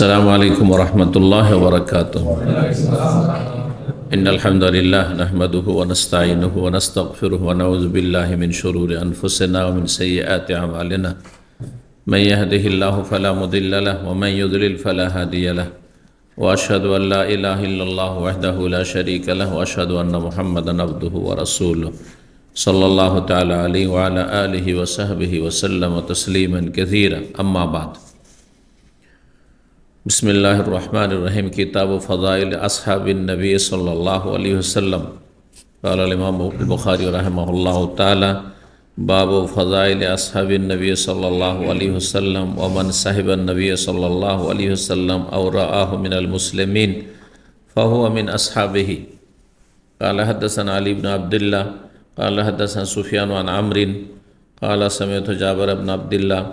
السلام عليكم ورحمة الله وبركاته. إن الحمد لله نحمده ونستعينه ونستغفره ونعوذ بالله من شرور أنفسنا ومن سيئات أعمالنا. من يهده الله فلا مضل له ومن يضلل فلا هادي له. وأشهد أن لا إله إلا الله وحده لا شريك له وأشهد أن محمدا عبده ورسوله صلى الله تعالى عليه وعلى آله وصحبه وسلم تسليما كثيرا. أما بعد. बिस्मिल्लाहिर रहमानिर रहीम। किताब फ़ज़ाइल अस्हाबिन नबी सल्लल्लाहु अलैहि वसल्लम। क़ाल इमाम बुखारी रहमहुल्लाहु ताला बाबु फ़ज़ाइल अस्हाबिन नबी सल्लल्लाहु अलैहि वसल्लम व मन साहिबन नबी सल्लल्लाहु अलैहि वसल्लम औ रआहु मिनल मुस्लिमीन फ़हुव मिन अस्हाबिही। क़ाल हद्दसना अली इब्न अब्दिल्लाह क़ाल हद्दसना सुफ़यान अन अम्रिन क़ाल समिअतु जाबिर इब्न अब्दिल्लाह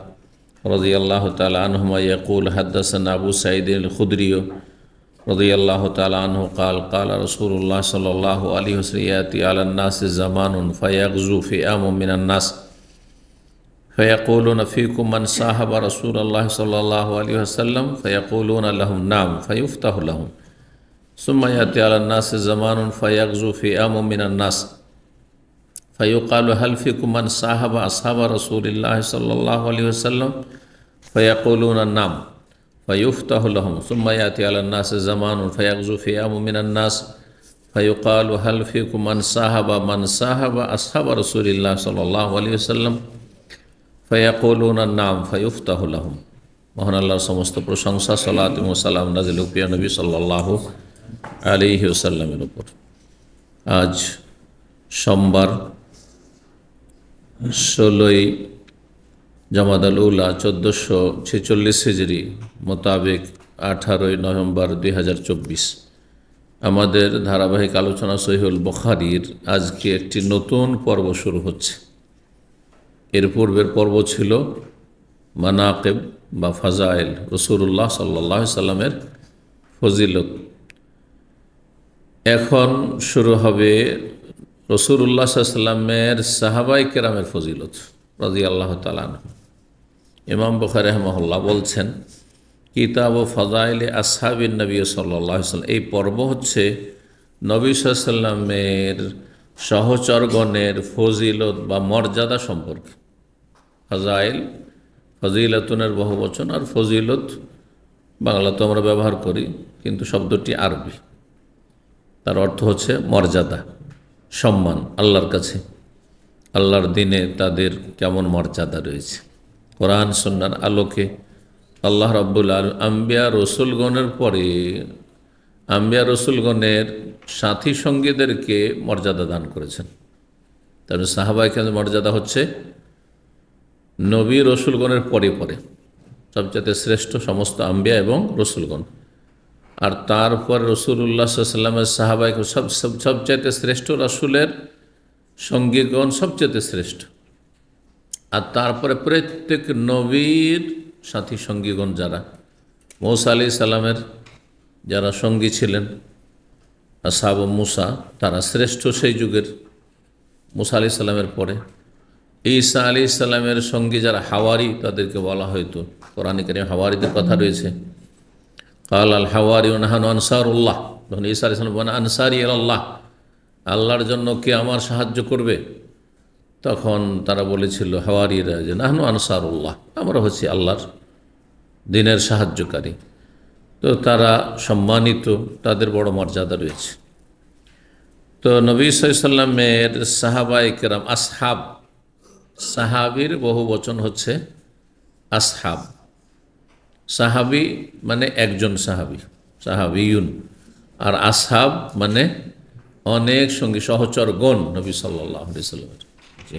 रज़ियल्लाहु ताला अन्हुमा यक़ूल हद्दसना अबू सईद अल-खुदरी रज़ियल्लाहु ताला अन्हु क़ाल क़ाल रसूलुल्लाह सल्लल्लाहु अलैहि वसल्लम याति अलन नास ज़मानुन फ़यग़ज़ु फ़िआमुम मिनन नास फ़यक़ूलून फ़ीकुम मन साहब रसूलल्लाह सल्लल्लाहु अलैहि वसल्लम फ़यक़ूलून लहुम नाम फ़युफ़्तहु लहुम सुम्मा याति अलन नास ज़मानुन फ़यग़ज़ु फ़िआमुम मिनन नास फ़युक़ालु हल फ़ीकुम मन साहब अस्हाब रसूलिल्लाह सल्लल्लाहु अलैहि वसल्लम फ़यक़ूलून नाम फ़युफ़्तहु लहुम सुम्मा याति अलन नास ज़मानुन फ़यग़ज़ु फ़िआमुम मिनन नास फ़युक़ालु हल फ़ीकुम मन साहब अस्हाब रसूलिल्लाह सल्लल्लाहु अलैहि वसल्लम फ़यक़ूलून नाम फ़युफ़्तहु लहुम। মহান আল্লাহর সমস্ত প্রশংসা, সালাত এবং সালাম নাযিল প্রিয় নবী সাল্লাল্লাহু আলাইহি ওয়াসাল্লামের উপর। আজ সোমবার 16ই জামাদাল উলা 1446 হিজরি মোতাবেক 18ই নভেম্বর 2024। আমাদের ধারাবাহিক আলোচনা সহিহুল বুখারীর আজকে একটি নতুন পর্ব শুরু হচ্ছে। এর পূর্বের পর্ব ছিল মানাকিব বা ফাজাইল, রাসূলুল্লাহ সাল্লাল্লাহু আলাইহি সাল্লামের ফজিলত। এখন শুরু হবে রাসূলুল্লাহ সাল্লাল্লাহু আলাইহি সাল্লামের সাহাবায়ে কেরামের ফজিলত রাদিয়াল্লাহু তাআলা আনহু। ইমাম বুখারী রাহিমাহুল্লাহ বলছেন কিতাব ফাজাইল আসহাবিন নবী সাল্লাল্লাহু আলাইহি ওয়াসাল্লাম। এই পর্ব হচ্ছে নবী সাল্লাল্লাহু আলাইহি সাল্লামের সহচরগণের ফজিলত বা মর্যাদা সম্পর্কে। ফাজাইল ফজিলাতুনের বহু বচন, আর ফজিলত বাংলা তো আমরা ব্যবহার করি, কিন্তু শব্দটি আরবি। তার অর্থ হচ্ছে মর্যাদা, সম্মান। আল্লাহর কাছে, আল্লাহর দিনে তাদের কেমন মর্যাদা রয়েছে। কোরআন সুন্নাহর আলোকে আল্লাহ রাব্বুল আলামিন আম্বিয়া রসুলগণের পরে আম্বিয়া রসুলগণের সাথী সঙ্গীদেরকে মর্যাদা দান করেছেন। তার সাহাবায়ে কেরামের মর্যাদা হচ্ছে নবী রসুলগণের পরে পরে সবচেয়ে শ্রেষ্ঠ সমস্ত আম্বিয়া এবং রসুলগণ। আর তারপর রাসূলুল্লাহ সাল্লাল্লাহু আলাইহি ওয়াসাল্লামের সাহাবায়ে সবচেয়ে শ্রেষ্ঠ, রাসূলের সঙ্গীগণ সবচেয়ে শ্রেষ্ঠ। আর তারপরে প্রত্যেক নবীর সাথী সঙ্গীগণ যারা, মূসা আলাইহিস সালামের যারা সঙ্গী ছিলেন আসহাব মূসা, তারা শ্রেষ্ঠ সেই যুগের। মূসা আলাইহিস সালামের পরে ঈসা আলাইহিস সালামের সঙ্গী যারা হাওয়ারি, তাদেরকে বলা হয়তো, কোরআনে কারীমে হাওয়ারিদের কথা রয়েছে। কাল আল হাওয়ারিউন নাহনু আনসারুল্লাহ, যখন ঈসা আলাইহিস সালাম বলেন আনসারি আল্লাহ, আল্লাহর জন্য কে আমার সাহায্য করবে, তখন তারা বলেছিল হাওয়ারিরা যে নাহনু আনসারুল্লাহ, আমরা হচ্ছি আল্লাহর দিনের সাহায্যকারী। তো তারা সম্মানিত, তাদের বড় মর্যাদা রয়েছে। তো নবী সাল্লাল্লাহু আলাইহি ওয়াসাল্লামের সাহাবায়ে কেরাম, আসহাব, সাহাবীর বহু বচন হচ্ছে আসহাব। সাহাবী মানে একজন সাহাবী, সাহাবিয়ুন। আর আসহাব মানে অনেক সঙ্গী, সহচরগণ নবী সাল্লাল্লাহু আলাইহি ওয়াসাল্লামের। জি।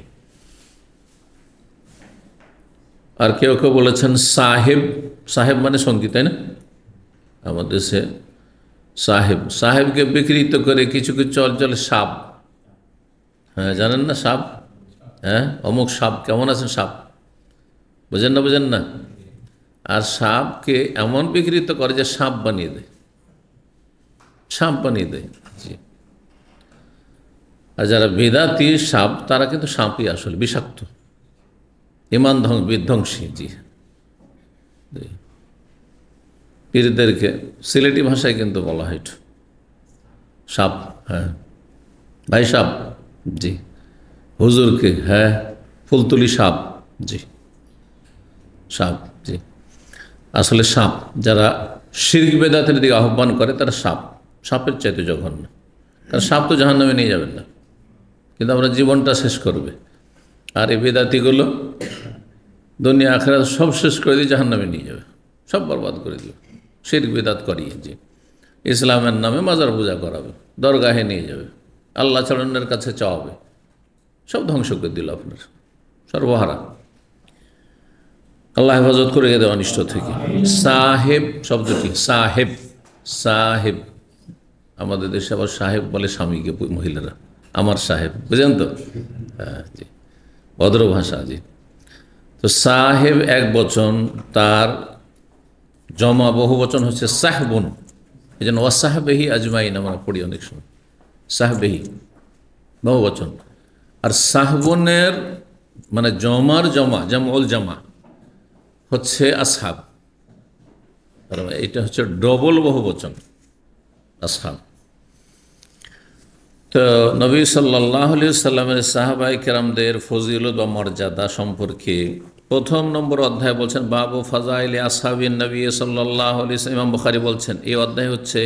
আর কেউ কেউ বলেছেন সাহেব, সাহেব মানে সঙ্গী, তাই না? আমাদের দেশে সাহেব, সাহেবকে বিকৃত করে কিছু কিছু অঞ্চলে সাপ। হ্যাঁ, জানেন না সাপ? হ্যাঁ, অমুক সাপ, কেমন আছেন সাপ, বুঝেন না? বুঝেন না? আর সাপকে এমন বিকৃত করে যে সাপ বানিয়ে দেয়, সাপ বানিয়ে দেয়। জি। আর যারা বিদাতি সাপ, তারা কিন্তু সাপই আসলে, বিষাক্ত, ইমান বিধ্বংসী। জি। পীরদেরকে সিলেটি ভাষায় কিন্তু বলা হয় এটা সাপ। হ্যাঁ ভাই সাপ, জি। হুজুরকে হ্যাঁ ফুলতুলি সাপ, জি সাপ, জি। আসলে সাপ যারা শিরক বেদাতের দিকে আহ্বান করে তারা সাপ, সাপের চাইতে জঘন্য। কারণ সাপ তো জাহান্নামে নিয়ে যাবেন না, কিন্তু আমরা জীবনটা শেষ করবে। আর এই বেদাতিগুলো দুনিয়া আখিরাত সব শেষ করে দিয়ে জাহান্নামে নিয়ে যাবে, সব বরবাদ করে দিবে। শিরক বেদাত করিয়ে, জি। ইসলামের নামে মাজার পূজা করাবে, দরগাহে নিয়ে যাবে, আল্লাহ ছাড়নের কাছে চাওয়াবে, সব ধ্বংস করে দিল আপনার, সর্বহারা। আল্লাহ হেফাজত করে দেওয়া অনিষ্ট থেকে। সাহেব শব্দটি, সাহেব, সাহেব, আমাদের দেশে আবার সাহেব বলে স্বামীকে, মহিলারা, আমার সাহেব, বুঝলেন তো? হ্যাঁ জি, ভদ্র ভাষা, জি। তো সাহেব এক বচন, তার জমা বহু বচন হচ্ছে সাহবুন। এই জন্য ওয়াসাহবেহি আজমাইন আমরা পড়ি অনেক সময়, সাহবেহি বহু বচন। আর সাহবনের মানে জমার জমা, জামউল জামা হচ্ছে আসহাব, এটা হচ্ছে ডবল বহু বচন আসহাব। তো নবী সাল্লাল্লাহু আলাইহি সাল্লামের সাহাবায়ে কেরামদের ফজিলত বা মর্যাদা সম্পর্কে প্রথম নম্বর অধ্যায় বলছেন বাবু ফাজাইল আসহাবিন নবী সাল্লাল্লাহু আলাইহি সাল্লাম। ইমাম বুখারী বলছেন এই অধ্যায় হচ্ছে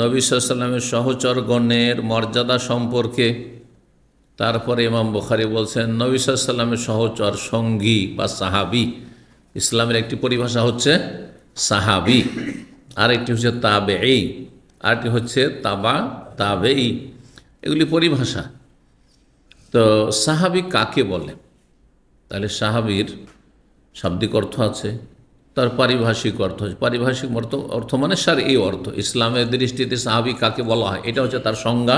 নবী সাল্লাল্লাহু আলাইহি সাল্লামের সহচরগণের মর্যাদা সম্পর্কে। তারপরে ইমাম বুখারী বলছেন নবী সাল্লাল্লাহু আলাইহি সাল্লামের সহচর সঙ্গী বা সাহাবী, ইসলামের একটি পরিভাষা হচ্ছে সাহাবী, আর একটি হচ্ছে তাবেঈ, আরেকটি হচ্ছে তাবেঈ, এগুলি পরিভাষা। তো সাহাবী কাকে বলে? তাহলে সাহাবীর শাব্দিক অর্থ আছে, তার পারিভাষিক অর্থ আছে। পারিভাষিক অর্থ মানে শারঈ অর্থ। ইসলামের দৃষ্টিতে সাহাবী কাকে বলা হয় এটা হচ্ছে তার সংজ্ঞা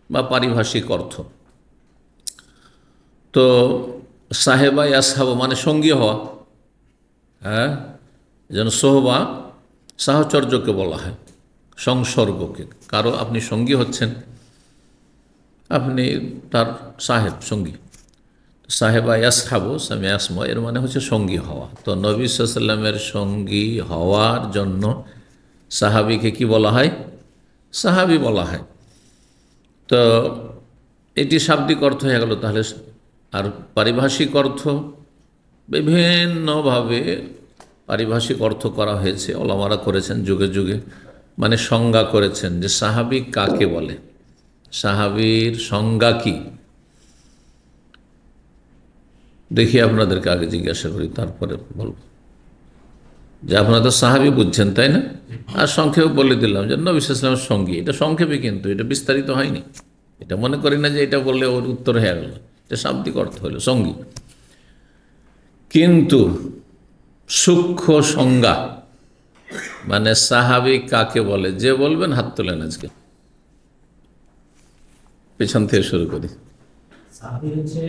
বা পারিভাষিক অর্থ। তো সাহেবা আসহাব মানে সঙ্গী হওয়া, হ্যাঁ, যেন সোহবা সাহচর্যকে বলা হয়, সংসর্গকে। কারো আপনি সঙ্গী হচ্ছেন, আপনি তার সাহেব, সঙ্গী। সাহেবা ইয়াসহাবু সামি আসমা, এর মানে হচ্ছে সঙ্গী হওয়া। তো নবী সাল্লাল্লাহু আলাইহি ওয়াসাল্লামের সঙ্গী হওয়ার জন্য সাহাবীকে কি বলা হয়? সাহাবী বলা হয়। তো এটি শাব্দিক অর্থ হয়ে গেল। তাহলে আর পারিভাষিক অর্থ বিভিন্নভাবে পারিভাষিক অর্থ করা হয়েছে, ওলামারা করেছেন যুগে যুগে, মানে সংজ্ঞা করেছেন যে সাহাবী কাকে বলে, সাহাবীর সংজ্ঞা কি। দেখি আপনাদেরকে আগে জিজ্ঞাসা করি, তারপরে বলব। যে আপনারা তো সাহাবী বুঝছেন তাই না? আর সংক্ষেপে বলে দিলাম যে নবী সাল্লাল্লাহু আলাইহি ওয়াসাল্লামের সঙ্গী, এটা সংক্ষেপে, কিন্তু এটা বিস্তারিত হয়নি। এটা মনে করি না যে এটা বললে ওর উত্তর হয়ে গেল, এটা শাব্দিক অর্থ হলো সঙ্গী। কিন্তু সূক্ষ্ম সংজ্ঞা মানে সাহাবী কাকে বলে, যে বলবেন হাত তোলেন। আজকে পেছন থেকে শুরু করি। সাহাবী হচ্ছে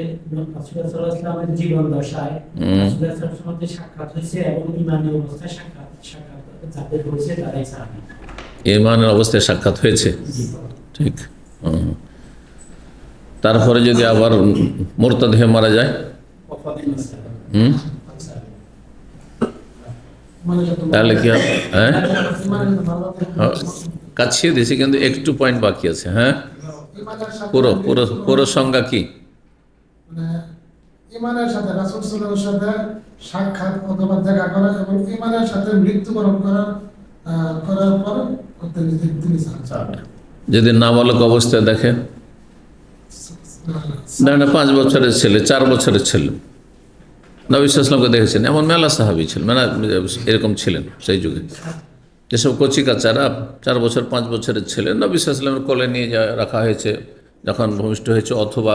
রাসূলুল্লাহ সাল্লাল্লাহু আলাইহি ওয়াসাল্লামের জীবন দশায় রাসূলুল্লাহ সাল্লাল্লাহু আলাইহি ওয়াসাল্লামের সাথে সাক্ষাৎ হয়েছে এবং ঈমানের অবস্থায় সাক্ষাৎ যাদের হয়েছে তারাই সাহাবী। ঈমানের অবস্থায় সাক্ষাৎ হয়েছে, ঠিক। তারপরে যদি আবার মুরতাদ হয়ে মারা যায়, তাহলে কি হবে? হ্যাঁ, কাছিয়ে দিয়েছি কিন্তু একটু পয়েন্ট বাকি আছে। হ্যাঁ, পুরো পুরো পুরো সংজ্ঞা কি? ঈমানের সাথে রাসূল সাল্লাল্লাহু আলাইহি ওয়াসাল্লামের সাথে সাক্ষাৎ অথবা দেখা করা এবং ঈমানের সাথে মৃত্যুবরণ করার পর তিনি সাহাবী। যদি নাবালক অবস্থায় দেখে, না 5 বছরের ছেলে, 4 বছরের ছেলে নবী সাল্লাল্লাহু আলাইহি ওয়াসাল্লামকে দেখেছেন, এমন মেলা সাহাবী ছিলেন, মানে এরকম ছিলেন সেই যুগে। যেসব কচি কাচারা 4 বছর 5 বছরের ছেলে নবী সাল্লাল্লাহু আলাইহি ওয়াসাল্লামের কোলে নিয়ে রাখা হয়েছে যখন ভূমিষ্ঠ হয়েছে, অথবা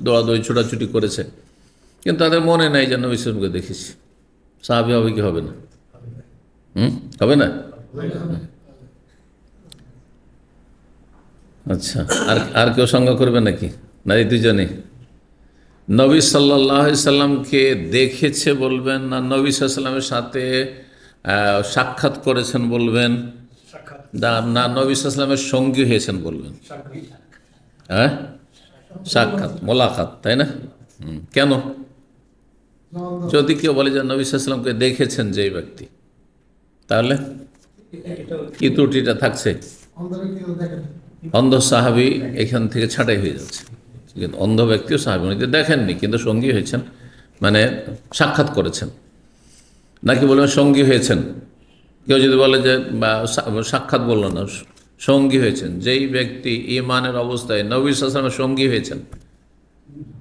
দৌড়াদৌড়ি ছোটাছুটি করেছে, কিন্তু তাদের মনে নাই যে নবী সাল্লাল্লাহু আলাইহি ওয়াসাল্লামকে দেখেছি। সাহাবী হবে কি হবে না? হবে না? আচ্ছা, আর কেউ সংজ্ঞা করবে নাকি? না এই দুজনে? নবী সাল্লাল্লাহু আলাইহি সাল্লামকে দেখেছে বলবেন, না নবী সাল্লাল্লাহু আলাইহি সাল্লামের সাথে সাক্ষাৎ করেছেন বলবেন, না নবী সাল্লাল্লাহু আলাইহি সাল্লামের সঙ্গী হয়েছেন বলবেন? হ্যাঁ, সাক্ষাৎ, মোলাকাত, তাই না? কেন? যদি কেউ বলে যে নবী সাল্লাল্লাহু আলাইহি সাল্লামকে দেখেছেন যে ব্যক্তি, তাহলে কি ত্রুটিটা থাকছে? অন্ধ ব্যক্তি তো দেখেন। অন্ধ সাহাবী এখান থেকে ছাঁটাই হয়ে যাচ্ছে। কিন্তু অন্ধ ব্যক্তিও সাহাবী, উনি তো দেখেননি কিন্তু সঙ্গী হয়েছেন, মানে সাক্ষাৎ করেছেন। নাকি বলবেন সঙ্গী হয়েছেন? কেউ যদি বলে যে সাক্ষাৎ বলল না, সঙ্গী হয়েছেন, যেই ব্যক্তি ঈমানের অবস্থায় নবী সাল্লাল্লাহু আলাইহি ওয়াসাল্লামের সঙ্গী হয়েছেন,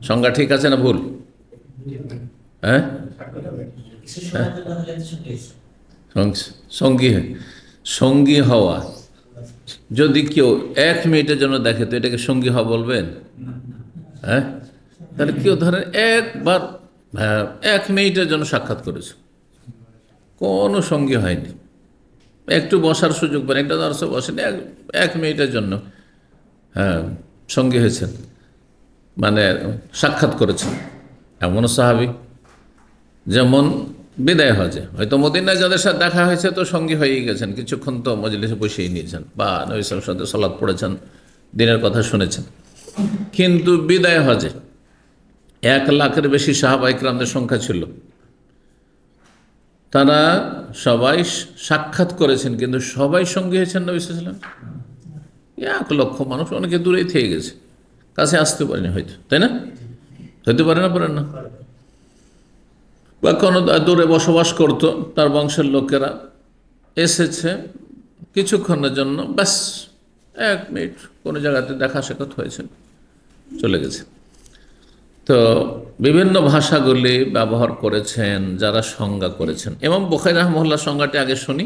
সংজ্ঞা ঠিক আছে না ভুল? হ্যাঁ, সঙ্গী হওয়া, যদি কেউ 1 মিনিটের জন্য দেখে তো এটাকে সঙ্গী হওয়া বলবেন? হ্যাঁ, তাহলে কেউ ধরেন একবার 1 মিনিটের জন্য সাক্ষাৎ করেছে, কোনো সঙ্গী হয়নি, একটু বসার সুযোগ পান, একটা দর্শক বসেন 1 মিনিটের জন্য, হ্যাঁ সঙ্গী হয়েছেন, মানে সাক্ষাৎ করেছেন, এমনও সাহাবী। যেমন বিদায় হজে হয়তো মদিনায় যাদের সাথে দেখা হয়েছে তো সঙ্গী হয়েই গেছেন, কিছুক্ষণ তো মজলিসে বসেই নিয়েছেন বা নবী সাল্লাল্লাহু আলাইহি ওয়াসাল্লামের সাথে সালাত পড়েছেন, দিনের কথা শুনেছেন। কিন্তু বিদায় হজে 1 লাখের বেশি সাহাবা ইকরামদের সংখ্যা ছিল, তারা সবাই সাক্ষাৎ করেছেন কিন্তু সবাই সঙ্গী হয়েছেন নবী সাল্লাল্লাহু আলাইহি ওয়াসাল্লাম। 1 লক্ষ মানুষ, অনেকে দূরেই থেকে গেছে, কাছে আসতে পারেনি হয়তো, তাই না? হইতে পারে না, পারেন না? বা কোনো দূরে বসবাস করতো, তার বংশের লোকেরা এসেছে কিছুক্ষণের জন্য, ব্যাস 1 মিনিট কোনো জায়গাতে দেখা সাক্ষাৎ হয়েছে, চলে গেছে। তো বিভিন্ন ভাষাগুলি ব্যবহার করেছেন যারা সংজ্ঞা করেছেন। ইমাম বুখারী রাহিমাহুল্লাহ সংজ্ঞাটি আগে শুনি,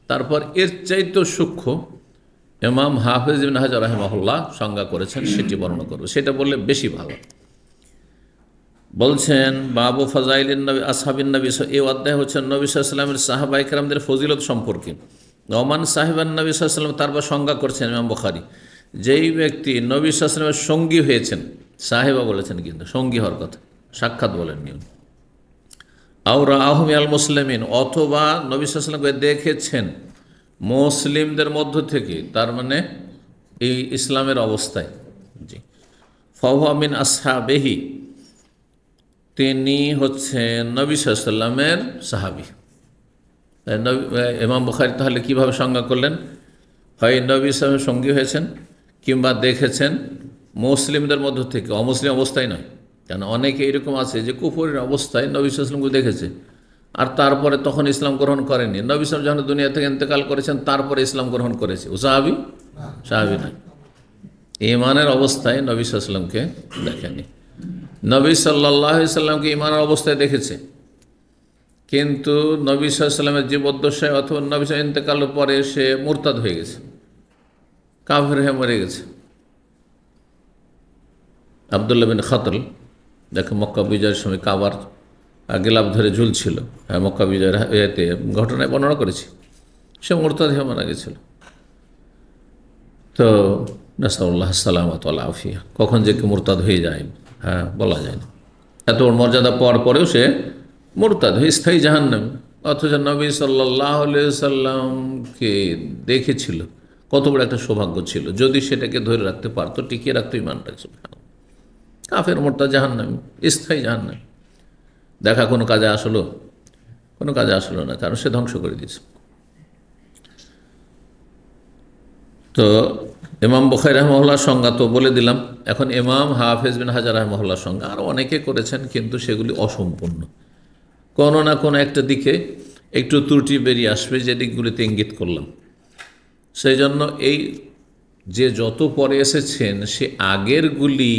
তারপর এর চাইতেও সূক্ষ্ম ইমাম হাফেজ ইবনে হাজার রাহিমাহুল্লাহ সংজ্ঞা করেছেন, সেটি বর্ণনা করব, সেটা বললে বেশি ভালো। বলছেন বাবু ফাজাইলিন নবী আসহাবিন নবী, এই অধ্যায় হচ্ছে নবী সাল্লাল্লাহু আলাইহি ওয়াসাল্লামের সাহাবা ইকরামদের ফজিলত সম্পর্কে। ওমান সাহিবান নবী সাল্লাল্লাহু আলাইহি ওয়াসাল্লাম, তারপর সংজ্ঞা করছেন ইমাম বুখারী, যেই ব্যক্তি নবী সাল্লাল্লাহু আলাইহি ওয়াসাল্লামের সঙ্গী হয়েছেন, সাহেবা বলেছেন কিন্তু সঙ্গী হওয়ার কথা, সাক্ষাৎ বলেননি। আওরা আহমিয়াল মুসলিমিন, অথবা নবী সাল্লাল্লাহু আলাইহি ওয়াসাল্লামকে দেখেছেন মুসলিমদের মধ্য থেকে, তার মানে এই ইসলামের অবস্থায়। জি, ফাহুয়া মিন আসহাবিহি, তিনি হচ্ছেন নবী সাল্লাল্লাহু আলাইহি ওয়াসাল্লামের সাহাবী। ইমাম বুখারী তাহলে কীভাবে সংজ্ঞা করলেন? হয় নবী সাল্লাল্লাহু সঙ্গী হয়েছেন কিংবা দেখেছেন মুসলিমদের মধ্য থেকে, অমুসলিম অবস্থায় নয়। কেন অনেকে এরকম আছে যে কুফরের অবস্থায় নবী সাল্লাল্লাহু আলাইহি ওয়াসাল্লামকে দেখেছে, আর তারপরে তখন ইসলাম গ্রহণ করেনি। নবী সাল্লাল্লাহু যখন দুনিয়া থেকে ইন্তেকাল করেছেন তারপরে ইসলাম গ্রহণ করেছে, ও সাহাবী? সাহাবী নয়। ঈমানের অবস্থায় নবী সাল্লাল্লাহু আলাইহি ওয়াসাল্লামকে দেখেনি। নবী সাল্লাল্লাহু আলাইহি ওয়াসাল্লামকে ঈমানের অবস্থায় দেখেছে, কিন্তু নবী সাল্লাল্লাহু আলাইহি ওয়াসাল্লামের জীবদ্দশায় অথবা নবী সাল্লাল্লাহু ইন্তেকালের পরে সে মুরতাদ হয়ে গেছে, কাফের হয়ে মরে গেছে। আব্দুল্লাহ বিন খাতল, দেখো মক্কা বিজয়ের সময় কাবার গিলাফ ধরে ঝুলছিল, হ্যাঁ মক্কা বিজয়ের এতে ঘটনায় বর্ণনা করেছি, সে মুরতাদ হয়ে মারা গেছিল। তো নাসাল্লাহ সালামত ওয়াল আফিয়া, কখন যে কি মুরতাদ হয়ে যায়, হ্যাঁ বলা যায় না। এত মর্যাদা পাওয়ার পরেও সে মুরতাদ হয়ে স্থায়ী জাহান্নামী, অথচ নবী সাল্লাল্লাহু আলাইহি ওয়াসাল্লামকে দেখেছিল, কত বড় একটা সৌভাগ্য ছিল। যদি সেটাকে ধরে রাখতে পারতো, টিকিয়ে রাখতো ইমানটা, কাফের মুরতাদ জাহান্নামী, স্থায়ী জাহান্নামী। দেখা কোনো কাজে আসলো? কোনো কাজে আসলো না, কারণ সে ধ্বংস করে দিয়েছে। তো ইমাম বুখারী রাহিমাহুল্লাহর সংজ্ঞা তো বলে দিলাম। এখন ইমাম হাফেজ বিন হাজার রাহিমাহুল্লাহর সংজ্ঞা আরও অনেকে করেছেন, কিন্তু সেগুলি অসম্পূর্ণ, কোনো না কোনো একটা দিকে একটু ত্রুটি বেরিয়ে আসবে, যে দিকগুলিতে ইঙ্গিত করলাম। সেই জন্য এই যে যত পরে এসেছেন সে আগেরগুলি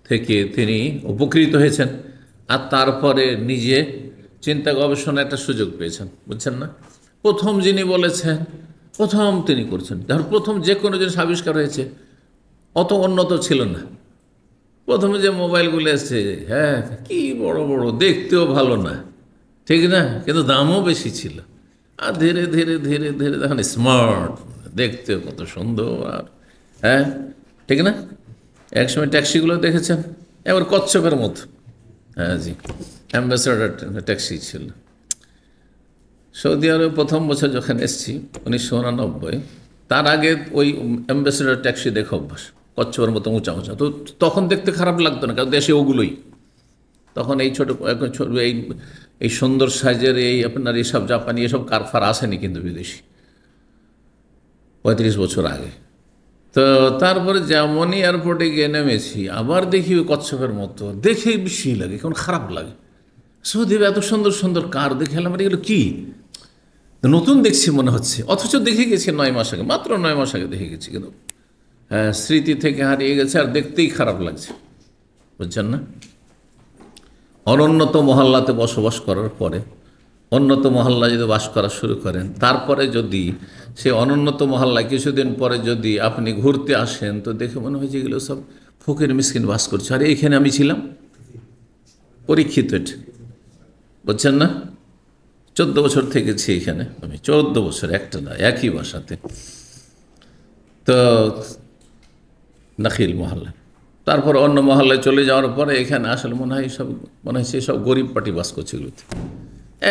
থেকে তিনি উপকৃত হয়েছেন, আর তারপরে নিজে চিন্তা গবেষণা একটা সুযোগ পেয়েছেন, বুঝছেন না? প্রথম যিনি বলেছেন, প্রথম তিনি করছেন, ধর প্রথম যে কোনো জিনিস আবিষ্কার হয়েছে অত উন্নত ছিল না। প্রথমে যে মোবাইলগুলো এসছে, হ্যাঁ কি বড় বড়, দেখতেও ভালো না, ঠিক না, কিন্তু দামও বেশি ছিল। আর ধীরে ধীরে ধীরে ধীরে দেখেন স্মার্ট, দেখতেও কত সুন্দর, আর হ্যাঁ ঠিক না। একসময় ট্যাক্সিগুলো দেখেছেন এবার কচ্ছপের মতো, হ্যাঁ জি, অ্যাম্বাসেডর ট্যাক্সি ছিল। সৌদি আরবে প্রথম বছর যখন এসেছি 1989, তার আগে ওই অ্যাম্বাসেডর ট্যাক্সি দেখে অভ্যাস, কচ্ছপের মতো উঁচা উঁচা। তো তখন দেখতে খারাপ লাগতো না, কারণ দেশে ওগুলোই। তখন এই ছোটো এই সুন্দর সাইজের এই আপনার এইসব জাপানি এসব কারফার আসেনি কিন্তু বিদেশি। 35 বছর আগে। তো তারপরে যেমনই এয়ারপোর্টে গিয়ে নেমেছি, আবার দেখি ওই কচ্ছপের মতো, দেখে বেশি লাগে, কেমন খারাপ লাগে। সৌদি এত সুন্দর সুন্দর কার দেখে এলাম, এগুলো কি নতুন দেখছি মনে হচ্ছে, অথচ দেখে গেছি 9 মাস আগে, মাত্র 9 মাস আগে দেখে গেছি, কিন্তু হ্যাঁ স্মৃতি থেকে হারিয়ে গেছে আর দেখতেই খারাপ লাগছে, বুঝছেন না? অনুন্নত মহল্লাতে বসবাস করার পরে উন্নত মহল্লা যদি বাস করা শুরু করেন, তারপরে যদি সে অনুন্নত মহল্লায় কিছুদিন পরে যদি আপনি ঘুরতে আসেন, তো দেখে মনে হয় যেগুলো সব ফকির মিসকিন বাস করছে। আর এইখানে আমি ছিলাম, পরীক্ষিত এটা, বুঝছেন না? 14 বছর থেকেছি এখানে আমি, 14 বছর, একটা না, একই বাসাতে। তো নাখিল মহল্লা, তারপর অন্য মহল্লায় চলে যাওয়ার পরে এখানে আসলে মনে হয় সব গরিব পার্টি বাস করছে এগুলোতে,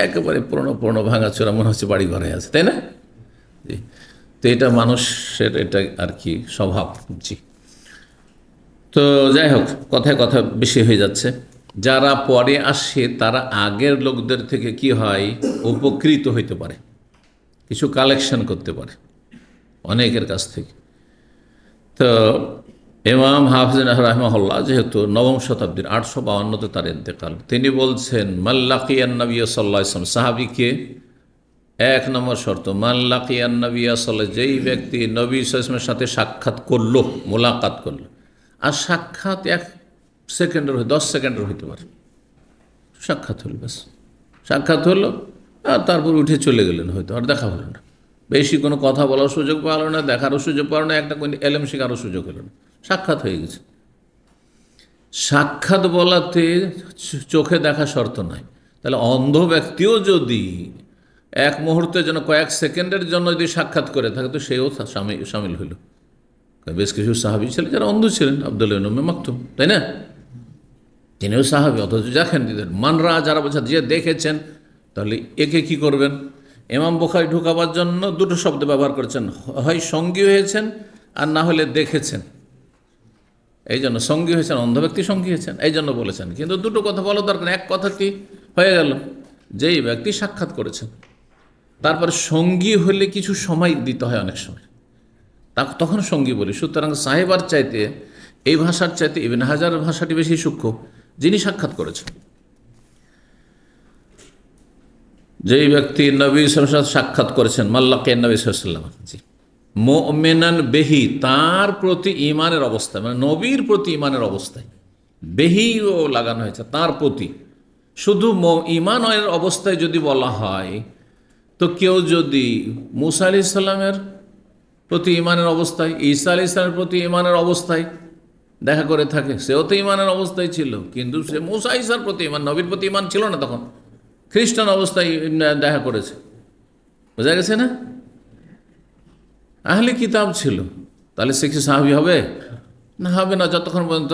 একেবারে পুরনো ভাঙাচোরা মনে হচ্ছে বাড়ি ঘরে আছে, তাই না? জি। তো এটা মানুষের এটা আর কি স্বভাব। জি। তো যাই হোক, কথায় কথা বেশি হয়ে যাচ্ছে। যারা পরে আসে তারা আগের লোকদের থেকে কি হয়, উপকৃত হইতে পারে, কিছু কালেকশন করতে পারে অনেকের কাছ থেকে। তো ইমাম হাফিজ রাহিমাহুল্লাহ যেহেতু 9ম শতাব্দীর 852-তে তার ইন্তেকাল, তিনি বলছেন মাল্লাকিয়ান নবী সাল্লাল্লাহু আলাইহি ওয়াসাল্লাম, সাহাবীকে 1 নম্বর শর্ত, মাল্লাকিয়ান নবী সাল্লাল্লাহু, যেই ব্যক্তি নবী সাল্লাল্লাহু আলাইহি ওয়াসাল্লামের সাথে সাক্ষাৎ করলো, মোলাকাত করলো। আর সাক্ষাৎ 1 সেকেন্ডের 10 সেকেন্ডের হইতে পারে, সাক্ষাৎ হলো, ব্যাস সাক্ষাৎ হলো, আর তারপর উঠে চলে গেলেন, হয়তো আর দেখা হলো না, বেশি কোনো কথা বলার সুযোগ পাওয়ালো না, দেখারও সুযোগ পাওয়ালো না, একটা কোনো এলেম শেখারও সুযোগ হলো না, সাক্ষাৎ হয়ে গেছে। সাক্ষাৎ বলাতে চোখে দেখা শর্ত নাই। তাহলে অন্ধ ব্যক্তিও যদি 1 মুহূর্তের জন্য, কয়েক সেকেন্ডের জন্য যদি সাক্ষাৎ করে থাকে, তো সেও সামিল হইল। বেশ কিছু সাহাবী ছিলেন যারা অন্ধ ছিলেন, আব্দুল্লাহ ইবনে মাকতুম, তাই না? তিনিও সাহাবী, অথচ দেখেন দিতেন। মানরা, যারা বলছেন যে দেখেছেন, তাহলে একে কি করবেন? ইমাম বুখারী ঢোকাবার জন্য 2টো শব্দ ব্যবহার করেছেন, হয় সঙ্গী হয়েছেন আর না হলে দেখেছেন। এই জন্য সঙ্গী হয়েছেন, অন্ধ ব্যক্তি সঙ্গী হয়েছেন, এই জন্য বলেছেন। কিন্তু 2টো কথা বলা দরকার, এক কথা কি হয়ে গেল, যেই ব্যক্তি সাক্ষাৎ করেছেন। তারপর সঙ্গী হলে কিছু সময় দিতে হয়, অনেক সময় তখন সঙ্গী বলি। সুতরাং সাহেবার চাইতে, এই ভাষার চাইতে ইবনে হাজারের ভাষাটি বেশি সূক্ষ্ম, যিনি সাক্ষাৎ করেছেন। যেই ব্যক্তি নবী সাল্লাল্লাহু আলাইহি ওয়াসাল্লাম সাক্ষাৎ করেছেন, মাল্লাকিয়ান নবী সাল্লাল্লাহু আলাইহি ওয়াসাল্লাম, জি, মুমিনান বেহি, তার প্রতি ঈমানের অবস্থায়, মানে নবীর প্রতি ঈমানের অবস্থায়, বেহিও লাগানো হয়েছে, তার প্রতি। শুধু ঈমানের অবস্থায় যদি বলা হয়, তো কেউ যদি মুসা আলাইহিস সালামের প্রতি ঈমানের অবস্থায়, ঈসা আলাইহিস সালামের প্রতি ঈমানের অবস্থায় দেখা করে থাকে, সেও তো ঈমানের অবস্থায় ছিল, কিন্তু সে মুসা ঈসার প্রতি ঈমান, নবীর প্রতি ঈমান ছিল না, তখন খ্রিস্টান অবস্থায় দেখা করেছে, বোঝা গেছে না? আহলে কিতাব ছিল, তাহলে সে কি সাহাবী হবে? না, হবে না, যতক্ষণ পর্যন্ত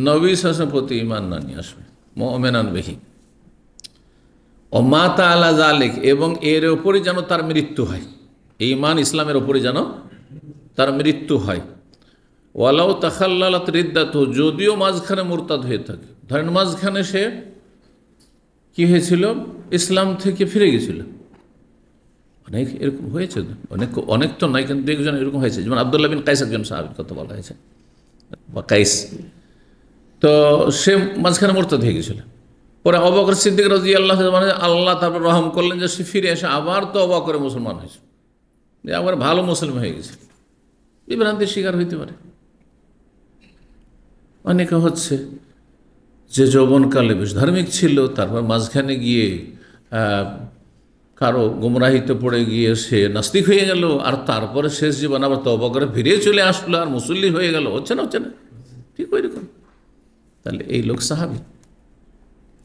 নবী সাল্লাল্লাহু আলাইহি ওয়াসাল্লামের প্রতি ঈমান না নিয়ে আসবে। মুমিনান বিহি ও মাতা আলা যালিক, এবং এর ওপরই যেন তার মৃত্যু হয়, ঈমান ইসলামের ওপরই যেন তার মৃত্যু হয়। ওয়ালাউ তাখাল্লালাত রিদ্দাতু, যদিও মাঝখানে মুরতাদ হয়ে থাকে, ধরেন মাঝখানে সে কি হয়েছিল, ইসলাম থেকে ফিরে গেছিল। অনেক এরকম হয়েছে, অনেক তো নয়, কিন্তু 1জন এরকম হয়েছে। যেমন আব্দুল্লাহ বিন কাইস, একজন সাহাবীর কথা বলা হয়েছে, বা কাইস। তো সে মাঝখানে মুরতাদ হয়ে গেছিল। পরে আবু বকর সিদ্দিক রাদিয়াল্লাহু আনহু, আল্লাহ তারপর রহম করলেন যে সে ফিরে এসে আবার তওবা করে মুসলমান হয়েছে, আবার ভালো মুসলিম হয়ে গেছে। বিভ্রান্তির শিকার হইতে পারে অনেকে, হচ্ছে যে যৌবনকালে বেশ ধার্মিক ছিল, তারপর মাঝখানে গিয়ে কারো গুমরাহিতে পড়ে গিয়ে সে নাস্তিক হয়ে গেল, আর তারপরে শেষ জীবন আবার তওবা করে ফিরে চলে আসলো আর মুসল্লি হয়ে গেল। হচ্ছে না? ঠিক ওই রকম। তাহলে এই লোক সাহাবী,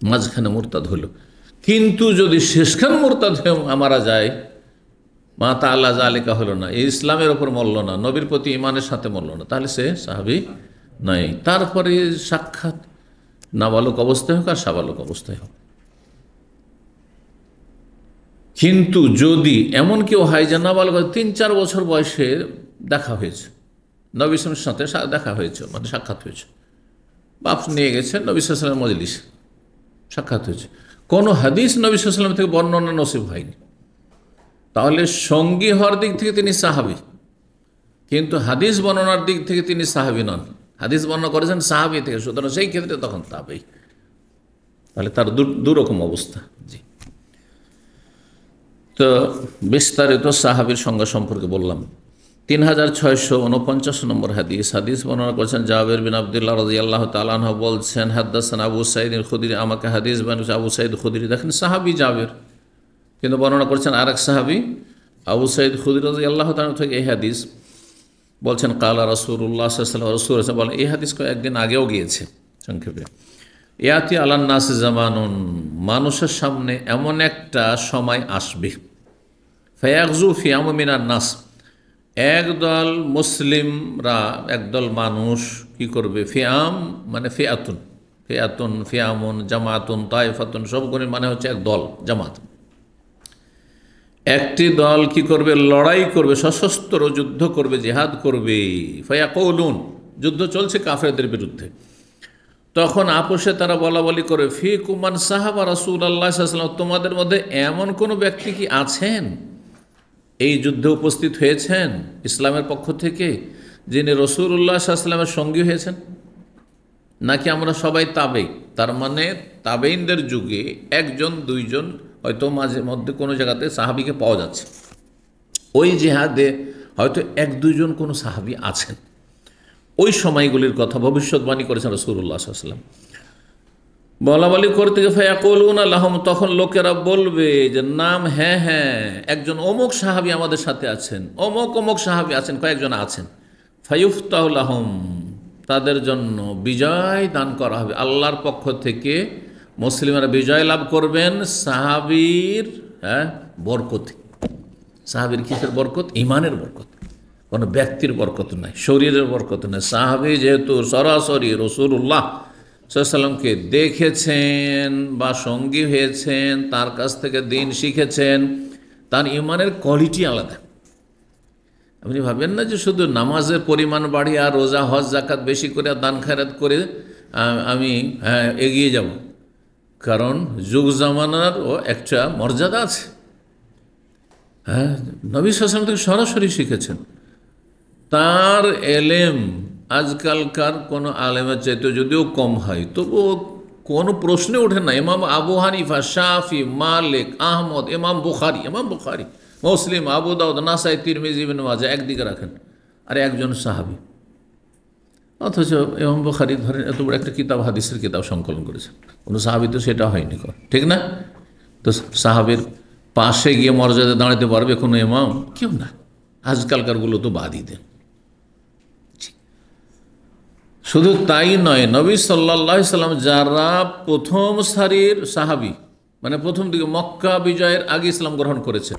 মাঝখানে মুরতাদ হলো। কিন্তু যদি শেষখান মুরতাদ হয়ে মারা যায়, মাতা আল্লাহ জালিকা হলো না, এই ইসলামের ওপর মরল না, নবীর প্রতি ঈমানের সাথে মরল না, তাহলে সে সাহাবী নাই। তারপরে সাক্ষাৎ নাবালক অবস্থায় হোক আর সাবালক অবস্থায় হোক। কিন্তু যদি এমন কেউ হয় যে নাবালক 3-4 বছর বয়সে দেখা হয়েছে, নবী সাল্লাল্লাহু সাথে দেখা হয়েছে, মানে সাক্ষাৎ হয়েছে, বাপ নিয়ে গেছে নবী সাল্লাল্লাহু আলাইহি ওয়াসাল্লাম মজলিস, সাক্ষাৎ হয়েছে, কোনো হাদিস নবী সাল্লাল্লাহু আলাইহি ওয়াসাল্লাম থেকে বর্ণনা নসিব হয়নি, তাহলে সঙ্গী হওয়ার দিক থেকে তিনি সাহাবী, কিন্তু হাদিস বর্ণনার দিক থেকে তিনি সাহাবী নন, হাদিস বর্ণনা করেছেন সাহাবী থেকে, সুতরাং সেই ক্ষেত্রে তখন তাবেই। তাহলে তার দুরকম অবস্থা। জি, তো বিস্তারিত সাহাবীর সংজ্ঞা সম্পর্কে বললাম। 3649 নম্বর হাদিস, হাদিস বর্ণনা করেছেন জাবের বিন আব্দুল্লাহ রাদিয়াল্লাহু তাআলা আনহু বলছেন, হাদাসানা আবু সাঈদ আল-খুদরি, আমাকে হাদিস বানিয়েছে আবু সাঈদ খুদরি। দেখেন সাহাবী জাবের, কিন্তু বর্ণনা করছেন আরেক সাহাবী আবু সাঈদ খুদরি রাদিয়াল্লাহু তাআলা থেকে এই হাদিস। বলছেন কালা রাসূলুল্লাহ সাল্লাল্লাহু আলাইহি ওয়াসাল্লাম, বলেন এই হাদিস কয়েকদিন আগেও গিয়েছে সংক্ষেপে। ইয়াতি আলান নাস জামানুন, মানুষের সামনে এমন একটা সময় আসবে, ফায়াগজু ফিয়াম মিনান নাস, একদল মুসলিমরা, একদল মানুষ কি করবে, ফিয়াম মানে ফিয়াতুন, ফিয়াতুন ফিয়ামুন জামাতুন তায়েফাতুন, সবগুলি মানে হচ্ছে এক দল, জামাত। একটি দল কি করবে, লড়াই করবে, সশস্ত্র যুদ্ধ করবে, জিহাদ করবে। ফায়াকুলুন, যুদ্ধ চলছে কাফেরদের বিরুদ্ধে। তখন আপোষে তারা বলা বলি করে, ফি কুমান সাহাবা রাসূলুল্লাহ সাল্লাল্লাহু আলাইহি ওয়াসাল্লাম, তোমাদের মধ্যে এমন কোনো ব্যক্তি কি আছেন এই যুদ্ধে উপস্থিত হয়েছেন ইসলামের পক্ষ থেকে, যিনি রাসূলুল্লাহ সাল্লাল্লাহু আলাইহি ওয়াসাল্লামের সঙ্গী হয়েছেন? নাকি আমরা সবাই তাবেই? তার মানে তাবেইনদের যুগে একজন দুইজন হয়তো মাঝে মধ্যে কোনো জায়গাতে সাহাবীকে পাওয়া যাচ্ছে, ওই জিহাদে হয়তো এক দুইজন কোনো সাহাবী আছেন। ওই সময়গুলির কথা ভবিষ্যৎবাণী করেছেন রাসূলুল্লাহ সাল্লাল্লাহু আলাইহি ওয়াসাল্লাম। বলা বলি করতে গিয়ে ফায়াকুলুনা লাহুম, তখন লোকেরা বলবে যে নাম, হ্যাঁ হ্যাঁ একজন অমুক সাহাবী আমাদের সাথে আছেন, অমুক অমুক সাহাবী আছেন, কয়েকজন আছেন। ফায়ুফতাহু লাহুম, তাদের জন্য বিজয় দান করা হবে আল্লাহর পক্ষ থেকে। মুসলিমরা বিজয় লাভ করবেন সাহাবীর বরকতে। সাহাবীর কিসের বরকত? ঈমানের বরকত, কোনো ব্যক্তির বরকত নয়, শরীরের বরকত নয়। সাহাবী যেহেতু সরাসরি রাসূলুল্লাহ সাল্লাল্লাহু আলাইহি ওয়াসাল্লামকে দেখেছেন বা সঙ্গী হয়েছেন, তার কাছ থেকে দিন শিখেছেন, তার ঈমানের কোয়ালিটি আলাদা। আপনি ভাবেন না যে শুধু নামাজের পরিমাণ বাড়িয়ে আর রোজা হজ জাকাত বেশি করে দান খায়রাত করে আমি এগিয়ে যাব, কারণ যুগ জামানারও একটা মর্যাদা আছে। নবী সাল্লাল্লাহু আলাইহি ওয়াসাল্লাম থেকে সরাসরি শিখেছেন, তার এলেম আজকালকার কোনো আলেমের চাইতে যদিও কম হয়, তবুও কোনো প্রশ্নে ওঠে না। ইমাম আবু হানিফা, শাফি, মালিক, আহমদ, ইমাম বুখারী, মুসলিম, আবু দাউদ, নাসাই, তিরমিজি, ইবনে মাজাহ একদিকে রাখেন, আর একজন সাহাবী। অথচ ইমাম বুখারী ধরেন এত বড় একটা কিতাব, হাদিসের কিতাব সংকলন করেছেন, কোনো সাহাবী তো সেটা হয়নি, ঠিক না? তো সাহাবীর পাশে গিয়ে মর্যাদা দাঁড়াতে পারবে কোনো ইমাম? কেউ না। আজকালকারগুলো তো বাদই দেন। শুধু তাই নয়, নবী সাল্লাল্লাহু আলাইহি সাল্লাম যারা প্রথম সারির সাহাবী, মানে প্রথম দিকে মক্কা বিজয়ের আগে ইসলাম গ্রহণ করেছেন,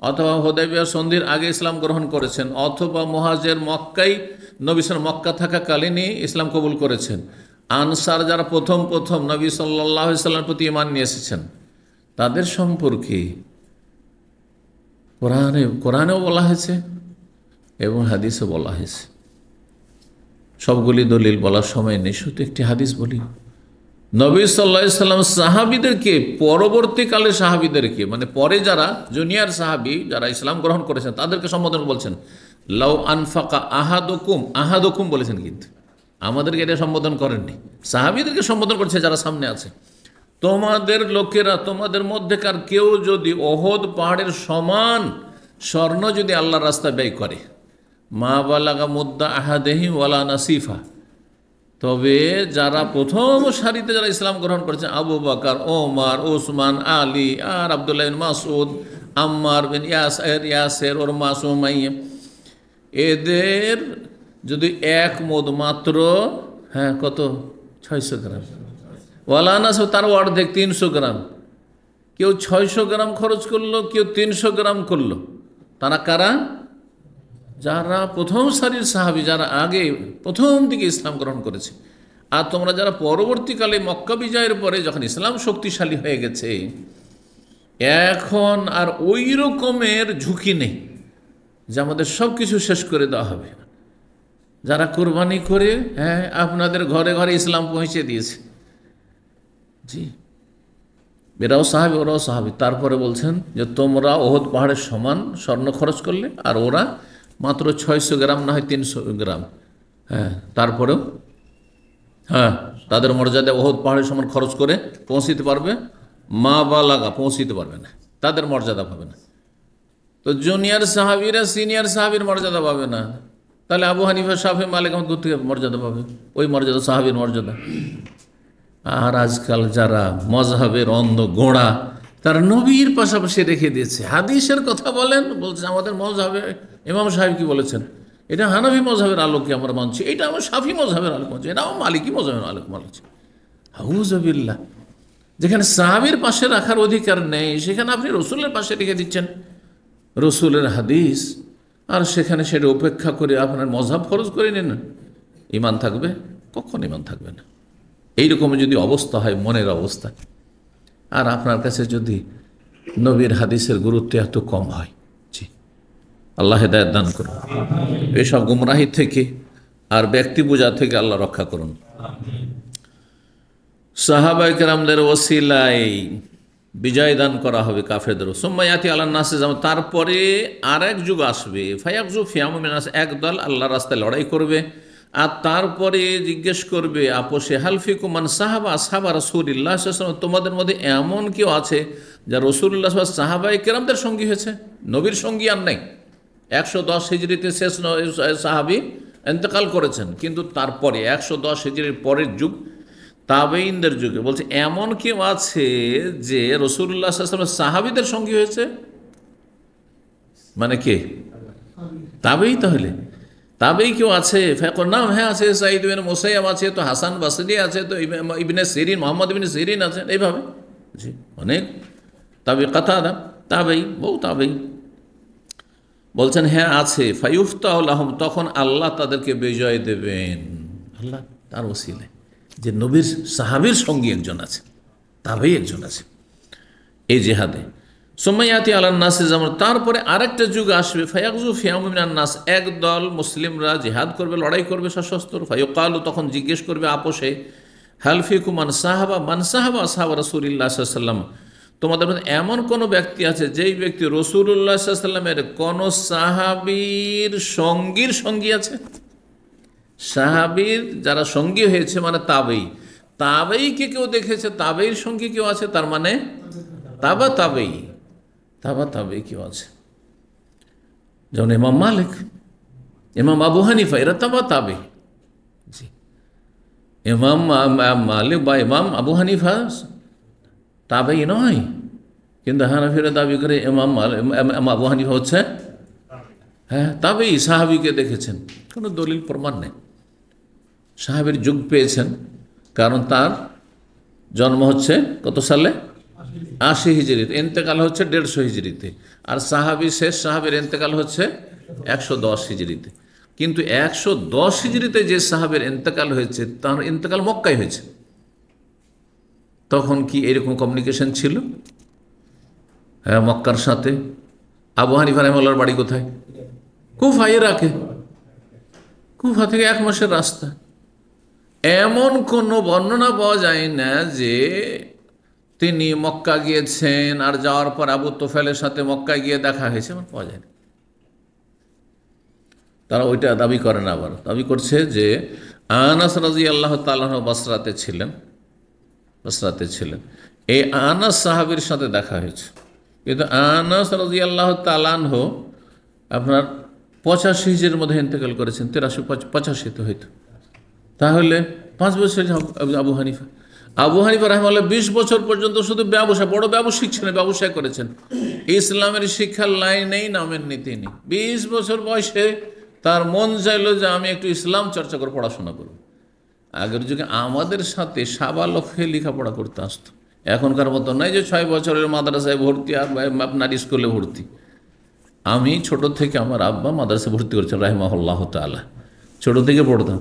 অথবা হুদায়বিয়া সন্ধির আগে ইসলাম গ্রহণ করেছেন, অথবা মুহাজির মক্কায় নবী সাল্লাল্লাহু মক্কা থাকাকালীনই ইসলাম কবুল করেছেন, আনসার যারা প্রথম নবী সাল্লাল্লাহু আলাইহি সাল্লামের প্রতি ঈমান নিয়ে এসেছেন, তাদের সম্পর্কে কোরআনেও বলা হয়েছে এবং হাদিসে বলা হয়েছে। সবগুলি দলিল বলার সময় নেই, শুধু একটি হাদিস বলি। নবী সাল্লাল্লাহু আলাইহি সাল্লাম সাহাবীদেরকে, পরবর্তীকালে সাহাবীদেরকে, মানে পরে যারা জুনিয়র সাহাবী যারা ইসলাম গ্রহণ করেছেন, তাদেরকে সম্বোধন বলছেন লাউ আনফাকা আহাদুকুম বলেছেন, কিন্তু আমাদেরকে এটা সম্বোধন করেননি। সাহাবীদেরকে সম্বোধন করছে যারা সামনে আছে। তোমাদের লোকেরা, তোমাদের মধ্যেকার কেউ যদি ওহদ পাহাড়ের সমান স্বর্ণ যদি আল্লাহর রাস্তায় ব্যয় করে, মা বালাগা মুদ্দা আহাদেহিম ওয়ালা নাসিফা, তবে যারা প্রথম সারিতে যারা ইসলাম গ্রহণ করেছেন, আবু বকর, ওমর, ওসমান, আলী, আর আব্দুল্লাহ বিন মাসউদ, আম্মার বিন ইয়াসের ওর মা সুমাইয়া, এদের যদি এক মুদ মাত্র, কত, 600 গ্রাম, ওয়ালা নাসিফ তার অর্ধেক 300 গ্রাম, কেউ 600 গ্রাম খরচ করলো, কেউ 300 গ্রাম করলো, তারা কারা? যারা প্রথম সারির সাহাবী, যারা আগে প্রথম দিকে ইসলাম গ্রহণ করেছে। আর তোমরা যারা পরবর্তীকালে মক্কা বিজয়ের পরে যখন ইসলাম শক্তিশালী হয়ে গেছে, এখন আর ওই রকমের ঝুঁকি নেই যে আমাদের সব কিছু শেষ করে দেওয়া হবে। যারা কোরবানি করে আপনাদের ঘরে ঘরে ইসলাম পৌঁছে দিয়েছে, জি, এরাও সাহাবী ওরাও সাহাবী। তারপরে বলছেন যে তোমরা ওহদ পাহাড়ের সমান স্বর্ণ খরচ করলে, আর ওরা মাত্র 600 গ্রাম না হয় 300 গ্রাম, হ্যাঁ, তারপরেও হ্যাঁ তাদের মর্যাদা ওহদ পাহাড়ের সমান খরচ করে পৌঁছিতে পারবে, মা বা লাগা পৌঁছিতে পারবে না, তাদের মর্যাদা পাবে না। তো জুনিয়র সাহাবিরা সিনিয়র সাহাবির মর্যাদা পাবে না, তাহলে আবু হানিফা, শাফি, মালিক আহমদ থেকে মর্যাদা পাবে? ওই মর্যাদা সাহাবির মর্যাদা। আর আজকাল যারা মজহাবের অন্ধ গোড়া, তারা নবীর পাশাপাশি রেখে দিয়েছে। হাদিসের কথা বলেন, বলছে আমাদের মজহাবে ইমাম সাহেব কি বলেছেন, এটা হানাফি মজহাবের আলোকে আমরা মানছি, এটা আমার শাফি মজহাবের আলোক মানছি, এটা আমার মালিকি মজহাবের আলোক মানছি। হাউজুবিল্লাহ। যেখানে সাহাবির পাশে রাখার অধিকার নেই, সেখানে আপনি রসুলের পাশে রেখে দিচ্ছেন রসুলের হাদিস, আর সেখানে সেটা উপেক্ষা করে আপনার মজহাব খরচ করে নিন। ইমান থাকবে? কখন ইমান থাকবে না। এইরকম যদি অবস্থা হয়, মনের অবস্থা, আর আপনার কাছে যদি নবীর হাদিসের গুরুত্ব এত কম হয়, জি, আল্লাহ হেদায়েত দান করুন। এসব গুমরাহি থেকে আর ব্যক্তি পূজা থেকে আল্লাহ রক্ষা করুন। সাহাবায়ে কেরামদের ওসিলায় বিজয় দান করা হবে কাফেরদের। সুম্মায়াতি আলান নাসে, তারপরে আর এক যুগ আসবে, ফায়াকজু ফিয়ামুন নাস, একদল আল্লাহর রাস্তায় লড়াই করবে, আর তারপরে জিজ্ঞেস করবে আপোষে, হালফিকুম মান সাহাবা আসহাবা রাসূলিল্লাহ সাল্লাল্লাহু আলাইহি ওয়াসাল্লাম, তোমাদের মধ্যে এমন কেউ আছে যা রাসূলুল্লাহ সাহাবায়ে কেরামদের সঙ্গী হয়েছে, নবীর সঙ্গী আর নাই। 110 হিজরিতে শেষ সাহাবী ইন্তেকাল করেছেন, কিন্তু তারপরে 110 হিজরির পরের যুগ তাবেঈনদের যুগে বলছে এমন কেউ আছে যে রাসূলুল্লাহ সাল্লাল্লাহু আলাইহি ওয়াসাল্লাম সাহাবীদের সঙ্গী হয়েছে? মানে কে? তাবেঈ। তাহলে তাবেঈ কেউ আছে? ফায়কুল নাম, হ্যাঁ আছে, সাঈদ ইবনে মুসাইয়াব আছে, তো হাসান বাসরি আছে, তো ইবনে সিরিন, মোহাম্মদ ইবনে সিরিন আছেন, এইভাবে জি অনেক তাবে কাতাদা, তাবেঈ, বহু তাবেঈ। বলছেন হ্যাঁ আছে। ফায়ুফতাহু লাহুম, তখন আল্লাহ তাদেরকে বিজয় দেবেন, আল্লাহ তার ওসিলায়, যে নবীর সাহাবীর সঙ্গী একজন আছে, তাবেঈ একজন আছে এই জিহাদে। সুম্মায়াতি আলান নাসে, যেমন তারপরে আরেকটা যুগ আসবে, ফায়াকজু ফিয়ামুন মিনান নাস, একদল মুসলিমরা জিহাদ করবে, লড়াই করবে সশস্ত্র। ফায়ুকালু, তখন জিজ্ঞেস করবে আপোষে, হাল ফিকুম মান সাহাবা আসহাবা রাসূলিল্লাহ সাল্লাল্লাহু আলাইহি ওয়াসাল্লাম, তোমাদের মধ্যে এমন কোনো ব্যক্তি আছে যেই ব্যক্তি রাসূলুল্লাহ সাল্লাল্লাহু আলাইহি ওয়াসাল্লামের কোন সাহাবীর সঙ্গীর সঙ্গী আছে? সাহাবীর যারা সঙ্গী হয়েছে মানে তাবেঈ, তাবেঈকে কেউ দেখেছে, তাবেঈর সঙ্গী কেউ আছে, তার মানে তাবেঈ কেউ আছে। যেমন ইমাম মালিক, ইমাম আবু হানিফা, এরা তাবেঈ। জি, ইমাম মালিক বা ইমাম আবু হানিফা তাবেঈ নয়, কিন্তু হানাফিরা দাবি করে ইমাম আবু হানিফা হচ্ছে হ্যাঁ তাবেঈ, সাহাবীকে দেখেছেন, কোনো দলিল প্রমাণ নেই। সাহাবীর যুগ পেয়েছেন, কারণ তার জন্ম হচ্ছে কত সালে? 80 হিজরিতে, ইন্তেকাল হচ্ছে 150 হিজরিতে, আর শেষ সাহাবীর ইন্তেকাল হচ্ছে 110 হিজরিতে। কিন্তু 110 হিজরিতে যে সাহাবীর ইন্তেকাল হয়েছে, তার ইন্তেকাল মক্কায় হয়েছে। তখন কি এরকম কমিউনিকেশন ছিল? হ্যাঁ, মক্কার সাথে। আবু হানিফা রাহিমাহুল্লাহর বাড়ি কোথায়? কুফা, ইরাকে। কুফা থেকে 1 মাসের রাস্তা। এমন কোনো বর্ণনা পাওয়া যায় না যে তিনি মক্কা গিয়েছেন আর যাওয়ার পর আবু তোফেলের সাথে মক্কায় গিয়ে দেখা হয়েছে, এমন পাওয়া যায় না। তারা ওইটা দাবি করে না, আবার দাবি করছে যে আনাস রাদিয়াল্লাহু তাআলা বসরাতে ছিলেন, এই আনাস সাহাবীর সাথে দেখা হয়েছে। কিন্তু আনাস রাদিয়াল্লাহু তাআলা আপনার 85 হিজরির মধ্যে ইন্তেকাল করেছেন, 83-85 হয়তো। তাহলে 5 বছর আবু হানিফা রাহিমাহুল্লাহ 20 বছর পর্যন্ত শুধু বড় ব্যবসায়িক ছিলেন, ব্যবসায় করেছেন, ইসলামের শিক্ষার লাইনেই নামের নীতি নেই। 20 বছর বয়সে তার মন চাইলো যে আমি একটু ইসলাম চর্চা করে পড়াশোনা করব। আগের যুগে আমাদের সাথে সাবালক হয়ে লেখাপড়া করতে আসতো, এখনকার মতো নয় যে 6 বছরের মাদ্রাসায় ভর্তি আর আপনার স্কুলে ভর্তি। আমি ছোট থেকে আমার আব্বা মাদ্রাসায় ভর্তি করেছেন রাহিমাহুল্লাহ তাআলা, ছোট থেকে পড়তাম।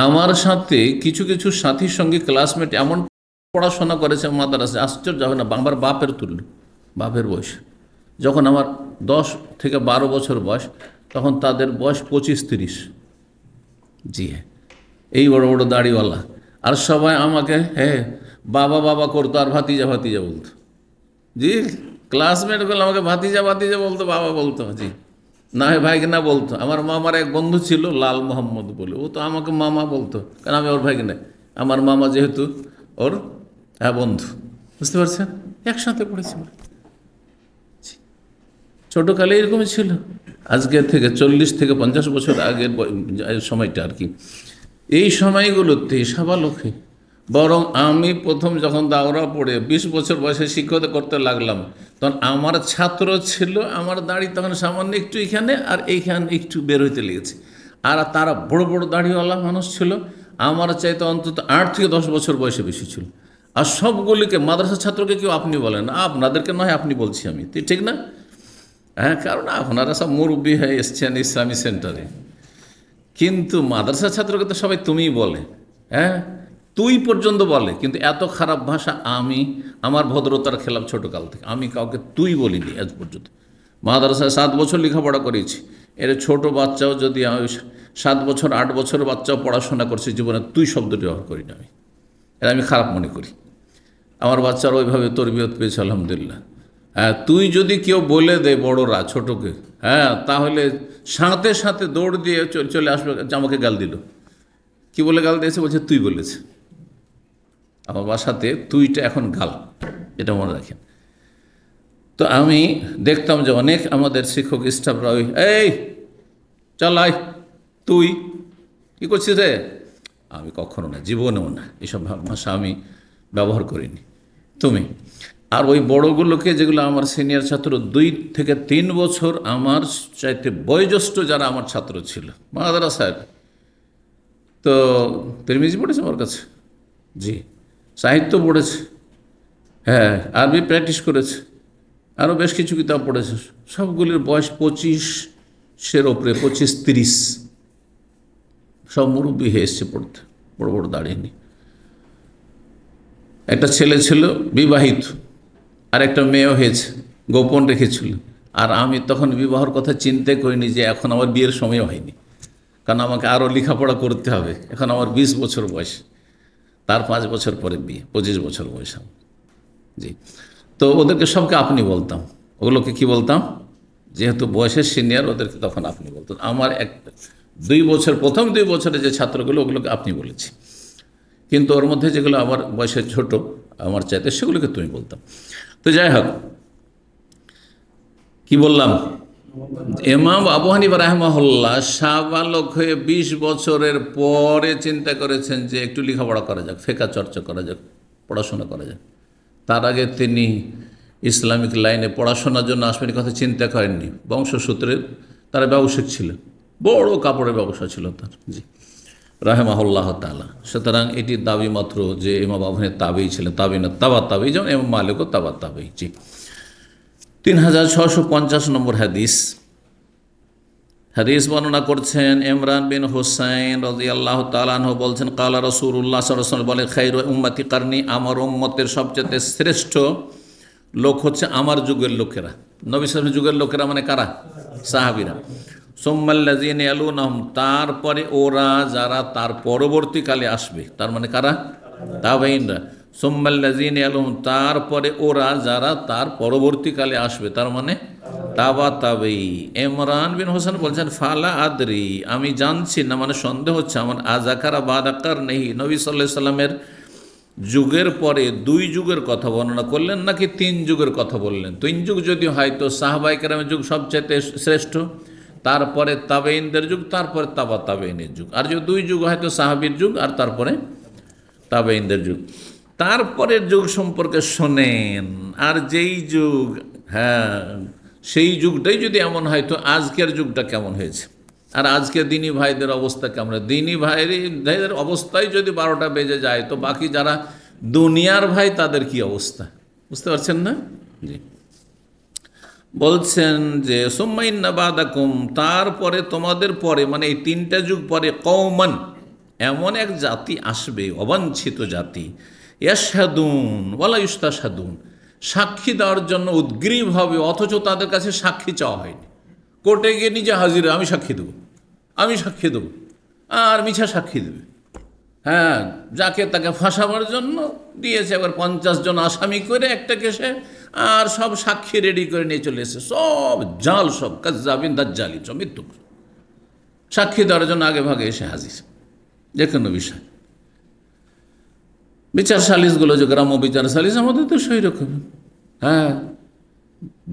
আমার সাথে কিছু কিছু সাথীর সঙ্গে ক্লাসমেট এমন পড়াশোনা করেছে মাদ্রাসায়, আশ্চর্য হবে না, আমার বাপের তুল্য, বাপের বয়স। যখন আমার 10 থেকে 12 বছর বয়স, তখন তাদের বয়স 25-30। জি হ্যাঁ, এই বড় বড় দাড়িওয়ালা, আর সবাই আমাকে হ্যাঁ বাবা করতো আর ভাতিজা বলতো। জি, ক্লাসমেটগুলো আমাকে ভাতিজা বলতো, বাবা বলতো। জি, না হয় ভাইগনা বলতো। আমার মামার এক বন্ধু ছিল লাল মোহাম্মদ বলে, ও তো আমাকে মামা বলতো, কারণ আমি ওর ভাইগনা। আমার মামা যেহেতু ওর বন্ধু, বুঝতে পারছেন, একসাথে পড়েছি। ছোটোকালে এরকমই ছিল। আজকে থেকে 40 থেকে 50 বছর আগের সময়টা আর কি। এই সময়গুলোতে সাবালকে, বরং আমি প্রথম যখন দাওরা পড়ে 20 বছর বয়সে শিক্ষকতা করতে লাগলাম, তখন আমার ছাত্র ছিল, আমার দাড়ি তখন সামান্য একটু এখানে আর এইখানে একটু বের হইতে লেগেছে। আর তারা বড় বড় দাড়িওয়ালা মানুষ ছিল, আমার চাইতে অন্তত 8 থেকে 10 বছর বয়সে বেশি ছিল। আর সবগুলিকে, মাদ্রাসার ছাত্রকে কেউ আপনি বলেন, আপনাদেরকে নয় আপনি বলছি আমি, ঠিক না? হ্যাঁ, কারণ আপনারা সব মুরব্বী হয়ে এসছেন ইসলামী সেন্টারে, কিন্তু মাদ্রাসার ছাত্রকে তো সবাই তুমিই বলে, হ্যাঁ, তুই পর্যন্ত বলে। কিন্তু এত খারাপ ভাষা, আমি আমার ভদ্রতার খেলাফ ছোটোকাল থেকে আমি কাউকে তুই বলিনি আজ পর্যন্ত। মাদ্রাসায় 7 বছর লেখাপড়া করেছি, এর ছোট বাচ্চাও যদি 7 বছর 8 বছরের বাচ্চাও পড়াশোনা করছে, জীবনে তুই শব্দটি ব্যবহার করি না আমি, এটা আমি খারাপ মনে করি। আমার বাচ্চারা ওইভাবে তরবিয়ত পেয়েছে আলহামদুলিল্লাহ। হ্যাঁ, তুই যদি কেউ বলে দেয় বড়রা ছোটকে, হ্যাঁ, তাহলে সাথে সাথে দৌড় দিয়ে চলে আসবে, আমাকে গাল দিল। কি বলে গাল দিয়েছে? বলছে তুই বলেছে। আমার বাসাতে তুইটা এখন গাল, এটা মনে রাখেন। তো আমি দেখতাম যে অনেক আমাদের শিক্ষক স্টাফরা ওই এই চালাই তুই কী করছিস রে, আমি কখনো না, জীবনেও না, এসব ভাষা আমি ব্যবহার করিনি, তুমি। আর ওই বড়গুলোকে, যেগুলো আমার সিনিয়র ছাত্র, 2 থেকে 3 বছর আমার চাইতে বয়োজ্যেষ্ঠ যারা আমার ছাত্র ছিল মাদ্রাসায়, তো তিরমিজি পড়েছে আমার কাছে, জি, সাহিত্য পড়েছে, হ্যাঁ, আরবি প্র্যাকটিস করেছে, আরও বেশ কিছু কিতাব পড়েছে। সবগুলির বয়স 25-এর ওপরে, 25-30, সব মুরব্বী হয়ে এসছে পড়তে, বড় বড় দাঁড়িয়ে নি। একটা ছেলে ছিল বিবাহিত, আর একটা মেয়েও হয়েছে, গোপন রেখেছিল। আর আমি তখন বিবাহর কথা চিন্তা করিনি যে এখন আমার বিয়ের সময় হয়নি, কারণ আমাকে আরও লেখাপড়া করতে হবে। এখন আমার 20 বছর বয়স, তার 5 বছর পরে বিয়ে, 25 বছর বয়স আমার, জি। তো ওদেরকে সবকে আপনি বলতাম, ওগুলোকে কি বলতাম, যেহেতু বয়সের সিনিয়র, ওদেরকে তখন আপনি বলতাম। আমার 2 বছর, প্রথম 2 বছরে যে ছাত্রগুলো, ওগুলোকে আপনি বলেছি, কিন্তু ওর মধ্যে যেগুলো আমার বয়সে ছোট, আমার চাইতে, সেগুলোকে তুমি বলতাম। তো যাই হোক, কি বললাম, ইমাম আবু হানিফা রাহিমাহুল্লাহ সাবালক হয়ে 20 বছরের পরে চিন্তা করেছেন যে একটু লেখাপড়া করা যাক, ফিকহ চর্চা করা যাক, পড়াশোনা করা যাক। তার আগে তিনি ইসলামিক লাইনে পড়াশোনার জন্য আসবেন কথা চিন্তা করেননি। বংশসূত্রে তারা ব্যবসায়িক ছিলেন, বড় কাপড়ের ব্যবসা ছিল তার, জি, রাহিমাহুল্লাহ তাআলা। সুতরাং এটি দাবি মাত্র যে ইমাম আবু হানিফা তাবেঈ ছিলেন, তাবেঈ না তাবা তাবেঈ, যেমন ইমাম মালিকও তাবা তাবেঈ, জি। 3650 নম্বর হাদিস। হাদিস বর্ণনা করছেন ইমরান বিন হুসাইন রাদিয়াল্লাহু তাআলা আনহু, বলছেন কালা রাসূলুল্লাহ সাল্লাল্লাহু আলাইহি ওয়াসাল্লাম, বলে খায়রু উম্মতি কারনি, আমার উম্মতের সবচেয়ে শ্রেষ্ঠ লোক হচ্ছে আমার যুগের লোকেরা। নবী সাল্লাল্লাহু আলাইহি ওয়াসাল্লামের যুগের লোকেরা মানে কারা? সাহাবীরা। সুম্মাল্লাযীনা ইয়ালুনহুম, তারপরে ওরা যারা তার পরবর্তীকালে আসবে, তার মানে কারা? তাবেঈনরা। সুম্মাল্লাযীনা ইয়ালুনহুম, তারপরে ওরা যারা তার পরবর্তীকালে আসবে, তার মানে তাবা তাবেঈ। ইমরান বিন হোসেন বলছেন ফালা আদরি, আমি জানছি না, মানে সন্দেহ হচ্ছে আমার, আযাকারা বাদাকার নেই, নবী সাল্লাল্লাহু আলাইহি সাল্লামের যুগের পরে 2 যুগের কথা বর্ণনা করলেন নাকি 3 যুগের কথা বললেন। 3 যুগ যদি হয় তো সাহাবায়ে কেরামের যুগ সবচেয়ে শ্রেষ্ঠ, তারপরে তাবেঈনদের যুগ, তারপরে তাবা তাবেঈনের যুগ। আর যদি 2 যুগ হয় তো সাহাবীর যুগ আর তারপরে তাবেঈনদের যুগ। তারপরের যুগ সম্পর্কে শোনেন, আর যেই যুগ, হ্যাঁ, সেই যুগটাই যদি এমন হয় তো আজকের যুগটা কেমন হয়েছে, আর আজকে দিনী ভাইদের অবস্থা কেমন? দিনী ভাইদের অবস্থায় যদি 12টা বেজে যায় তো বাকি যারা দুনিয়ার ভাই তাদের কি অবস্থা, বুঝতে পারছেন না? জি, বলছেন যে সুম্মা ইন্না বাদাকুম, তারপরে তোমাদের পরে, মানে এই 3টা যুগ পরে, কওমান, এমন এক জাতি আসবে, অবাঞ্ছিত জাতি, ইয়াশহাদুন ওয়ালা ইউস্তাশহাদুন, সাক্ষী দেওয়ার জন্য উদ্গ্রীব হবে, অথচ তাদের কাছে সাক্ষী চাওয়া হয়নি। কোর্টে গিয়ে নিজে হাজির, আমি সাক্ষী দেবো, আমি সাক্ষী দেবো, আর মিছা সাক্ষী দেবে। হ্যাঁ, যাকে তাকে ফাঁসাবার জন্য দিয়েছে, এবার 50 জন আসামি করে একটা কেসে, আর সব সাক্ষী রেডি করে নিয়ে চলে এসেছে, সব জাল, সব কাজ্জাবিন দাজ্জালিন, সব মৃত্যু সাক্ষী দেওয়ার জন্য আগে ভাগে এসে হাজির যে কোনো বিষয়। বিচার সালিশগুলো যে গ্রাম্য বিচার সালিশ, আমাদের তো সেই রকম। হ্যাঁ,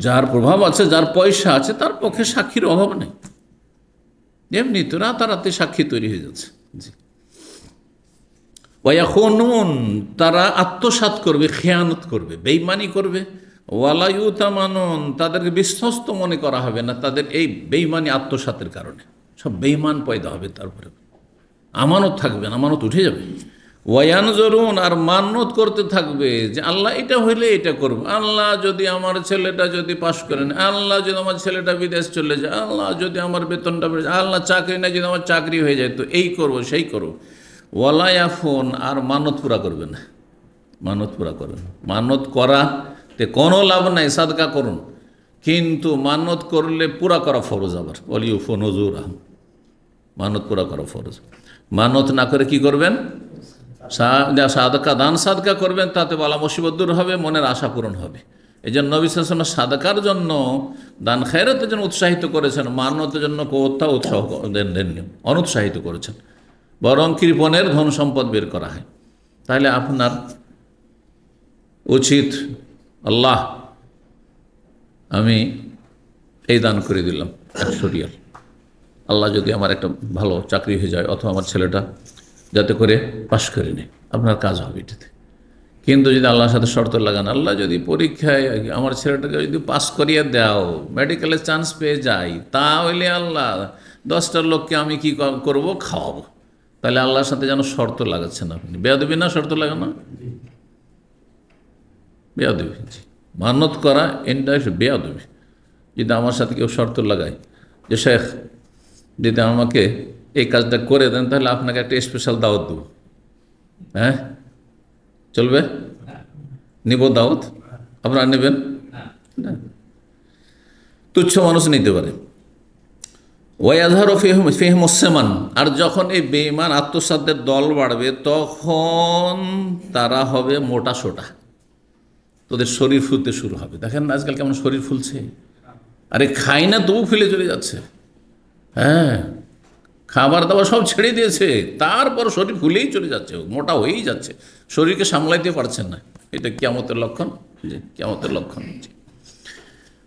যার প্রভাব আছে, যার পয়সা আছে, তার পক্ষে সাক্ষীর অভাব নেই। এমনি তো রাতারাতি সাক্ষী তৈরি হয়ে যাচ্ছে। জি, ওয়ায়াখুনুন, তারা আত্মসাৎ করবে, খেয়ানত করবে, বেঈমানি করবে। ওয়ালা ইউতামানুন, তাদেরকে বিশ্বস্ত মনে করা হবে না তাদের এই বেঈমানি আত্মসাতের কারণে। সব বেঈমান পয়দা হবে, তারপরে আমানত থাকবে না, আমানত উঠে যাবে। ওয়ায়ানজরুন, আর মান্যত করতে থাকবে যে আল্লাহ এটা হইলে এটা করব, আল্লাহ যদি আমার ছেলেটা যদি পাশ করেন, আল্লাহ যদি আমার ছেলেটা বিদেশ চলে যায়, আল্লাহ যদি আমার বেতনটা বেড়ে যায়, আল্লাহ চাকরি না যদি আমার চাকরি হয়ে যায়, তো এই করব সেই করব। ওয়ালায়াফুন, আর মানত পুরা করবে না, মানত পুরা করবে না। মানত করাতে কোনো লাভ নাই, সাদকা করুন, কিন্তু মানত করলে পুরা করা ফরজ। আবার ওয়ালিউফু নজুরাহুম, মানত পুরা করা ফরজ। মানত না করে কি করবেন? সাদকা, দান সাদকা করবেন, তাতে বালা মুসিবত দূর হবে, মনের আশা পূরণ হবে। এই জন্য নবী সাল্লাল্লাহু আলাইহি ওয়াসাল্লাম সাদকার জন্য, দান খায়রাতের জন্য উৎসাহিত করেছেন, মানতের জন্য কোথাও উৎসাহ দেননি, অনুৎসাহিত করেছেন। বরং কৃপণের ধন সম্পদ বের করা হয়। তাহলে আপনার উচিত, আল্লাহ আমি এই দান করে দিলাম 100 রিয়াল, আল্লাহ যদি আমার একটা ভালো চাকরি হয়ে যায়, অথবা আমার ছেলেটা যাতে করে পাশ করে নেয়, আপনার কাজ হবে এটাতে। কিন্তু যদি আল্লাহর সাথে শর্ত লাগান, আল্লাহ যদি পরীক্ষায় আমার ছেলেটাকে যদি পাস করিয়ে দাও, মেডিকেলে চান্স পেয়ে যাই, তাহলে আল্লাহ 10টা লোককে আমি কি করব? খাওয়াবো। তাহলে আল্লাহর সাথে যেন শর্ত লাগাচ্ছেন আপনি। বেয়াদবি না? শর্ত লাগানো বেয়াদবি। মানত করা ইনডাইরেক্ট বেয়াদবি। যদি আমার সাথে কেউ শর্ত লাগায় যে শেখ যদি আমাকে এই কাজটা করে দেন, তাহলে আপনাকে একটা স্পেশাল দাওয়াত দেবো, হ্যাঁ চলবে? নিব দাওয়াত? আপনারা নেবেন না? তুচ্ছ মানুষ নিতে পারে। ওয়াজহারু ফিহিম মুসমান, আর যখন এই বেঈমান আত্মসাতের দল বাড়বে, তখন তারা হবে মোটা সোটা, তোদের শরীর ফুলতে শুরু হবে। দেখেন না আজকাল কেমন শরীর ফুলছে, আরে খাই না তবু ফেলে চলে যাচ্ছে। হ্যাঁ, খাবার দাবার সব ছেড়ে দিয়েছে, তারপর শরীর ফুলেই চলে যাচ্ছে, মোটা হয়েই যাচ্ছে, শরীরকে সামলাইতে পারছেন না। এটা কিয়ামতের লক্ষণ। জি, কিয়ামতের লক্ষণ। জি,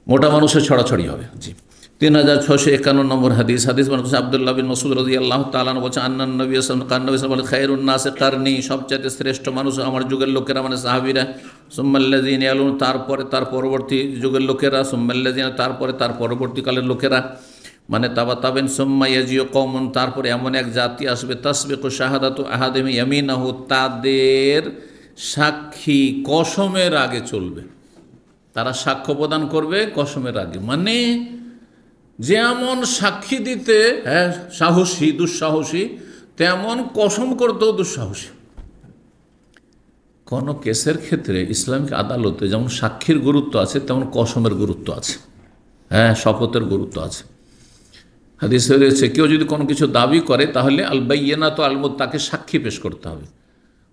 মোটা মানুষের ছড়াছড়ি হবে। জি, 3651 নম্বর হাদিস। বানাচ্ছে আব্দুল্লাহ বিন মাসউদ রাদিয়াল্লাহু তাআলা আনহু বলেছেন, আন্নান নবী সাল্লাল্লাহু আলাইহি ওয়াসাল্লাম বলেন, খায়রুন নাসি কারনি, সবচেয়ে শ্রেষ্ঠ মানুষ আমার যুগের লোকেরা, মানে সাহাবীরা। সুম্মাল্লাযিনা ইয়ালুন, তারপরে তার পরবর্তী যুগের লোকেরা। সুম্মাল্লাযিনা, তারপরে তার পরবর্তীকালের লোকেরা, মানে তাবেন। সুম্মা ইয়াজিউ কওমুন, তারপরে এমন এক জাতি আসবে, তাসবিকু শাহাদাতু আহাদিহিম ইয়ামিনাহু, তাদের সাক্ষী কসমের আগে চলবে। তারা সাক্ষ্য প্রদান করবে কসমের আগে, মানে যেমন সাক্ষী দিতে হ্যাঁ সাহসী, দুঃসাহসী, তেমন কসম করতেও দুঃসাহসী। কোনো কেসের ক্ষেত্রে ইসলামিক আদালতে যেমন সাক্ষীর গুরুত্ব আছে, তেমন কসমের গুরুত্ব আছে। হ্যাঁ, শপথের গুরুত্ব আছে। হাদিসে রয়েছে, কেউ যদি কোনো কিছু দাবি করে, তাহলে আল বাইয়িনাতু আল মুদ, তাকে সাক্ষী পেশ করতে হবে।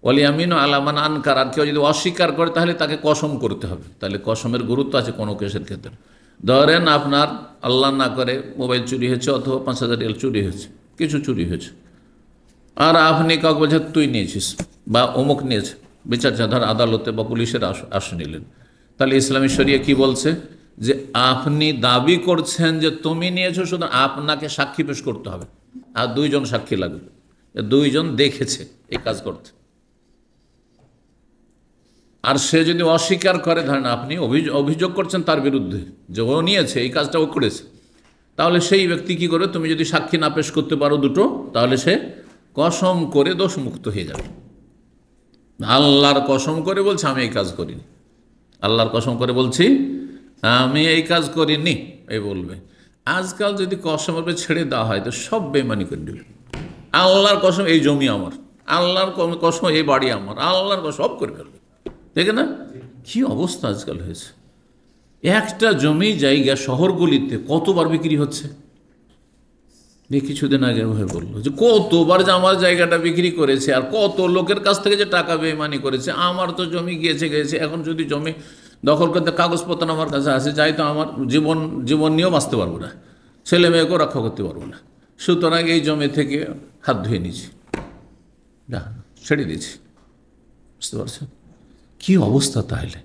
ওয়াল ইয়ামিনু আলা মান আনকার, আর কেউ যদি অস্বীকার করে, তাহলে তাকে কসম করতে হবে। তাহলে কসমের গুরুত্ব আছে কোনো কেসের ক্ষেত্রে। ধরেন আপনার আল্লাহ না করে মোবাইল চুরি হয়েছে, অথবা 5000 রিয়াল চুরি হয়েছে, কিছু চুরি হয়েছে, আর আপনি কাউকে বলছেন তুই নিয়েছিস বা অমুক নিয়েছে, বিচার ধর আদালতে বা পুলিশের আসন নিলেন, তাহলে ইসলামী শরিয়া কি বলছে? যে আপনি দাবি করছেন যে তুমি নিয়েছো, শুধু আপনাকে সাক্ষী পেশ করতে হবে, আর 2 জন সাক্ষী লাগবে, 2 জন দেখেছে এই কাজ করতে। আর সে যদি অস্বীকার করে, ধরেন আপনি অভিযোগ করছেন তার বিরুদ্ধে যে ও নিয়েছে, এই কাজটা ও করেছে, তাহলে সেই ব্যক্তি কি করে? তুমি যদি সাক্ষী না পেশ করতে পারো 2টো, তাহলে সে কসম করে দোষমুক্ত হয়ে যাবে। আল্লাহর কসম করে বলছে আমি এই কাজ করিনি, আল্লাহর কসম করে বলছি আমি এই কাজ করিনি, এই বলবে। আজকাল যদি কসমের উপরে ছেড়ে দেওয়া হয়, তো সব বেঈমানি করে দেবে। আল্লাহর কসম এই জমি আমার, আল্লাহর কসম এই বাড়ি আমার, আল্লাহর কসম সব করে ফেলবে। দেখে না কি অবস্থা আজকাল হয়েছে? একটা জমি জায়গা শহরগুলিতে কতবার বিক্রি হচ্ছে। কিছুদিন আগে হয়ে বললো যে কতবার যে আমার জায়গাটা বিক্রি করেছে, আর কত লোকের কাছ থেকে যে টাকা বেইমানি করেছে। আমার তো জমি গিয়েছে, এখন যদি জমি দখল করতে কাগজপত্র আমার কাছে আছে, যাই তো আমার জীবন নিয়েও বাঁচতে পারবো না, ছেলে মেয়েকেও রক্ষা করতে পারবো না, সুতরাং এই জমি থেকে হাত ধুয়ে নিয়েছি, ছেড়ে দিয়েছি। বুঝতে পারছেন কী অবস্থা? তাহলে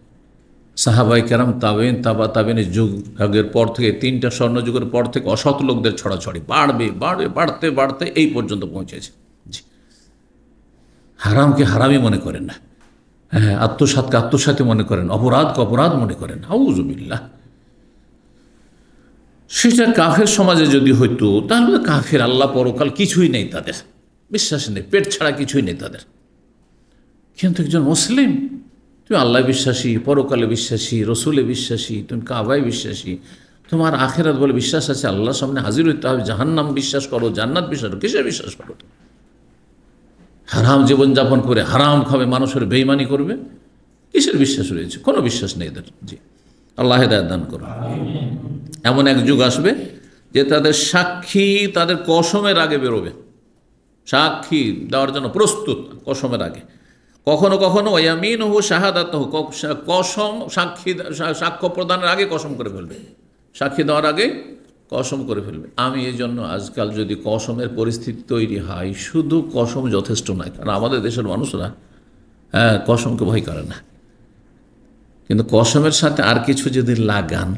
সাহাবাই কেরাম, তাবেইন, তাবা তাবেইনের যুগের পর থেকে, 3টা স্বর্ণযুগের পর থেকে অসৎ লোকদের ছড়াছড়ি বাড়তে বাড়তে এই পর্যন্ত পৌঁছেছে। জি, হারামকে হারামই মনে করেন না, হ্যাঁ, আত্মসাৎকে আত্মসাৎই মনে করেন, অপরাধকে অপরাধ মনে করেন। আউযুবিল্লাহ। সেটা কাফের সমাজে যদি হইতো তাহলে কাফের, আল্লাহ পরকাল কিছুই নেই তাদের, বিশ্বাস নেই, পেট ছাড়া কিছুই নেই তাদের। কিন্তু একজন মুসলিম, তুমি আল্লাহ বিশ্বাসী, পরকালে বিশ্বাসী, রসুলে বিশ্বাসী, তুমি কাবায় বিশ্বাসী, তোমার আখেরাত বলে বিশ্বাস আছে, আল্লাহর সামনে হাজির হইতে হবে, জাহান্নাম বিশ্বাস করো, জান্নাত বিশ্বাস করো, কিসে বিশ্বাস করো? হারাম জীবনযাপন করে হারাম খাবে, মানুষের বেঈমানি করবে, কিসের বিশ্বাস রয়েছে? কোনো বিশ্বাস নেই এদের। জি, আল্লাহ হেদায়েত দান করুন। এমন এক যুগ আসবে যে তাদের সাক্ষী তাদের কসমের আগে বেরোবে, সাক্ষী দেওয়ার জন্য প্রস্তুত কসমের আগে। কখনো কখনো ওয়ামিনহু শাহাদাতুহু, কসম সাক্ষ্য প্রদানের আগে কসম করে ফেলবে, সাক্ষী দেওয়ার আগে কসম করে ফেলবে। আমি এই জন্য আজকাল যদি কসমের পরিস্থিতি তৈরি হয়, শুধু কসম যথেষ্ট নয়, কারণ আমাদের দেশের মানুষরা কসমকে ভয় করে না, কিন্তু কসমের সাথে আর কিছু যদি লাগান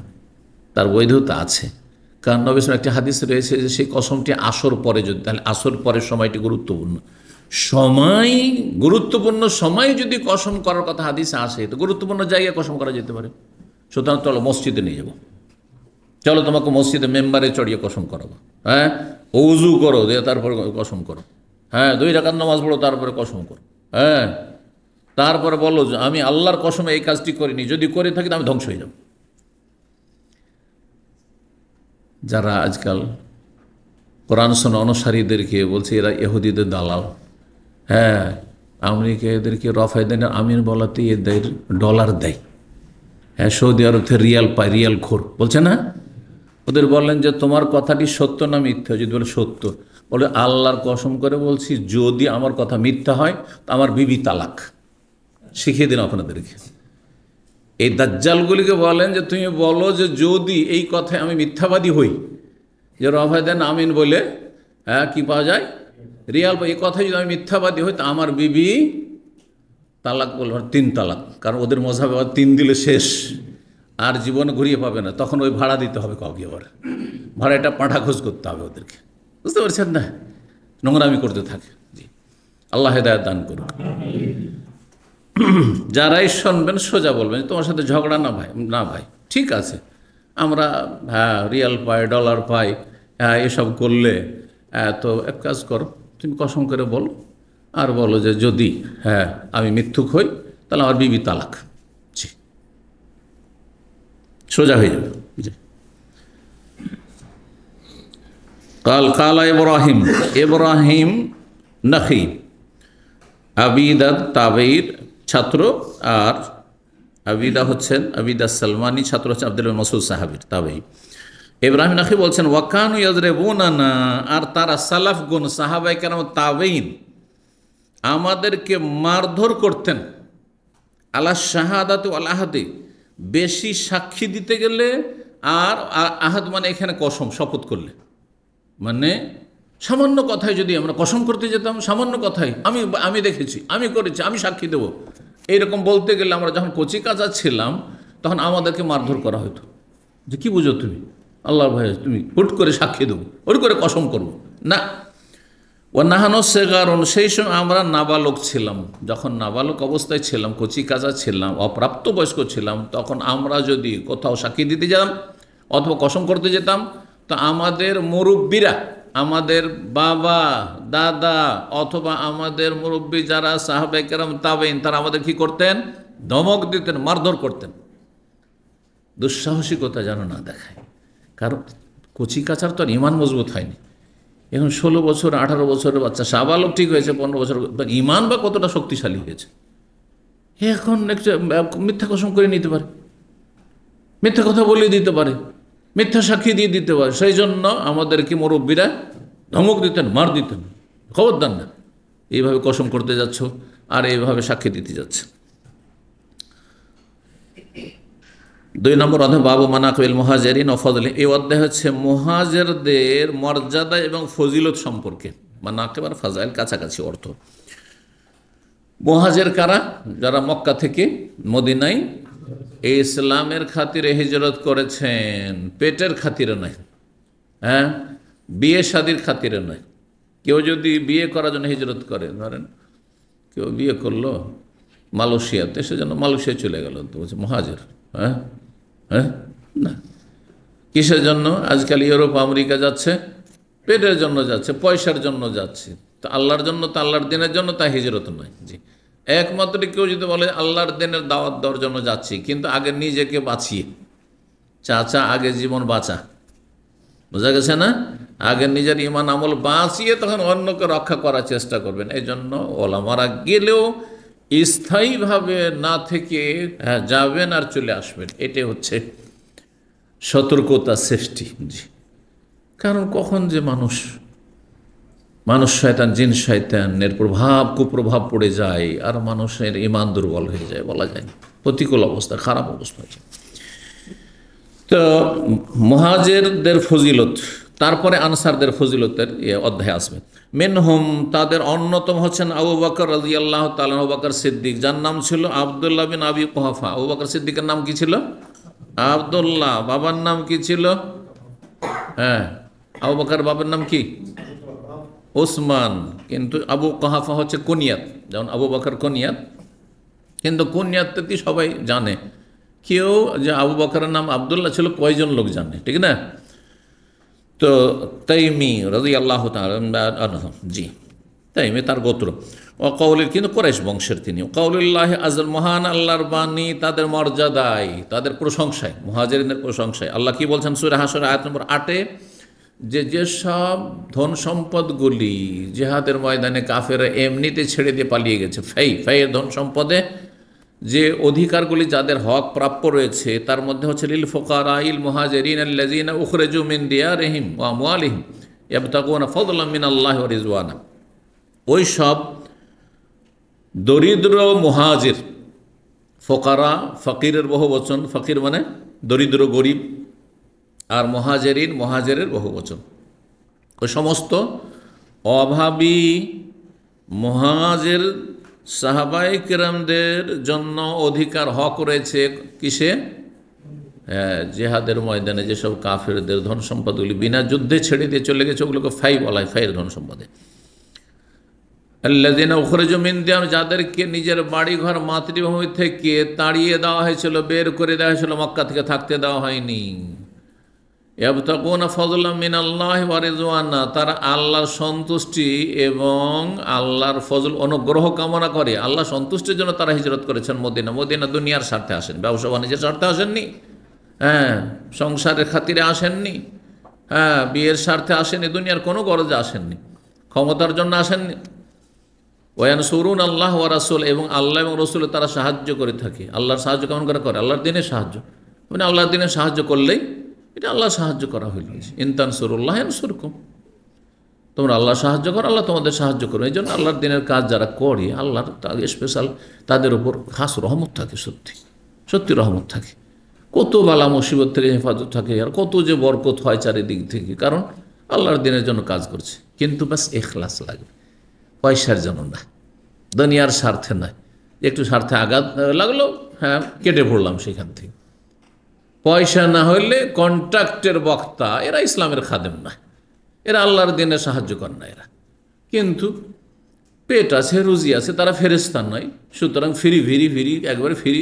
তার বৈধতা আছে। কারণ নবী সাল্লাল্লাহু আলাইহি ওয়াসাল্লাম একটি হাদিস রয়েছে যে সেই কসমটি আসর পরে, যদি তাহলে আসর পরের সময়টি গুরুত্বপূর্ণ সময়, গুরুত্বপূর্ণ সময় যদি কসম করার কথা হাদিসে আসে তো গুরুত্বপূর্ণ জায়গায় কসম করা যেতে পারে। সুতরাং চলো মসজিদে নিয়ে যাবো, চলো তোমাকে মসজিদে মেম্বারে চড়িয়ে কসম করাবো, হ্যাঁ, ওযু করো দিয়ে তারপরে কসম করো, হ্যাঁ, 2 রাকাত নামাজ পড়ো তারপরে কসম করো, হ্যাঁ, তারপরে বলো যে আমি আল্লাহর কসমে এই কাজটি করিনি, যদি করে থাকি তো আমি ধ্বংস হয়ে যাব। যারা আজকাল কোরআন সুন্নাহ অনুসারীদেরকে বলছে এরা ইহুদিদের দালাল, হ্যাঁ, আমেরিকা এদেরকে রফায়দানের আমিন বলাতে এদের ডলার দেয়, হ্যাঁ, সৌদি আরব থেকে রিয়াল পায়, রিয়াল খোর বলছে না, ওদের বললেন যে তোমার কথাটি সত্য না মিথ্যা? যদি বলে সত্য, বলে আল্লাহর কসম করে বলছি যদি আমার কথা মিথ্যা হয় তো আমার বিবি তালাক। শিখিয়ে দিন আপনাদেরকে। এই দাজ্জালগুলিকে বলেন যে তুমি বলো যে যদি এই কথায় আমি মিথ্যাবাদী হই, যে রফায়দান আমিন বলে, হ্যাঁ, কি পাওয়া যায়? রিয়াল পাই। এই কথায় যদি আমি মিথ্যাবাদী হই তো আমার বিবি তালাক, বলবো 3 তালাক, কারণ ওদের মজাবে 3 দিলে শেষ, আর জীবনে ঘুরিয়ে পাবে না, তখন ওই ভাড়া দিতে হবে কাউকে, আবার ভাড়াটা পাঁঠা খোঁজ করতে হবে ওদেরকে। বুঝতে পারছেন না? নোংরামি করতে থাকে। জি, আল্লাহ হেদায়েত দান করুন। যারাই শুনবেন সোজা বলবেন তোমার সাথে ঝগড়া না ভাই, না ভাই, ঠিক আছে, আমরা হ্যাঁ রিয়াল পাই, ডলার পাই, হ্যাঁ, এসব করলে তো এক কাজ করো, তুমি কসম করে বলো, আর বলো যে যদি হ্যাঁ আমি মিথ্যুক হই তাহলে আমার বিবি তালাক। জি, সোজা হয়ে যাবে। জি, কালা ইব্রাহিম নাখি, আবিদা তাবেইর ছাত্র, আর আবিদা হচ্ছেন আবিদা সালমানি, ছাত্র হচ্ছেন আব্দুল মাসউদ সাহাবীর তাবেই। ইব্রাহিম নাখি বলছেন ওয়াকানু ইয়াজরিবুনানা, আর তারা সালাফগুন সাহাবায়ে কেরাম তাবেইন আমাদেরকে মারধর করতেন, আলা শাহাদাতু আল আহাদি, বেশি সাক্ষী দিতে গেলে, আর আহাদ মানে এখানে কসম, শপথ করলে, মানে সামান্য কথায় যদি আমরা কসম করতে যেতাম, সামান্য কথায় আমি দেখেছি, আমি করেছি, আমি সাক্ষী দেবো, এইরকম বলতে গেলে আমরা যখন কচি কাঁচা ছিলাম তখন আমাদেরকে মারধর করা হতো, যে কি বুঝো তুমি আল্লাহর ভয়ে তুমি হুট করে সাক্ষী দেবো, হুট করে কসম করবো না। ও নাহানো সেগারণ, সেই সময় আমরা নাবালক ছিলাম, যখন নাবালক অবস্থায় ছিলাম, কচি কাঁচা ছিলাম, অপ্রাপ্তবয়স্ক ছিলাম, তখন আমরা যদি কোথাও সাক্ষী দিতে যেতাম অথবা কসম করতে যেতাম তো আমাদের মুরব্বীরা, আমাদের বাবা দাদা অথবা আমাদের মুরব্বী যারা সাহাবায়ে কেরাম তাবেইন, তারা আমাদের কি করতেন? ধমক দিতেন, মারধর করতেন। দুঃসাহসিকতা যেন না দেখায়, কারণ কচি কাচার তো আর ইমান মজবুত হয়নি। এখন 16 বছর 18 বছরের বাচ্চা, সাবালক ঠিক হয়েছে 15 বছর, ইমান বা কতটা শক্তিশালী হয়েছে, এখন মিথ্যা কসম করে নিতে পারে, মিথ্যা কথা বলে দিতে পারে, মিথ্যা সাক্ষী দিয়ে দিতে পারে। সেই জন্য আমাদেরকে মুরব্বীরা ধমক দিতেন, মার দিতেন, খবরদার না, এইভাবে কসম করতে যাচ্ছ আর এইভাবে সাক্ষী দিতে যাচ্ছে। 2 নম্বর অধ্যায় বাবু মানাকিবিল মুহাজিরিন ওয়া ফাদলি। এই অধ্যায় হচ্ছে মুহাজিরদের মর্যাদা এবং ফজিলত সম্পর্কে। মানাকিব আর ফাজাইল কাছাকাছি অর্থ। মুহাজির কারা? যারা মক্কা থেকে মদিনায় ইসলামের খাতিরে হিজরত করেছেন, পেটের খাতিরে নয়, হ্যাঁ, বিয়ে শাদির খাতিরে নয়। কেউ যদি বিয়ে করার জন্য হিজরত করে, ধরেন কেউ বিয়ে করলো মালয়েশিয়াতে, সেজন্য মালয়েশিয়া চলে গেল, তো বলছে মুহাজির। হ্যাঁ হ্যাঁ, না। কিসের জন্য? আজকাল ইউরোপ আমেরিকা যাচ্ছে, পেটের জন্য যাচ্ছে, পয়সার জন্য যাচ্ছে। তো আল্লাহর জন্য, তো আল্লাহর দিনের জন্য, তা হিজরত নয়। জি, একমাত্র কেউ যদি বলে আল্লাহর দিনের দাওয়াত দেওয়ার জন্য যাচ্ছি, কিন্তু আগে নিজেকে বাঁচিয়ে, চাচা আগে জীবন বাঁচা, বোঝা গেছে না? আগে নিজের ইমান আমল বাঁচিয়ে তখন অন্যকে রক্ষা করার চেষ্টা করবেন। এই জন্য ওলামারা গেলেও স্থায়ীভাবে না থেকে যাবেন আর চলে আসবেন, এটাই হচ্ছে সতর্কতা, সেফটি। জি, কারণ কখন যে মানুষ শয়তান, জিন শয়তানের প্রভাব, কুপ্রভাব পড়ে যায় আর মানুষের ইমান দুর্বল হয়ে যায়, বলা যায় না। প্রতিকূল অবস্থা, খারাপ অবস্থা হয়েছে। তো মুহাজিরদের ফজিলত, তারপরে আনসারদের ফজিলতের অধ্যায় আসবে। মিনহুম, তাদের অন্যতম হচ্ছেন আবু বকর রাদিয়াল্লাহু তাআলা, আবু বকর সিদ্দিক, যার নাম ছিল আব্দুল্লাহ বিন আবি কুহাফা। আবু বকর সিদ্দিকের নাম কি ছিল? আব্দুল্লাহ। বাবার নাম কি ছিল? হ্যাঁ, আবু বকর বাবার নাম কি? ওসমান। কিন্তু আবু কুহাফা হচ্ছে কুনিয়াত, যেমন আবু বকর কুনিয়াত, কিন্তু কুনিয়াতটি সবাই জানে। কেউ যে আবু বকরের নাম আব্দুল্লাহ ছিল, কয়জন লোক জানে, ঠিক না? তো তাইমি রাদিয়াল্লাহু তাআলা, জি, তাইমি তার গোত্র। ও কওলিল, কিন্তু কুরাইশ বংশের তিনি। কওলুল্লাহি আযাল, মহান আল্লাহর বাণী তাদের মর্যাদায়, তাদের প্রশংসায়, মুহাজিরিনের প্রশংসায়। আল্লাহ কি বলছেন সূরা হাশর আয়াত নম্বর 8-এ, যেসব ধন সম্পদগুলি জিহাদের ময়দানে কাফেররা এমনিতে ছেড়ে দিয়ে পালিয়ে গেছে, ফাইয়ের ধন সম্পদে যে অধিকারগুলি যাদের হক প্রাপ্য রয়েছে, তার মধ্যে হচ্ছে লিল ফুকারাইল মুহাজিরিন আল্লাযিনা উখরিজু মিন দিয়ারিহিম ওয়া আমওয়ালিহিম ইয়াবতাগুনা ফাদলাম মিনাল্লাহি ওয়া রিজওয়ানা। ওই সব দরিদ্র মুহাজির, ফোকারা ফকিরের বহু বচন, ফকির মানে দরিদ্র গরিব, আর মুহাজিরিন মুহাজিরের বহু বচন। ওই সমস্ত অভাবী মুহাজির সাহাবায়ে কেরামদের জন্য অধিকার, হক রয়েছে কিসে? জিহাদের ময়দানে যেসব কাফেরদের ধন সম্পদগুলি বিনা যুদ্ধে ছেড়ে দিয়ে চলে গেছে, ওগুলোকে ফাই বলা হয়, ফাইয়ের ধন সম্পদে। আল্লাযিনা উখরিজু মিন দিয়ারিহিম, যাদেরকে নিজের বাড়িঘর মাতৃভূমি থেকে তাড়িয়ে দেওয়া হয়েছিল, বের করে দেওয়া হয়েছিল, মক্কা থেকে থাকতে দেওয়া হয়নি। ইয়াবতাগুনা ফাদলাম মিনাল্লাহি ওয়া রিজওয়ানা, তারা আল্লাহর সন্তুষ্টি এবং আল্লাহর ফজল, অনুগ্রহ কামনা করে। আল্লাহ সন্তুষ্টির জন্য তারা হিজরত করেছেন মদিনা দুনিয়ার স্বার্থে আসেন, ব্যবসা বাণিজ্যের স্বার্থে আসেননি, হ্যাঁ, সংসারের খাতিরে আসেননি, হ্যাঁ, বিয়ের স্বার্থে আসেননি, দুনিয়ার কোনো গরজে আসেননি, ক্ষমতার জন্য আসেননি। ওয়ানসুরুন আল্লাহ ওয়া রাসূল, এবং আল্লাহ এবং রসুলের তারা সাহায্য করে থাকে। আল্লাহর সাহায্য কেমন করে? আল্লাহর দিনের সাহায্য, মানে আল্লাহর দিনের সাহায্য করলেই এটা আল্লাহ সাহায্য করা হইল। ইনতানসুরুল্লাহ ইয়ানসুরকুম, তোমরা আল্লাহ সাহায্য করো, আল্লাহ তোমাদের সাহায্য করো। এই জন্য আল্লাহর দিনের কাজ যারা করে, আল্লাহর স্পেশাল তাদের উপর খাস রহমত থাকে, সত্যি রহমত থাকে। কত বালা মুসিবত থেকে হেফাজত থাকে, আর কত যে বরকত হয় চারিদিক থেকে, কারণ আল্লাহর দিনের জন্য কাজ করছে। কিন্তু ব্যাস ইখলাস লাগবে, পয়সার জন্য না, দুনিয়ার স্বার্থে নয়। একটু স্বার্থে আঘাত লাগলো, হ্যাঁ, কেটে পড়লাম সেখান থেকে। পয়সা না হইলে কন্ট্রাক্টের বক্তা, এরা ইসলামের খাদেম না, এরা আল্লাহর দিনে সাহায্য করে না এরা। কিন্তু পেট আছে, রুজি আছে, তারা ফেরেশতা নয়, সুতরাং ফিরি একবারে ফিরি।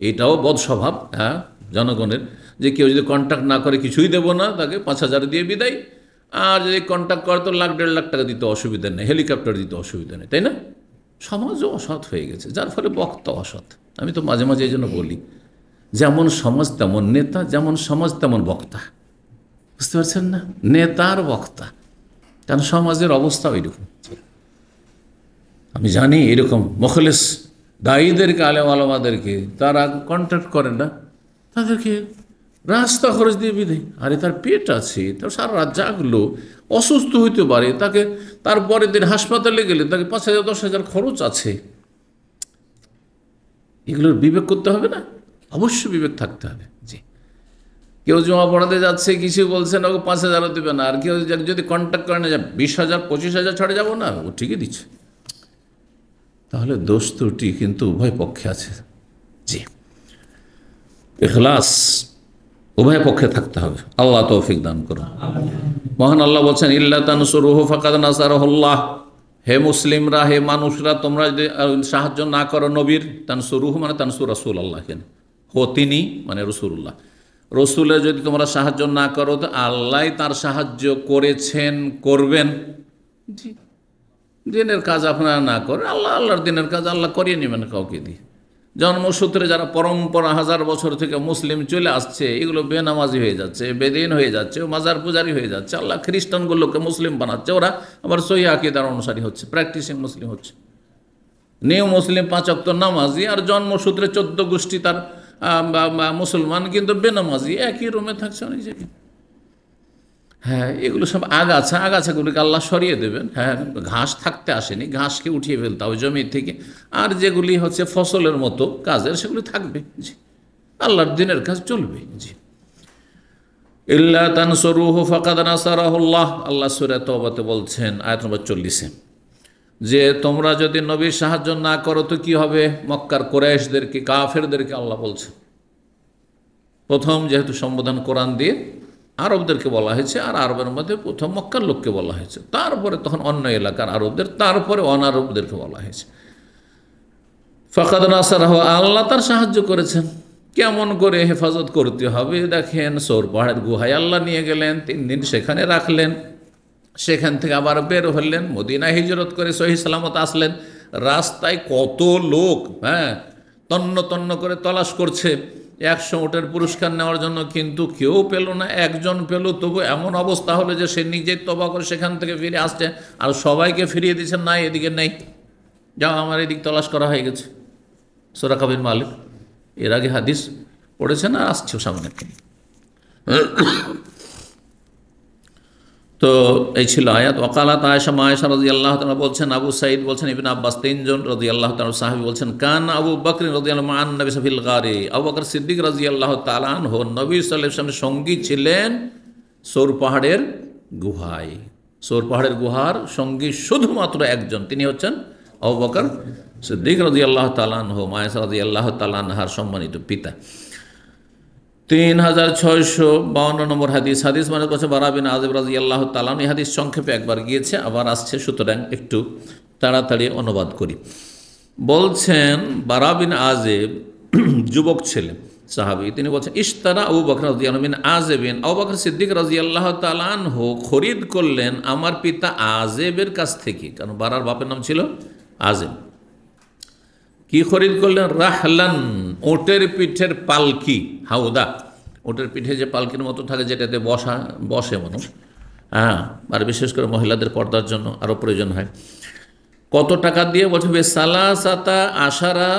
এটাও বদ স্বভাব, হ্যাঁ, জনগণের, যে কেউ যদি কন্ট্রাক্ট না করে কিছুই দেব না, তাকে 5,000 দিয়ে বিদায়। আর যদি কন্ট্রাক্ট করে তো 1,00,000-1.5 লাখ টাকা দিতে অসুবিধা নেই, হেলিকপ্টার দিতে অসুবিধা নেই, তাই না? সমাজও অসৎ হয়ে গেছে, যার ফলে বক্তা অসৎ। আমি তো মাঝে মাঝে এই জন্য বলি, যেমন সমাজ তেমন নেতা, যেমন সমাজ তেমন বক্তা। বুঝতে পারছেন না? নেতা আর বক্তা, কারণ সমাজের অবস্থা ওইরকম। আমি জানি এরকম মুখলেস দায়ীদেরকে, আলেম আলমাদেরকে তারা কন্ট্রাক্ট করেন না, তাদেরকে রাস্তা খরচ দিয়ে বিদায়। আরে তার পেট আছে, তার সারা রাত জাগলো, অসুস্থ হইতে পারে, তাকে তারপরের দিন হাসপাতালে গেলে তাকে 5,000-10,000 খরচ আছে। এগুলোর বিবেক করতে হবে না? অবশ্যই বিবেক থাকতে হবে। জি, কেউ জমা পড়াতে যাচ্ছে, কিছু বলছেন ওকে 5,000 দেবে না, আর কেউ যদি কন্ট্যাক্ট করে না যে 20,000 25,000 ছাড়ে যাবো না, ও ঠিকই দিচ্ছে। তাহলে দোষ ত্রুটি কিন্তু উভয় পক্ষে আছে। জি, ইখলাস উভয় পক্ষে থাকতে হবে। আল্লাহ তৌফিক দান করুন। মহান আল্লাহ বলছেন, ইল্লা তানসুরুহু ফাকাদ নাসারাহুল্লাহ, হে মুসলিমরা, হে মানুষরা, তোমরা যদি সাহায্য না করো নবীর, তানসুরুহু মানে তানসুর রাসূলুল্লাহ, কেন হো তিনি মানে রাসূলুল্লাহ, রসুলের যদি তোমরা সাহায্য না করো তো আল্লাহ তার সাহায্য করেছেন, করবেন। জি, দিনের কাজ আপনারা না করেন, আল্লাহর দিনের কাজ আল্লাহ করিয়ে নেবেন কাউকে দিয়ে। জন্মসূত্রে যারা পরম্পরা 1000 বছর থেকে মুসলিম চলে আসছে, এগুলো বেনামাজি হয়ে যাচ্ছে, বেদিন হয়ে যাচ্ছে, মাজার পূজারি হয়ে যাচ্ছে। আল্লাহ খ্রিস্টানগুলোকে মুসলিম বানাচ্ছে, ওরা আবার সহিহ আকীদার অনুসারী হচ্ছে, প্র্যাকটিসিং মুসলিম হচ্ছে। নিউ মুসলিম 5 ওয়াক্ত নামাজি, আর জন্মসূত্রে 14 গোষ্ঠী তার মুসলমান, কিন্তু বেনামাজি, একই রুমে থাকছে অনেক জায়গায়। হ্যাঁ, এগুলো সব আগাছাগুলিকে আল্লাহ সরিয়ে দেবেন। হ্যাঁ, ঘাস থাকতে আসেনি, ঘাসকে উঠিয়ে ফেলতে হবে জমি থেকে, আর যেগুলি হচ্ছে ফসলের মতো কাজের সেগুলি থাকবে। জি, আল্লাহর দিনের কাজ চলবে। জি, ইল্লা তানসুরুহু ফাকাদ নাসারাহুল্লাহ, আল্লাহ সূরা তাওবাতে বলছেন আয়াত নম্বর 40-এ, যে তোমরা যদি নবীর সাহায্য না করো তো কি হবে। মক্কার কুরাইশদেরকে, কাফেরদেরকে আল্লাহ বলছেন। প্রথম যেহেতু সম্বোধন কোরআন দিয়ে আরবদেরকে বলা হয়েছে, আর আরবের মধ্যে প্রথম মক্কার লোককে বলা হয়েছে, তারপরে তখন অন্য এলাকার আরবদের, তারপরে অনারবদেরকে বলা হয়েছে। ফাকাদ নাসারাহু, আল্লাহ তার সাহায্য করেছেন। কেমন করে হেফাজত করতে হবে দেখেন, সৌর পাহাড়ের গুহায় আল্লাহ নিয়ে গেলেন, 3 দিন সেখানে রাখলেন, সেখান থেকে আবার বের হলেন, মদিনায় হিজরত করে সহিহ সালামত আসলেন। রাস্তায় কত লোক তন্ন তন্ন করে তলাশ করছে 100 উটের পুরস্কার নেওয়ার জন্য, কিন্তু কেউ পেল না। একজন পেল, তবু এমন অবস্থা হলো যে সে নিজে তওবা করে সেখান থেকে ফিরে আসছে, আর সবাইকে ফিরিয়ে দিচ্ছেন, না এদিকে নেই, যাও আমার এদিক তলাশ করা হয়ে গেছে। সুরাকা বিন মালিক, এর আগে হাদিস পড়েছেন আর আসছে সামনে। তো এই ছিল আয়াত। ওয়াকালাত আয়েশা, আয়েশা রাদিয়াল্লাহু তাআলা বলছেন, আবু সাঈদ বলছেন, ইবনে আব্বাস, 3 জন রাদিয়াল্লাহু তাআলা সাহাবী বলছেন, কান আবু বকর রাদিয়াল্লাহু আন নবী ফিল গারে, আবু বকর সিদ্দিক রাদিয়াল্লাহু তাআলা আনহু নবী সাল্লাল্লাহু আলাইহি ওয়াসাল্লামের সঙ্গী ছিলেন সৌর পাহাড়ের গুহায়। সৌর পাহাড়ের গুহার সঙ্গী শুধুমাত্র একজন, তিনি হচ্ছেন আবু বকর সিদ্দিক রাদিয়াল্লাহু তাআলা আনহু, আয়েশা রাদিয়াল্লাহু তাআলা আনহার সম্মানিত পিতা। 3652 নম্বর হাদিস মানে কাছে বারা বিন আযিব রাদিয়াল্লাহু তাআলা, এই হাদিস সংক্ষেপে একবার গিয়েছে, আবার আসছে, সুতরাং একটু তাড়াতাড়ি অনুবাদ করি। বলছেন, বারা বিন আযিব যুবক ছেলে সাহাবী, তিনি বলছেন, ইশতারা আবু বকর রাদিয়াল্লাহু মিন আযিবিন, আবু বকর সিদ্দিক রাদিয়াল্লাহু তাআলা আনহু খরিদ করলেন আমার পিতা আযিবের কাছ থেকে, কারণ বারার বাপের নাম ছিল আযিব। কি খরিদ করলেন? রাহলান, ওটের পিঠের পালকি, হাউদা, ওটের পিঠে যে পালকির মতো থাকে, যেটাতে বসে মানুষ, আর বিশেষ করে মহিলাদের পর্দার জন্য আরও প্রয়োজন হয়। কত টাকা দিয়ে? বলছে সালাসাতা আশারা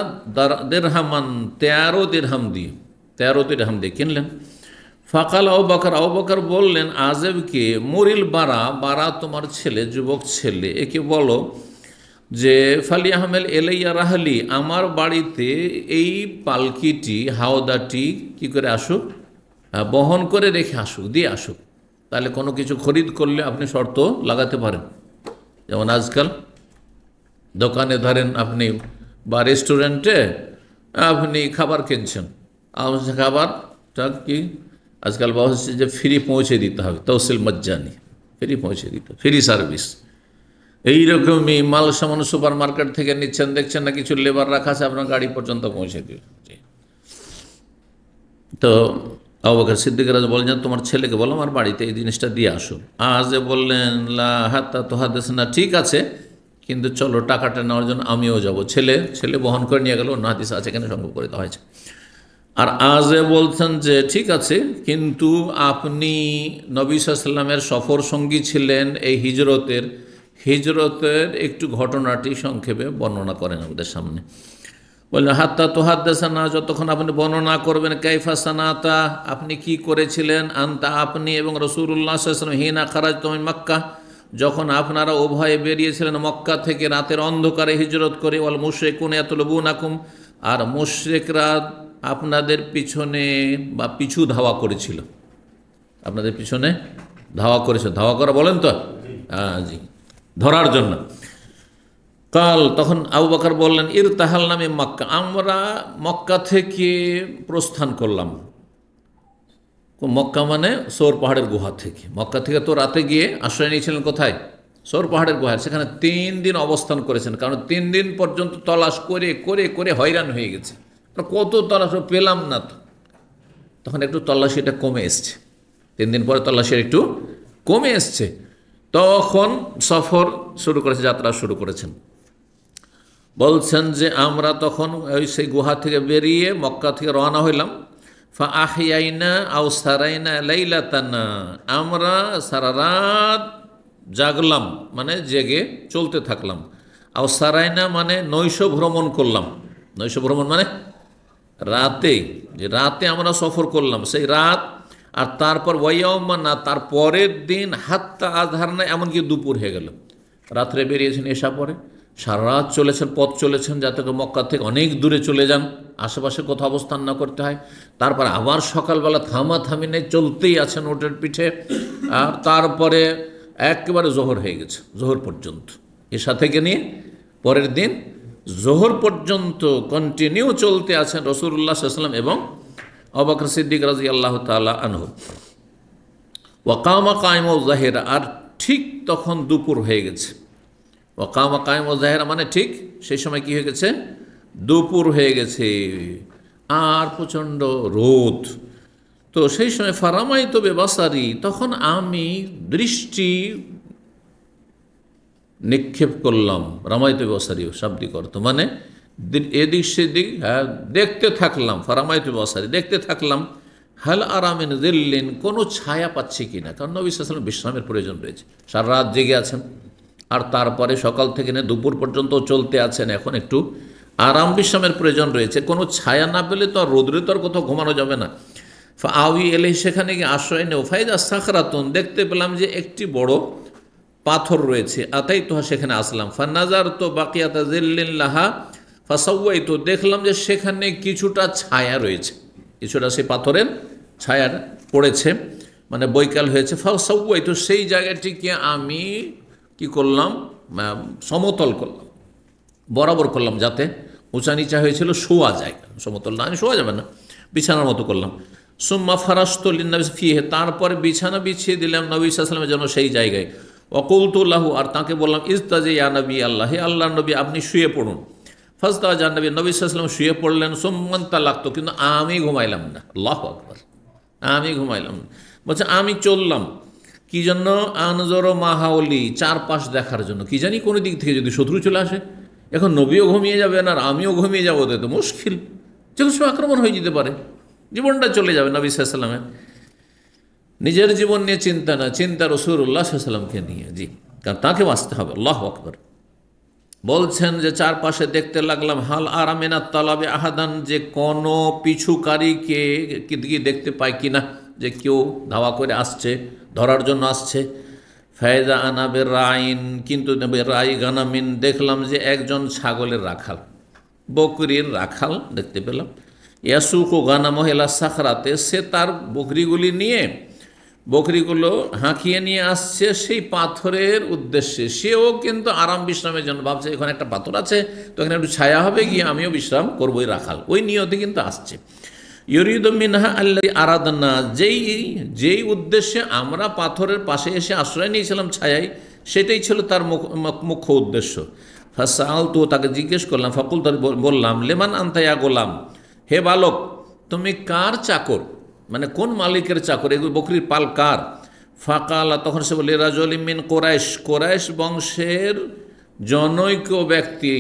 দিরহামান, 13 দিরহাম দিয়ে, 13 দিরহাম দিয়ে কিনলেন। ফাকাল আবু বকর বললেন আযিবকে, মুরিল বারা তোমার ছেলে, যুবক ছেলে, একে বলো যে ফালি আহমেল এলাইয়া রাহলি, আমার বাড়িতে এই পালকিটি, হাওদাটি কি করে আসুক, বহন করে রেখে আসুক, দিয়ে আসুক। তাহলে কোনো কিছু খরিদ করলে আপনি শর্ত লাগাতে পারেন। যেমন আজকাল দোকানে ধরেন আপনি, বা রেস্টুরেন্টে আপনি খাবার কিনছেন, খাবারটা কি আজকাল বলা হচ্ছে যে ফ্রি পৌঁছে দিতে হবে, তহসিল মজ্জানি, ফ্রি পৌঁছে দিতে, ফ্রি সার্ভিস। এইরকমই মাল সামান সুপার মার্কেট থেকে নিচ্ছেন, দেখছেন না কিছু লেবার রাখা আছে, আপনার গাড়ি পর্যন্ত পৌঁছে দিল। তো আবু বকর সিদ্দিক রাদিয়াল্লাহু বললেন, তোমার ছেলেকে বলো আমার বাড়িতে এই জিনিসটা দিয়ে আসো। আজে বললেন, লা হাত্তা তুহাদ্দিসনা, ঠিক আছে, কিন্তু চলো টাকাটা নেওয়ার জন্য আমিও যাব। ছেলে বহন করে নিয়ে গেল, অন্য হাদিস আছে এখানে সংগ্রহ করে দেওয়া হয়েছে। আর আজে বলছেন যে ঠিক আছে, কিন্তু আপনি নবী সাল্লাল্লাহু আলাইহি ওয়াসাল্লামের সফর সঙ্গী ছিলেন, এই হিজরতের একটু ঘটনাটি সংক্ষেপে বর্ণনা করেন আমাদের সামনে। বললেন, হাত্তা তুহাদ্দিসনা, যতক্ষণ আপনি বর্ণনা করবেন, কাইফা সানাতা, আপনি কি করেছিলেন, আনতা, আপনি, এবং রাসূলুল্লাহ সাল্লাল্লাহু আলাইহি ওয়াসাল্লাম, হিনা খারাজতুম মিন মক্কা, যখন আপনারা উভয়ে বেরিয়েছিলেন মক্কা থেকে রাতের অন্ধকারে হিজরত করে, ওয়াল মুশরিকুনা ইয়াতলুবুনাকুম, আর মুশরিকরা আপনাদের পিছনে বা পিছু ধাওয়া করেছিল, আপনাদের পিছনে ধাওয়া করেছে, ধাওয়া করা বলেন তো, জি, ধরার জন্য। কাল, তখন আবু বকর বললেন, ইরতাহাল নামে মক্কা, আমরা মক্কা থেকে প্রস্থান করলাম। মক্কা মানে সৌর পাহাড়ের গুহা থেকে। মক্কা থেকে তো রাতে গিয়ে আশ্রয় নিয়েছিলেন কোথায়? সৌর পাহাড়ের গুহায়। সেখানে 3 দিন অবস্থান করেছেন, কারণ 3 দিন পর্যন্ত তলাশ করে করে করে হয়রান হয়ে গেছে। কত তলাশ পেলাম না তো। তখন একটু তল্লাশিটা কমে এসছে, 3 দিন পরে তল্লাশি একটু কমে এসছে। তখন সফর শুরু করেছে, যাত্রা শুরু করেছেন। বলছেন যে আমরা তখন ওই সেই গুহা থেকে বেরিয়ে মক্কা থেকে রওনা হইলাম। ফা আহিয়াইনা আও সারাইনা লাইলাতানা, আমরা সারা রাত জাগলাম, মানে জেগে চলতে থাকলাম। আও সারাইনা মানে নৈশ ভ্রমণ করলাম। নৈশ ভ্রমণ মানে রাতে, যে রাতে আমরা সফর করলাম সেই রাত। আর তারপর ওয়াইয়াউমানা, তার পরের দিন হাত্তা আজহার না, এমনকি দুপুর হয়ে গেল। রাত্রে বেরিয়েছেন, এসা পরে সারা রাত চলেছেন, পথ চলেছেন, যাতে মক্কা থেকে অনেক দূরে চলে যান, আশেপাশে কোথাও অবস্থান না করতে হয়। তারপর আবার সকালবেলা থামি নেই, চলতেই আছেন ওটের পিঠে। আর তারপরে একেবারে জোহর হয়ে গেছে, জোহর পর্যন্ত, এসা থেকে নিয়ে পরের দিন জোহর পর্যন্ত কন্টিনিউ চলতে আছেন রাসূলুল্লাহ সাল্লাল্লাহু আলাইহি ওয়াসাল্লাম এবং আবু বকর সিদ্দিক রাদিয়াল্লাহু তাআলা আনহু। ওয়াকামা কায়েমু যাহিরা, আর ঠিক তখন দুপুর হয়ে গেছে। ওয়াকামা কায়েমু যাহিরা মানে ঠিক সেই সময় কি হয়ে গেছে? দুপুর হয়ে গেছে, আর প্রচণ্ড রোদ। তো সেই সময় ফারামাইতু বিবাসারি, তখন আমি দৃষ্টি নিক্ষেপ করলাম। রামাইতু বিবাসারি শাব্দিক অর্থ মানে এদিক সেদিক দেখতে থাকলাম। ফারামাইতু বিবাসারি, দেখতে থাকলাম। হাল আরামিন জিল্লিন, কোনো ছায়া পাচ্ছি কিনা, কারণ নবী সাল্লাল্লাহু আলাইহি ওয়াসাল্লাম বিশ্রামের প্রয়োজন রয়েছে। সারা রাত জেগে আছেন, আর তারপরে সকাল থেকে নিয়ে দুপুর পর্যন্ত চলতে আছেন, এখন একটু আরাম বিশ্রামের প্রয়োজন রয়েছে। কোনো ছায়া না পেলে তো আর রোদ্রে তো আর কোথাও ঘুমানো যাবে না। আউই এলে, সেখানে গিয়ে আশ্রয় নেও। ফাইদা সাখরাতুন, দেখতে পেলাম যে একটি বড় পাথর রয়েছে। আতাই তোহা, সেখানে আসলাম। ফানাজার তো বাকিয়াতা জিল্লিল্লাহা ফাসাউয়াই তো, দেখলাম যে সেখানে কিছুটা ছায়া রয়েছে, কিছুটা সেই পাথরের ছায়া পড়েছে, মানে বৈকাল হয়েছে। ফাসাউয়াই তো, সেই জায়গাটিকে আমি কি করলাম? সমতল করলাম, বরাবর করলাম, যাতে উঁচা নিচা হয়েছিল শোয়া যায়। সমতল না শোয়া যাবে না, বিছানার মতো করলাম। সুম্মা ফারাস্তু লিন্নাবি ফিহে, তারপরে বিছানা বিছিয়ে দিলাম নবী সাল্লাল্লাহু আলাইহি ওয়াসাল্লামের জন্য সেই জায়গায়। ওয়াকুলতু লাহু, আর তাকে বললাম, ইস্তাজি ইয়া নবী আল্লাহ, হে আল্লাহর নবী আপনি শুয়ে পড়ুন। ফাস্তাজা নবী, নবী সাল্লাল্লাহু আলাইহি ওয়াসাল্লাম শুয়ে পড়লেন। সুম্মান তালাকতু, কিন্তু আমি ঘুমাইলাম না। আল্লাহু আকবার, আমি ঘুমাইলাম না। বলছে আমি চললাম, কি জন্য? আনজর মাহাউলি, চারপাশ দেখার জন্য। কি জানি কোনো দিক থেকে যদি শত্রু চলে আসে, এখন নবীও ঘুমিয়ে যাবেন আর আমিও ঘুমিয়ে যাবো, তো মুশকিল, যে কোনো আক্রমণ হয়ে যেতে পারে, জীবনটা চলে যাবে। নবী সাল্লাল্লাহু আলাইহি ওয়াসাল্লামের নিজের জীবন নিয়ে চিন্তা না, চিন্তা রাসূলুল্লাহ সাল্লাল্লাহু আলাইহি ওয়াসাল্লামকে নিয়ে, জি, কারণ তাকে বাঁচতে হবে। আল্লাহু আকবার। বলছেন যে চারপাশে দেখতে লাগলাম। হাল আরামিনা তালাবে আহাদান, যে কোনো পিছুকারীকে কি দেখতে পাই কিনা, যে কেউ ধাওয়া করে আসছে, ধরার জন্য আসছে। ফায়দা আনাবের রাইন, কিন্তু রাই গানামিন, দেখলাম যে একজন ছাগলের রাখাল, বকরির রাখাল দেখতে পেলাম। ইয়াসুকু গানা মহিলা সাখরাতে, সে তার বকরিগুলি নিয়ে, বকরিগুলো হাঁকিয়ে নিয়ে আসছে সেই পাথরের উদ্দেশ্যে। সেও কিন্তু আরাম বিশ্রামের জন্য ভাবছে, এখানে একটা পাথর আছে, তো এখানে একটু ছায়া হবে, গিয়ে আমিও বিশ্রাম করবো, ওই রাখাল ওই নিয়তে কিন্তু আসছে। ইউরিদু মিনহা আল্লাযী আরাদনা, যেই উদ্দেশ্যে আমরা পাথরের পাশে এসে আশ্রয় নিয়েছিলাম ছায়ায়, সেটাই ছিল তার মুখ্য উদ্দেশ্য। ফাসালতু, তাকে জিজ্ঞেস করলাম। ফাকুলতু, বললাম, লেমান আনতা ইয়া গোলাম, হে বালক তুমি কার চাকর, মানে কোন মালিকের চাকর, এগুলো বকরির পাল কার? ফাকালা, তখন সে বলে, রাজুলিন মিন কুরাইশ, কুরাইশ বংশের জনৈক ব্যক্তি।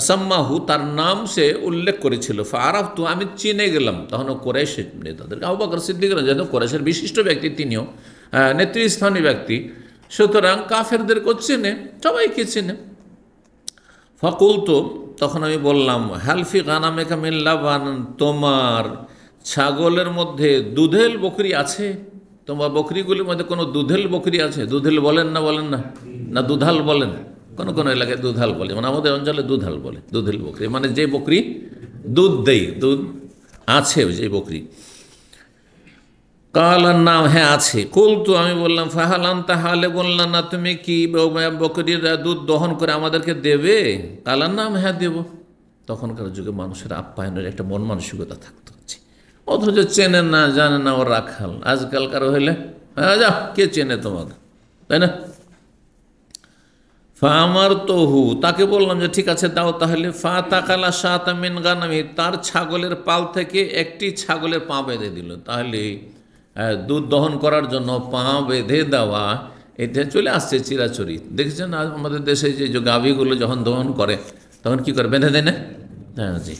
সাম্মাহু, তার নাম সে উল্লেখ করেছিল। ফারাফতু, আমি চিনে গেলাম। তখন কুরাইশের নেতাদেরকে, আবু বকর সিদ্দিক যেহেতু কুরাইশের বিশিষ্ট ব্যক্তি, তিনিও নেতৃস্থানীয় ব্যক্তি, সুতরাং কাফেরদেরকেও চেনে, সবাইকে চেনে। ফাকুলতু, তখন আমি বললাম, হালফি গানামেকা মিন লাবান, তোমার ছাগলের মধ্যে দুধেল বকরি আছে? তোমার বকরিগুলির মধ্যে কোনো দুধেল বকরি আছে? দুধেল বলেন না, বলেন না, না দুধাল বলেন? কোনো কোনো এলাকায় দুধাল বলে, মানে আমাদের অঞ্চলে দুধাল বলে। দুধেল বকরি মানে যে বকরি দুধ দেই, দুধ আছে যে বকরি। কালার নাম, হ্যাঁ আছে। কুলতু, আমি বললাম, ফাহালান তাহলে বললাম না তুমি কি বকরির দুধ দহন করে আমাদেরকে দেবে? কালার নাম, হ্যাঁ দেব। তখনকার যুগে মানুষের আপ্যায়নের একটা মন মানসিকতা থাকতো, অথচ চেনে না, জানে না, ও রাখাল। আজকালকার হইলে হ্যাঁ যা, কে চেনে তোমাকে, তাই না? ফা আমার তহু, তাকে বললাম যে ঠিক আছে দাও তাহলে। ফা তাকালা শাতা মিন গানামি, তার ছাগলের পাল থেকে একটি ছাগলের পা বেঁধে দিল। তাহলে দুধ দহন করার জন্য পা বেঁধে দেওয়া, এটা চলে আসছে চিরাচরি। দেখেছেন আমাদের দেশে যে গাভীগুলো যখন দহন করে তখন কি করে, বেঁধে দেয় না? হ্যাঁ জি,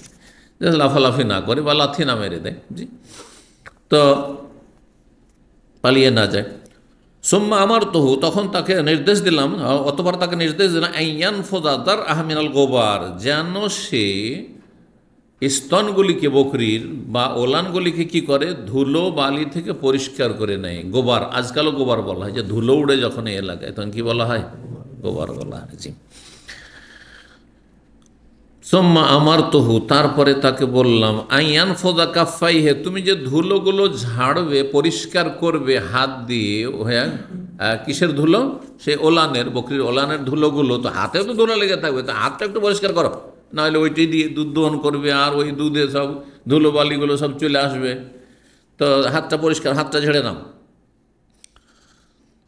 লাফালাফি না করে বা লাথি না মেরে দেয়, জি, তো পালিয়ে না যায়। সোম্মা আমার তহু, তখন তাকে নির্দেশ দিলাম, অতবার তাকে নির্দেশ দিলাম, আইয়ান ফোজাদার আহমিনাল গোবার, যেন সে স্তনগুলিকে, বকরির বা ওলানগুলিকে কি করে, ধুলো বালি থেকে পরিষ্কার করে নেয়। গোবার, আজকালও গোবার বলা হয়, যে ধুলো উড়ে যখন এই এলাকায় তখন কি বলা হয়, গোবার বলা হয়, জি। সোম্মা আমার তহু, তারপরে তাকে বললাম, আইয়ান ফোজা কাফাই হে, তুমি যে ধুলোগুলো ঝাড়বে, পরিষ্কার করবে হাত দিয়ে, হ্যাঁ কিসের ধুলো, সে ওলানের, বকরির ওলানের ধুলোগুলো, তো হাতেও তো ধুলো লেগে থাকবে, তো হাতটা একটু পরিষ্কার করো, নাহলে ওইটি দিয়ে দুধ দহন করবে আর ওই দুধে সব ধুলো বালিগুলো সব চলে আসবে, তো হাতটা পরিষ্কার, হাতটা ঝেড়ে নাও।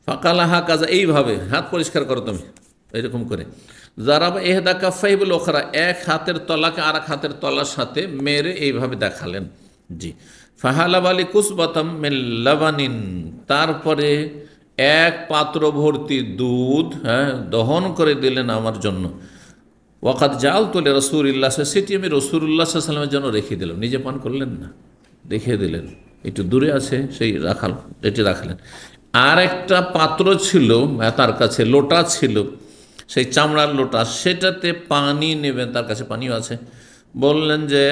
ফাঁকালা হা কাজা, এইভাবে হাত পরিষ্কার করো তুমি, এরকম করে। জারাবা এহদা কাফাই বলে ওখরা, এক হাতের তলাকে আর এক হাতের তলার সাথে মেরে এইভাবে দেখালেন, জি। ফাহালাব আলী কুসবাতাম মেল্লাবানিন, তারপরে এক পাত্র ভর্তি দুধ, হ্যাঁ, দহন করে দিলেন আমার জন্য। ওয়াকাত জাল তোলে রসুল্লাহ, সেটি আমি রসুল্লাহ সাল্লামের জন্য রেখে দিলাম, নিজে পান করলেন না, রেখে দিলেন, একটু দূরে আছে সেই রাখাল, এটি রাখলেন। আর একটা পাত্র ছিল তার কাছে, লোটা ছিল, সেই চামড়ার লোটা, সেটাতে পানি নেবেন, তার কাছে পানিও আছে। বললেন যে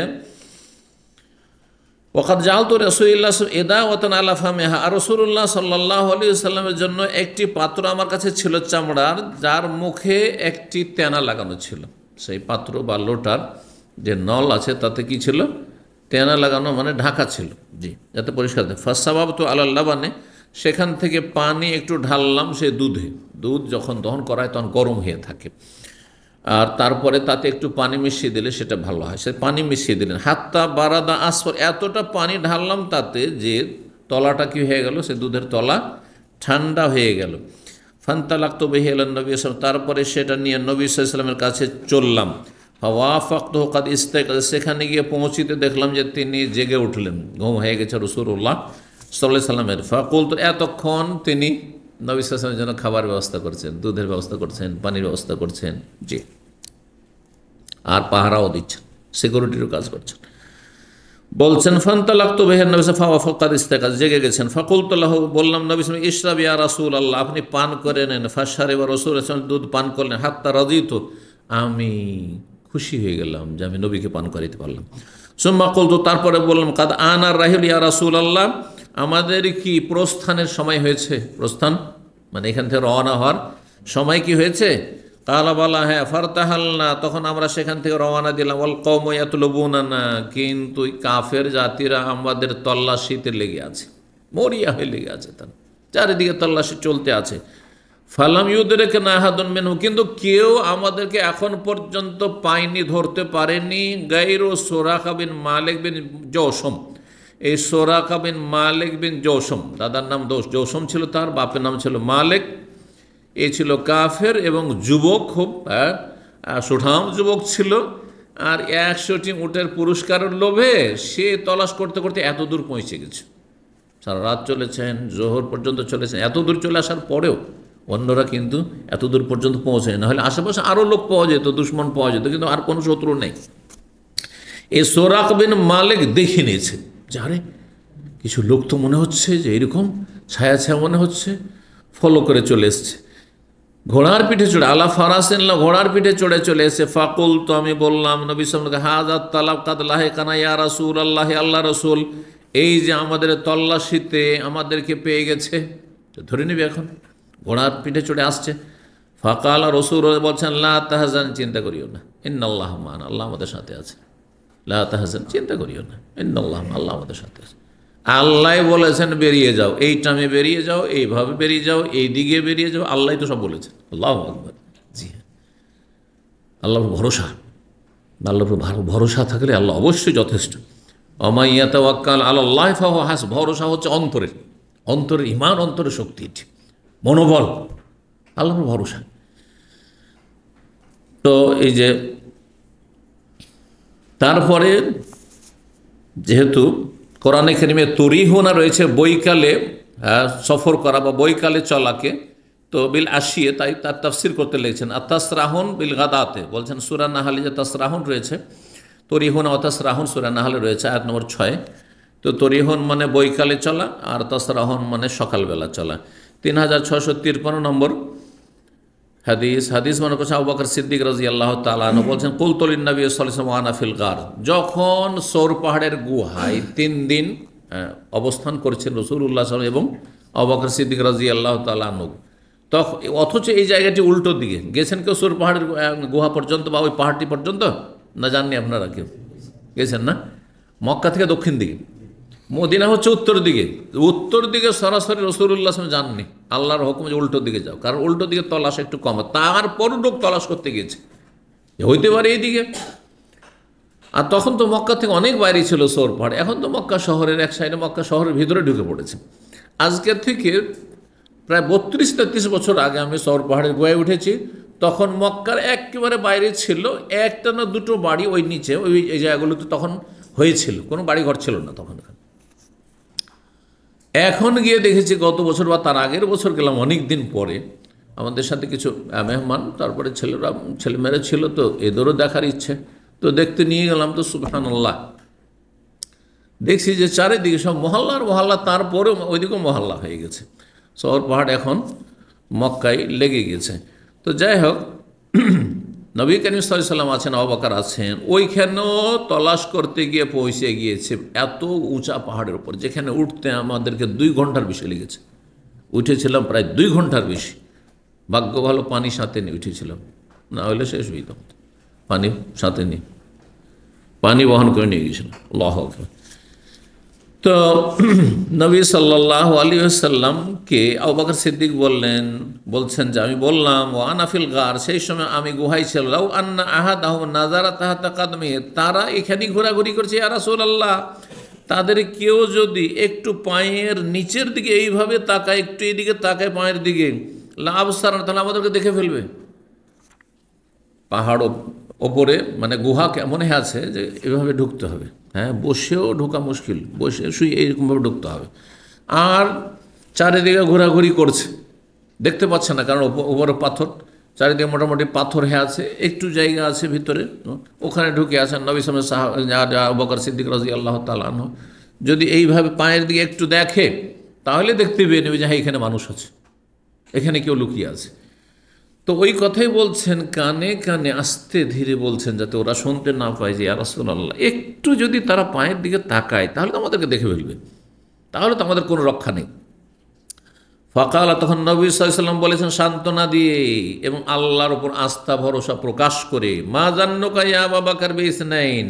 ওয়াকাত জাল তো রসুল্লাহ এদা ওয়াতান আলাফামেহা, আর রসুল্লাহ সাল্লাহ আলী সাল্লামের জন্য একটি পাত্র আমার কাছে ছিল চামড়ার, যার মুখে একটি তেনা লাগানো ছিল। সেই পাত্র বা লোটার যে নল আছে তাতে কি ছিল, তেনা লাগানো, মানে ঢাকা ছিল, জি, যাতে পরিষ্কার থাকে। ফাসাবাব তো আল্লাহ বানে, সেখান থেকে পানি একটু ঢাললাম সে দুধে, দুধ যখন দহন করা হয় তখন গরম হয়ে থাকে, আর তারপরে তাতে একটু পানি মিশিয়ে দিলে সেটা ভালো হয়, সে পানি মিশিয়ে দিলেন। হাত্তা বারাদা আসফর, এতটা পানি ঢাললাম তাতে যে তলাটা কি হয়ে গেল, সে দুধের তলা ঠান্ডা হয়ে গেল। ফান্তালাক তো বেহি আল্লাহ নবী আসলাম, তারপরে সেটা নিয়ে নবী সাল্লামের কাছে চললাম। ওয়াফাক্ত কাদ ইস্তেক, সেখানে গিয়ে পৌঁছিতে দেখলাম যে তিনি জেগে উঠলেন, ঘুম হয়ে গেছে রাসূলুল্লাহ সাল্লাল্লাহু আলাইহি সাল্লামের। ফাকুল, তো এতক্ষণ তিনি নবী সাল্লামের জন্য খাবার ব্যবস্থা করছেন, দুধের ব্যবস্থা করছেন, পানির ব্যবস্থা করছেন, জি, আর পাহারাও দিচ্ছেন, সিকিউরিটিরও কাজ করছেন। বলছেন ফান্তালাক তো বেহের নবী ফাওয়াফাকাদ ইস্তেক, জেগে গেছেন। ফাকুলতুল্লাহ, বললাম নবী সাল্লাল্লাহু আলাইহি ইশরাব ইয়া রাসূলুল্লাহ, আপনি পান করে নেন। ফাশারিবা রাসূল দুধ পান করলেন। হাত্তা রাদিতু, আমি খুশি হয়ে গেলাম যে আমি নবীকে পান করাইতে পারলাম। সুম্মা কুলতু, তারপরে বললাম কাদ আনার রাহিল ইয়া রাসূলুল্লাহ, আমাদের কি প্রস্থানের সময় হয়েছে, প্রস্থান মানে এখান থেকে রওনা হওয়ার সময় কি হয়েছে? কালা বলা, হ্যাঁ। ফারতাহালনা, তখন আমরা সেখান থেকে রওনা দিলাম। ওয়াল কওমু ইয়াতলুবুনানা, কিন্তু কাফের জাতিরা আমাদের তল্লাশিতে লেগে আছে, মরিয়া হয়ে লেগে আছে, তার চারিদিকে তল্লাশি চলতে আছে। ফালাম ইউদরিক আহাদুন মিনহুম, কিন্তু কেউ আমাদেরকে এখন পর্যন্ত পায়নি, ধরতে পারেনি। গায়রু সুরাকা বিন মালিক বিন জৌসম, এই সুরাকা বিন মালিক বিন জৌসম, দাদার নাম জৌসম ছিল, তার বাপের নাম ছিল মালিক। এ ছিল কাফের এবং যুবক, খুব সুঠাম যুবক ছিল, আর 100টি উটের পুরস্কারের লোভে সে তলাশ করতে করতে এত দূর পৌঁছে গেছে। সারা রাত চলেছেন, জোহর পর্যন্ত চলেছেন, এত দূর চলে আসার পরেও অন্যরা কিন্তু এত দূর পর্যন্ত পৌঁছায় না, হলে আশেপাশে আরও লোক পাওয়া যেত, দুশ্মন পাওয়া যেত, কিন্তু আর কোনো শত্রু নেই। এই সুরাক বিন মালিক দেখে নিয়েছে, যারে কিছু লোক তো মনে হচ্ছে যে এরকম ছায়া ছায়া মনে হচ্ছে, ফলো করে চলে এসছে, ঘোড়ার পিঠে চড়ে, আলা ফারাসিল্লা, ঘোড়ার পিঠে চড়ে চলে এসে। ফাকুল, তো আমি বললাম নবী সাল্লাল্লাহু আলাইহি ওয়াসাল্লাম, হাযাত তালাব কাদ লাহিকানা ইয়া রাসূলুল্লাহ, আল্লাহ রাসূল, এই যে আমাদের তল্লাশিতে আমাদেরকে পেয়ে গেছে, ধরে নিবি, এখন ঘোড়ার পিঠে চড়ে আসছে। ফাকাল, রাসূল বলছেন, লা তাহজান, চিন্তা করিও না, ইন্নাল্লাহ মা'ানা, আল্লাহ আমাদের সাথে আছে, লা তাহজান, চিন্তা করিও না, ইন্নাল্লাহ, আল্লাহ আমাদের সাথে আছে। আল্লাহ বলেছেন বেরিয়ে যাও, এই টাইমে বেরিয়ে যাও, এইভাবে বেরিয়ে যাও, এই দিকে বেরিয়ে যাও, আল্লাহ তো সব বলেছেন। আল্লাহু আকবার। জি হ্যাঁ, আল্লাহর ভরসা, আল্লাহর ভরসা থাকলে আল্লাহ অবশ্যই যথেষ্ট। ওয়া ইয়াতাওয়াক্কাল আলাল্লাহ ফাহুয়া হাসব, ভরসা হচ্ছে অন্তরের, অন্তরের ঈমান, অন্তরের শক্তি, মনোবল, আল্লাহর ভরসা। তো এই যে তারপরে যেহেতু কোরআনে কারিমে তরিহুনা রয়েছে বৈকালে সফর করা বা বৈকালে চলাকে, তো বিল আসিয়ে, তাই তার তাফসির করতে লেগেছেন আতাসরাহুন বিল গাদাতে, বলছেন সূরা নাহলে যে তাসরাহুন রয়েছে, তরিহুনা ও তাসরাহুন সূরা নাহলে রয়েছে আয়াত নম্বর 6। তো তরিহুন মানে বৈকালে চলা, আর তাসরাহুন মানে সকালবেলা চলা। 3653 নম্বর হাদিস মনে করছে আবু বকর সিদ্দিক রাদিয়াল্লাহু তাআলা আনহু বলছেন কুলতু লিন নবী সাল্লাল্লাহু আলাইহি ওয়াসাল্লাম ওয়ানা ফিল গার, যখন সৌর পাহাড়ের গুহায় 3 দিন অবস্থান করেছেন রাসূলুল্লাহ সাল্লাল্লাহু আলাইহি ওয়াসাল্লাম এবং আবু বকর সিদ্দিক রাদিয়াল্লাহু তাআলা আনহু, তখন অথচ এই জায়গাটি উল্টো দিকে গেছেন কেউ সৌর পাহাড়ের গুহা পর্যন্ত বা ওই পাহাড়টি পর্যন্ত? না, জাননি আপনারা কেউ গেছেন না? মক্কা থেকে দক্ষিণ দিকে, মদিনা হচ্ছে উত্তর দিকে, উত্তর দিকে সরাসরি রাসূলুল্লাহ সাল্লাল্লাহু আলাইহি ওয়াসাল্লাম যাননি, আল্লাহর হুকুম যে উল্টো দিকে যাও, কারণ উল্টো দিকে তলাশ একটু কম, তারপর লোক তলাশ করতে গিয়েছে, হইতে পারে এইদিকে। আর তখন তো মক্কা থেকে অনেক বাইরে ছিল সৌর পাহাড়, এখন তো মক্কা শহরের এক সাইডে, মক্কা শহরের ভিতরে ঢুকে পড়েছে। আজকের থেকে প্রায় 32-33 বছর আগে আমি সৌর পাহাড়ের গুহায় উঠেছি, তখন মক্কার একেবারে বাইরে ছিল, একটা না দুটো বাড়ি ওই নিচে, ওই এই জায়গাগুলোতে তখন হয়েছিল, কোনো বাড়ি ঘর ছিল না তখন। এখন গিয়ে দেখেছি গত বছর বা তার আগের বছর গেলাম অনেক দিন পরে, আমাদের সাথে কিছু মেহমান, তারপরে ছেলেমেয়েরা ছিল, তো এদেরও দেখার ইচ্ছে, তো দেখতে নিয়ে গেলাম। তো সুবহানাল্লাহ, দেখছি যে চারিদিকে সব মহল্লার মহল্লা, তারপরেও ওইদিকেও মহল্লা হয়ে গেছে, শহর পাহাড় এখন মক্কায় লেগে গেছে। তো যাই হোক, নবী করিম সাল্লাল্লাহু আলাইহি ওয়াসাল্লাম আছেন, আবু বকর আছেন, ওইখানেও তলাশ করতে গিয়ে পৌঁছে গিয়েছে এত উঁচা পাহাড়ের উপর, যেখানে উঠতে আমাদেরকে 2 ঘন্টার বেশি লেগেছে। উঠেছিলাম প্রায় 2 ঘন্টার বেশি, ভাগ্য ভালো পানি সাথে নিয়ে উঠেছিলাম, না হলে শেষ হয়ে যেত। পানি সাথে নিয়ে, পানি বহন করে নিয়ে গিয়েছিলাম। আল্লাহু আকবার। তো নবী সাল্লাল্লাহু আলাইহি ওয়াসাল্লামকে আবু বকর সিদ্দিক বলছেন যে আমি বললাম ও আনাফিল গার, সেই সময় আমি গুহায় ছিলাম, লাউ আন্না আহাদাহুম নাযারা তাহাতা কাদমিহি, তারা এখানেই ঘোরাঘুরি করছে, ইয়া রাসূলুল্লাহ, তাদের কেউ যদি একটু পায়ের নিচের দিকে এইভাবে তাকায়, একটু এইদিকে তাকায় পায়ের দিকে, লা আবসার, তাহলে আমাদেরকে দেখে ফেলবে। পাহাড় ওপরে মানে গুহা কেমন আছে যে এভাবে ঢুকতে হবে, হ্যাঁ, বসেও ঢোকা মুশকিল, বসে শুয়ে এইরকমভাবে ঢুকতে হবে। আর চারিদিকে ঘোরাঘুরি করছে, দেখতে পাচ্ছে না, কারণ উপরে পাথর, চারিদিকে মোটামুটি পাথর হয়ে আছে, একটু জায়গা আছে ভিতরে, ওখানে ঢুকে আছেন নবী সাল্লাল্লাহু আলাইহি ওয়াসাল্লাম, আবু বকর সিদ্দিক রাদিয়াল্লাহু তাআলা আনহু যদি এইভাবে পায়ের দিকে একটু দেখে, তাহলে দেখতে পেয়ে নেবে যে হ্যাঁ এখানে মানুষ আছে, এখানে কেউ লুকিয়ে আছে। তো ওই কথাই বলছেন, কানে কানে আস্তে ধীরে বলছেন, যাতে ওরা শুনতে না পায় যে ইয়া রাসূলুল্লাহ, একটু যদি তারা পায়ের দিকে তাকায় তাহলে তো আমাদেরকে দেখে ফেলবে, তাহলে তো আমাদের কোনো রক্ষা নেই। ফাকালা, তখন নবী সাল্লাল্লাহু আলাইহি ওয়াসাল্লাম বলেছেন সান্ত্বনা দিয়ে এবং আল্লাহর উপর আস্থা ভরসা প্রকাশ করে, মা জান্নুকা ইয়া আবু বকর বিইসনাইন,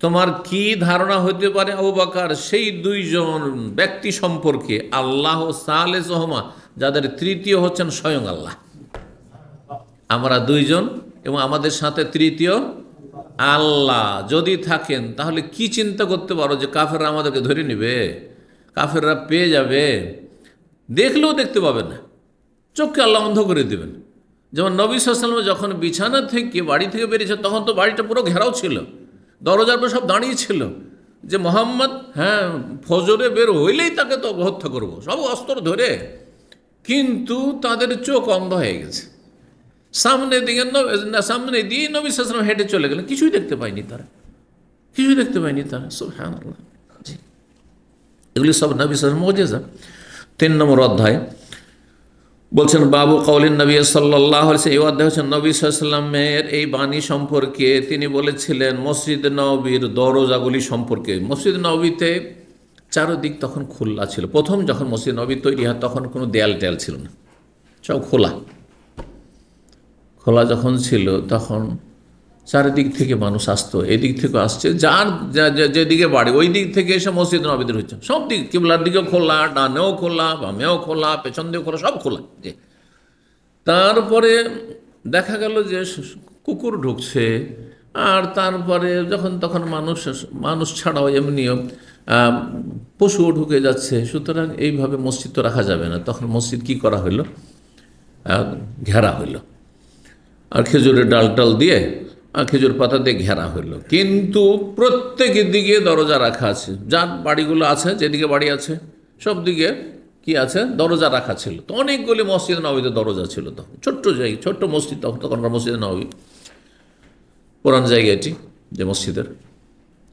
তোমার কি ধারণা হতে পারে আবু বকর সেই 2 জন ব্যক্তি সম্পর্কে, আল্লাহ সালেসুহুমা, যাদের তৃতীয় হচ্ছেন স্বয়ং আল্লাহ। আমরা 2 জন এবং আমাদের সাথে তৃতীয় আল্লাহ যদি থাকেন, তাহলে কি চিন্তা করতে পারো যে কাফেররা আমাদেরকে ধরে নেবে, কাফেররা পেয়ে যাবে, দেখলেও দেখতে পাবে না, চোখকে আল্লাহ অন্ধ করে দেবেন। যেমন নবী সাল্লাল্লাহু আলাইহি ওয়াসাল্লাম যখন বিছানা থেকে বাড়ি থেকে বেরিয়েছে, তখন তো বাড়িটা পুরো ঘেরাও ছিল, দরজার পর সব দাঁড়িয়ে ছিল যে মোহাম্মদ হ্যাঁ ফজরে বের হইলেই তাকে তো হত্যা করবো, সব অস্ত্র ধরে, কিন্তু তাদের চোখ অন্ধ হয়ে গেছে। সামনে দিয়ে নবী সাল্লাল্লাহু আলাইহি ওয়াসাল্লাম হেঁটে চলে গেলেন, কিছুই দেখতে পায়নি তারা, কিছুই দেখতে পায়নি তারা। সুবহানাল্লাহ, জি, এগুলি সব নবী সাল্লাল্লাহু আলাইহি ওয়াসাল্লাম মুজিজা। 3 নম্বর অধ্যায় বলছেন বাবু কওলিন নবী সাল্লাল্লাহু আলাইহি ওয়াসাল্লাম, এই অধ্যায় হচ্ছে নবী সাল্লাল্লাহু আলাইহি ওয়াসাল্লামের এই বাণী সম্পর্কে। তিনি বলেছিলেন মসজিদ নববীর দরজাগুলি সম্পর্কে। মসজিদ নববীতে চারদিক তখন খোলা ছিল, প্রথম যখন মসজিদ নববী তৈরি হয় তখন কোনো দেয়াল টেয়াল ছিল না, সব খোলা। খোলা যখন ছিল তখন চারিদিক থেকে মানুষ আসতো, এদিক থেকে আসছে, যার যেদিকে বাড়ি ওই দিক থেকে এসে মসজিদ নববীতে হচ্ছে। সব দিক, কিবলার দিকেও খোলা, ডানেও খোলা, বামেও খোলা, পেছন দিকেও খোলা, সব খোলা। যে তারপরে দেখা গেল যে কুকুর ঢুকছে, আর তারপরে যখন তখন মানুষ ছাড়াও এমনিও পশুও ঢুকে যাচ্ছে। সুতরাং এইভাবে মসজিদ তো রাখা যাবে না। তখন মসজিদ কি করা হইলো, ঘেরা হইল, আর খেজুরের ডাল দিয়ে আর খেজুর পাতা দিয়ে ঘেরা হইল। কিন্তু প্রত্যেকের দিকে দরজা রাখা আছে, যার বাড়িগুলো আছে, যেদিকে বাড়ি আছে সব দিকে কি আছে, দরজা রাখা ছিল। তো অনেকগুলি মসজিদ নববীতে দরজা ছিল। তখন ছোট্ট জায়গা, ছোট্ট মসজিদ, তখনকার মসজিদ নববী, পুরান জায়গা এটি, যে মসজিদের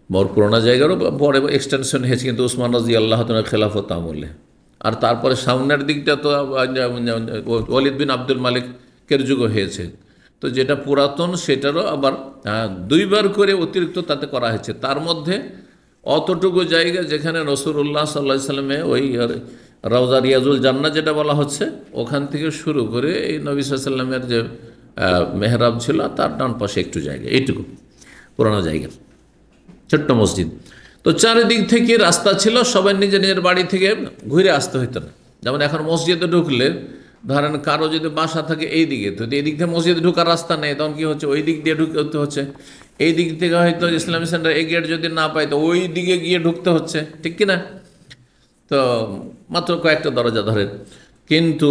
বড় পুরোনো জায়গারও পরে এক্সটেনশন হয়েছে, কিন্তু উসমান রাদিয়াল্লাহু তাআলার খেলাফত আমলে। আর তারপরে সামনের দিকটা তো ওয়ালিদ বিন আব্দুল মালিকের যুগ হয়েছে। তো যেটা পুরাতন সেটারও আবার 2 বার করে অতিরিক্ত তাতে করা হয়েছে। তার মধ্যে অতটুকু জায়গা যেখানে রাসূলুল্লাহ সাল্লাল্লাহু আলাইহি ওয়াসাল্লামে ওই রওজা রিয়াজুল জান্নাহ যেটা বলা হচ্ছে, ওখান থেকে শুরু করে এই নবী সাল্লাল্লাহু আলাইহি ওয়াসাল্লামের যে মেহরাব ছিল তার ডান পাশে একটু জায়গা, এইটুকু পুরোনো জায়গা, ছোট্ট মসজিদ। তো চারিদিক থেকে রাস্তা ছিল, সবাই নিজের নিজের বাড়ি থেকে ঘুরে আসতে হইতো না। যেমন এখন মসজিদে ঢুকলে ধরেন কারো যদি বাসা থাকে এই দিকে, তো এই দিক থেকে মসজিদে ঢোকার রাস্তা নেই, তখন কী হচ্ছে, ওই দিক দিয়ে ঢুকতে হচ্ছে। এই দিক থেকে হয়তো ইসলামী সেন্টার এই গেট যদি না পাই, তো ওই দিকে গিয়ে ঢুকতে হচ্ছে, ঠিক কিনা? তো মাত্র কয়েকটা দরজা ধরেন, কিন্তু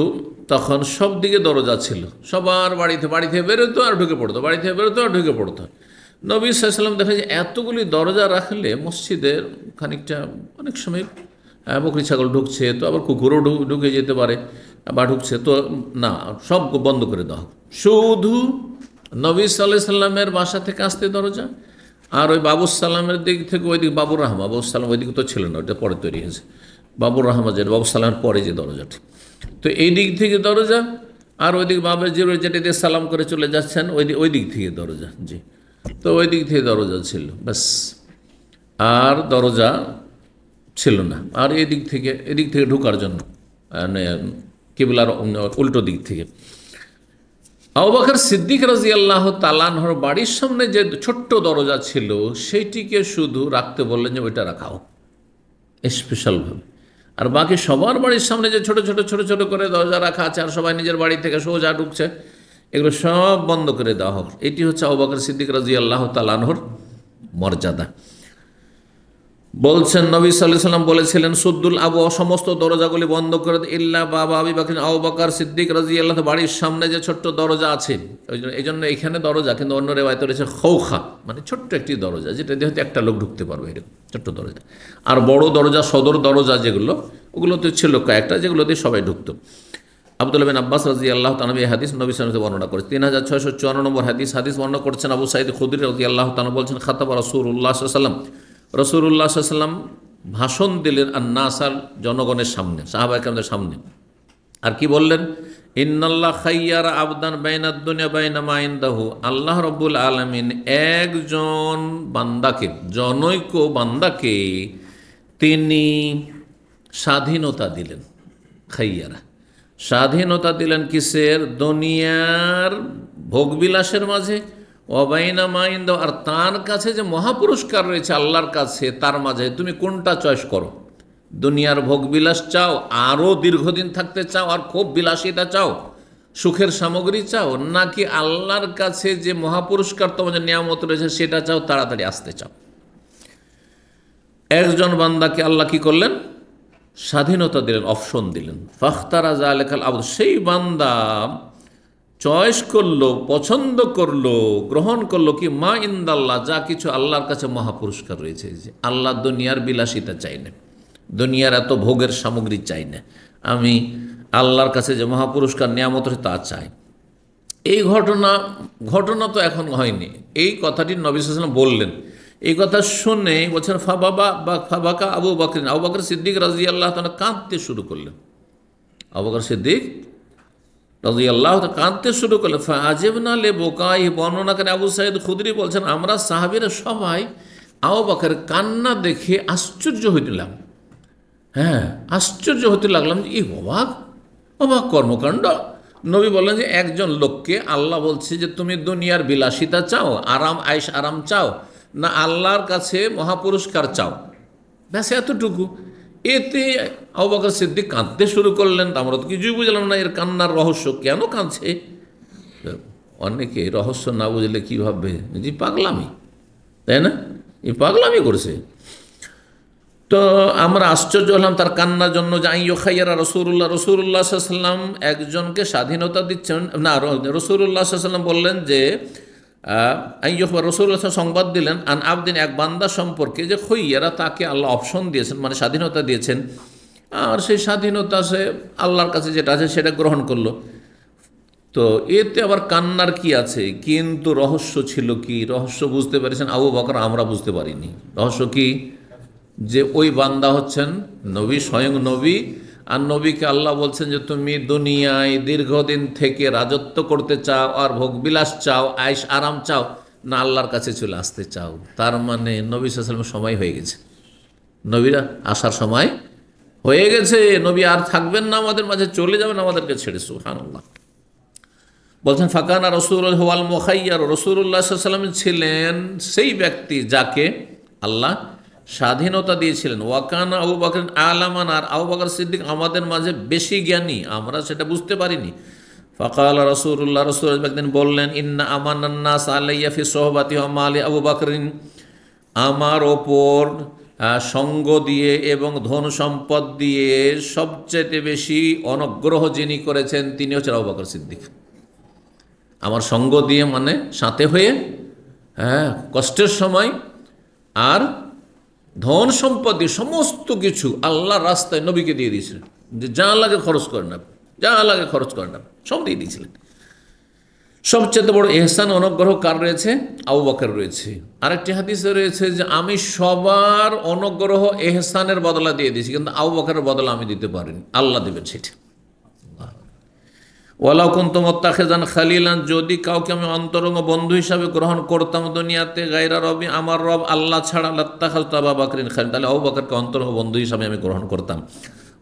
তখন সব দিকে দরজা ছিল। সবার বাড়িতে বেরোতো আর ঢুকে পড়তো, বাড়ি থেকে বেরোতো আর ঢুকে পড়তো। নবী সাল্লাল্লাহু আলাইহি ওয়াসাল্লাম দেখা যায় এতগুলি দরজা রাখলে মসজিদের খানিকটা অনেক সময় বকরি ছাগল ঢুকছে, তো আবার কুকুরও ঢুকে যেতে পারে বা ঢুকছে, তো না, সব বন্ধ করে দেওয়া হোক। শুধু নবী সাল্লাল্লাহু আলাইহি ওয়াসাল্লামের বাসা থেকে আসতে দরজা, আর ওই বাবুস সালামের দিক থেকে ওই দিক বাবুর রাহমা, বাবুস সালাম ওই দিকে তো ছিল না, ওইটা পরে তৈরি হয়েছে। বাবুর রাহমা যেটা বাবুস সালামের পরে যে দরজাটি, তো এই দিক থেকে দরজা, আর ওই দিক বাবার যেটা দিয়ে সালাম করে চলে যাচ্ছেন ওই দিক থেকে দরজা। জি, তো ওই দিক থেকে দরজা ছিল, ব্যাস, আর দরজা ছিল না। আর এদিক থেকে ঢোকার জন্য কিবলার উল্টো দিক থেকে আবু বকর সিদ্দিক রাদিয়াল্লাহু তাআলা আনহুর বাড়ির সামনে যে ছোট্ট দরজা ছিল সেইটিকে শুধু রাখতে বললেন যে ওইটা রাখাও স্পেশালভাবে, আর বাকি সবার বাড়ির সামনে যে ছোট ছোট করে দরজা রাখা আছে আর সবাই নিজের বাড়ি থেকে সোজা ঢুকছে, এগুলো সব বন্ধ করে দেওয়া হোক। এটি হচ্ছে আবু বকর সিদ্দিক রাদিয়াল্লাহু তাআলা আনহুর মর্যাদা। বলছেন নবী সাল্লাল্লাহু আলাইহি ওয়াসাল্লাম বলেছিলেন, সুদ্দুল আবু, সমস্ত দরজাগুলি বন্ধ করে ইল্লা বাবা আবি বকর, আবু বকর সিদ্দিক রাদিয়াল্লাহু বাড়ির সামনে যে ছোট্ট দরজা আছে, এই জন্য এখানে দরজা, কিন্তু অন্য রিওয়ায়াতে রয়েছে খৌখা, মানে ছোট্ট একটি দরজা যেটা দিয়ে হয়তো একটা লোক ঢুকতে পারবে, এরকম ছোট্ট দরজা। আর বড় দরজা, সদর দরজা যেগুলো, ওগুলোতে ছিল কয়েকটা, যেগুলো দিয়ে সবাই ঢুকতো। আব্দুল্লাহ বিন আব্বাস রাদিয়াল্লাহু তাআলা এই হাদিস নবী সাল্লাল্লাহু আলাইহি ওয়াসাল্লাম বর্ণনা করেছেন। 3654 নম্বর হাদিস বর্ণনা করছেন আবু সাঈদ খুদরি রাদিয়াল্লাহু তাআলা, বলছেন খাতাবা রাসূলুল্লাহ সাল্লাল্লাহু আলাইহি ওয়াসাল্লাম, রাসূলুল্লাহ সাল্লাল্লাহু আলাইহি ওয়াসাল্লাম ভাষণ দিলেন আন-নাসার, জনগণের সামনে, সাহাবায়ে কেরামদের সামনে। আর কি বললেন? ইন্নাল্লাহ খায়্যারা আবদান বাইনাদ দুনিয়া বাইনা মা ইনদাহু, আল্লাহ রাব্বুল আলামিন একজন বান্দাকে, জনৈক বান্দাকে তিনি স্বাধীনতা দিলেন। খায়্যারা, স্বাধীনতা দিলেন কিসের? দুনিয়ার ভোগবিলাসের মাঝে, অবাইনা মাইন্দ, আর তার কাছে যে মহাপুরস্কার রয়েছে আল্লাহর কাছে, তার মাঝে তুমি কোনটা চয়েস করো? দুনিয়ার ভোগবিলাস চাও, আরও দীর্ঘদিন থাকতে চাও আর খুব বিলাসিতা চাও, সুখের সামগ্রী চাও, নাকি আল্লাহর কাছে যে মহাপুরস্কার তোমার যে নিয়ামত রয়েছে সেটা চাও, তাড়াতাড়ি আসতে চাও? একজন বান্দাকে আল্লাহ কি করলেন? স্বাধীনতা দিলেন, অপশন দিলেন। ফাখতারা যালিকাল আবদ, সেই বান্দা চয়েস করলো, পছন্দ করলো, গ্রহণ করলো কি মা ইনদাল্লাহ, যা কিছু আল্লাহর কাছে মহাপুরস্কার রয়েছে। যে আল্লাহ দুনিয়ার বিলাসিতা চাই না, দুনিয়ার এত ভোগের সামগ্রী চাই না, আমি আল্লাহর কাছে যে মহাপুরস্কার নিয়ামত রয়েছে তা চাই। এই ঘটনা তো এখন হয়নি, এই কথাটি নবী সাল্লাল্লাহু আলাইহি ওয়াসাল্লাম বললেন। এই কথা শুনে বলছেন ফাবাকা আবু বকর, আবু বকর সিদ্দিক রাদিয়াল্লাহু তাআলা কাঁদতে শুরু করলেন। আবু বকর সিদ্দিক রাদিয়াল্লাহু তাআলা কাঁদতে শুরু করলেন। ফাআজিবনা লিবুকাই, বর্ণনা করে আবু সাঈদ খুদরি বলছেন, আমরা সাহাবীরা সবাই আবু বকরের কান্না দেখে আশ্চর্য হইলাম। হ্যাঁ, আশ্চর্য হতে লাগলাম যে এই অবাক কর্মকাণ্ড, নবী বললেন যে একজন লোককে আল্লাহ বলছে যে তুমি দুনিয়ার বিলাসিতা চাও, আরাম আয়েশ আরাম চাও, না আল্লাহর কাছে মহাপুরস্কার চাও, ব্যাস এতটুকু। এতে আবু বকর সিদ্দিক কাঁদতে শুরু করলেন। আমরা তো কিছুই বুঝলাম না এর কান্নার রহস্য, কেন কাঁদছে। অনেকে রহস্য না বুঝলে কী ভাববে যে পাগলামি, তাই না, এই পাগলামি করছে। তো আমরা আশ্চর্য হলাম তার কান্নার জন্য যে আইয়ো খাইয়ারা রসুল্লাহ সাল্লাম একজনকে স্বাধীনতা দিচ্ছেন না। রসুল্লাহ সাল্লাম বললেন যে আইয়ো রসুল্লাহ সংবাদ দিলেন আন আবদিন, এক বান্দা সম্পর্কে যে খৈয়ারা তাকে আল্লাহ অপশন দিয়েছেন, মানে স্বাধীনতা দিয়েছেন, আর সেই স্বাধীনতা সে আল্লাহর কাছে যেটা আছে সেটা গ্রহণ করলো। তো এতে আবার কান্নার কি আছে, কিন্তু রহস্য ছিল কি, রহস্য বুঝতে পেরেছেন আবু বকর, আমরা বুঝতে পারিনি। রহস্য কি, যে ওই বান্দা হচ্ছেন নবী, স্বয়ং নবী, আর নবীকে আল্লাহ বলছেন যে তুমি দুনিয়ায় দীর্ঘদিন থেকে রাজত্ব করতে চাও, আর ভোগবিলাস চাও, আয়েশ আরাম চাও, না আল্লাহর কাছে চলে আসতে চাও। তার মানে নবী সাল্লাল্লাহু আলাইহি ওয়াসাল্লামের সময় হয়ে গেছে, নবীরা আসার সময় হয়ে গেছে, নবী আর থাকবেন না আমাদের মাঝে, চলে যাবেন আমাদেরকে ছেড়ে। সুবহানাল্লাহ। বলছেন ফাকানা রাসূলুল্লাহ ওয়াল মুখাইয়ার, রাসূলুল্লাহ সাল্লাল্লাহু আলাইহি ওয়াসাল্লাম ছিলেন সেই ব্যক্তি যাকে আল্লাহ স্বাধীনতা দিয়েছিলেন। ওয়াকানা আবু বকর আলামান, আর আবু বকর সিদ্দিক আমাদের মাঝে বেশি জ্ঞানী, আমরা সেটা বুঝতে পারিনি। ফাকাল রাসূলুল্লাহ, রাসূল একদিন বললেন ইন্না আমানান নাস আলাইয়া ফি সোহবাতি ওয়া মালি আবু বকরিন, আমার ওপর সঙ্গ দিয়ে এবং ধন সম্পদ দিয়ে সবচেয়ে বেশি অনুগ্রহ যিনি করেছেন তিনি হচ্ছেন আবু বকর সিদ্দিক। আমার সঙ্গ দিয়ে মানে সাথে হয়ে, কষ্টের সময়, আর ধন সম্পদ দিয়ে সমস্ত কিছু আল্লাহর রাস্তায় নবীকে দিয়ে দিয়েছিলেন, যে যা লাগে খরচ করেন আপনি, যা লাগে খরচ করেন আপনি, সব দিয়ে দিয়েছিলেন। সবচেয়ে বড় এহসান অনুগ্রহ কার রয়েছে? আবু বকর রয়েছে। আরেকটি হাদিসে রয়েছে যে আমি সবার অনুগ্রহ এহসানের বদলা দিয়ে দিয়েছি, কিন্তু আবু বকরের বদলা আমি দিতে পারিনি, আল্লাহ দেবেন সেটা। ওয়ালাউ কুনতু মুত্তাখিযান খালিলান, যদি কাউকে আমি অন্তরঙ্গ বন্ধু হিসাবে গ্রহণ করতাম দুনিয়াতে, গায়রা রবি, আমার রব আল্লাহ ছাড়া, লাত্তাখাযতু আবু বকরিন খালিল, তাহলে আবু বকরকে অন্তরঙ্গ বন্ধু হিসাবে আমি গ্রহণ করতাম।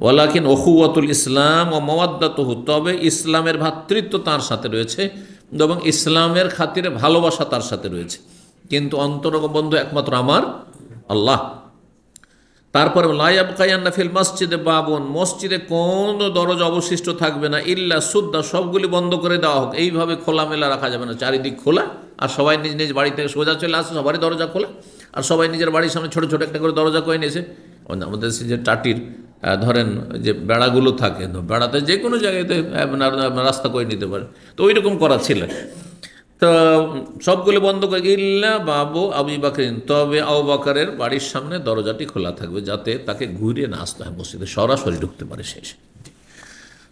ওয়ালাকিন উখুওয়াতুল ইসলাম ও মাওয়াদ্দাতুহু, তবে ইসলামের ভ্রাতৃত্ব তার সাথে রয়েছে এবং ইসলামের খাতিরে ভালোবাসা তার সাথে রয়েছে, কিন্তু অন্তরঙ্গ বন্ধু একমাত্র আমার আল্লাহ। তারপরে লায়াবকায়ান্না ফিল মসজিদে বাবুন, মসজিদে কোনো দরজা অবশিষ্ট থাকবে না, ইল্লা সুদ্দা, সবগুলি বন্ধ করে দেওয়া হোক। এইভাবে খোলামেলা রাখা যাবে না, চারিদিক খোলা, আর সবাই নিজ নিজ বাড়ি থেকে সোজা চলে আসে, সবারই দরজা খোলা, আর সবাই নিজের বাড়ির সামনে ছোটো ছোটো একটা করে দরজা করে নিয়েছে। আমাদের যে টাটির ধরেন যে বেড়াগুলো থাকে, বেড়াতে যে কোনো জায়গাতে রাস্তা করে নিতে পারে, তো ওই রকম করা ছিল। তো সবগুলো বন্ধ করে, ইল্লা বাবু আবু বকরিন, তবে আবু বকরের বাড়ির সামনে দরজাটি খোলা থাকবে, যাতে তাকে ঘুরিয়ে না আসতে হয়, মসজিদে সরাসরি ঢুকতে পারে। শেষ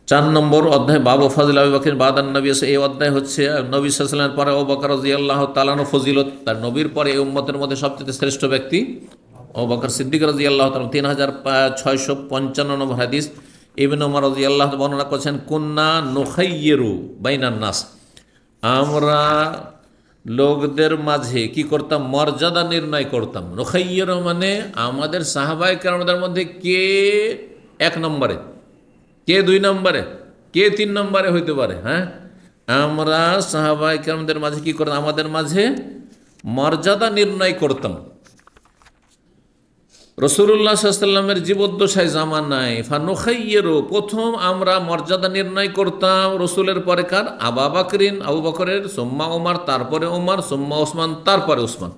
4 নম্বর অধ্যায় বাবু ফাজিল আবু বকর বাদান নবী, এই অধ্যায় হচ্ছে নবী সাল্লাল্লাহু আলাইহি ওয়াসাল্লামের পরে আবু বকর রাদিয়াল্লাহু তাআলা আনহু ফজিলত, তার নবীর পরে এই উম্মতের মধ্যে সবচেয়ে শ্রেষ্ঠ ব্যক্তি আবু বকর সিদ্দিক রাদিয়াল্লাহু তাআলা। 3655 নম্বর হাদিস, ইবনে ওমর রাদিয়াল্লাহু তাআলা বর্ণনা করেছেন, কুন্না নুখাইয়িরু বাইনান নাস, আমরা লোকদের মাঝে কি করতাম? মর্যাদা নির্ণয় করতাম। নুখাইয়ির মানে আমাদের সাহাবায়ে কেরামদের মধ্যে কে 1 নম্বরে, কে 2 নম্বরে, কে 3 নম্বরে হইতে পারে। আমরা সাহাবায়ে কেরামদের মাঝে কি করতাম? আমাদের মাঝে মর্যাদা নির্ণয় করতাম। রাসূলুল্লাহ সাল্লাল্লাহু আলাইহি ওয়াসাল্লামের জীবদ্দশায় জামানায় ফানুখাইয়িরু, প্রথম আমরা মর্যাদা নির্ণয় করতাম রসুলের পরে কার? আবু বকরিন, আবু বকরের, সুম্মা ওমর, তারপরে ওমর, সুম্মা ওসমান, তারপরে ওসমান,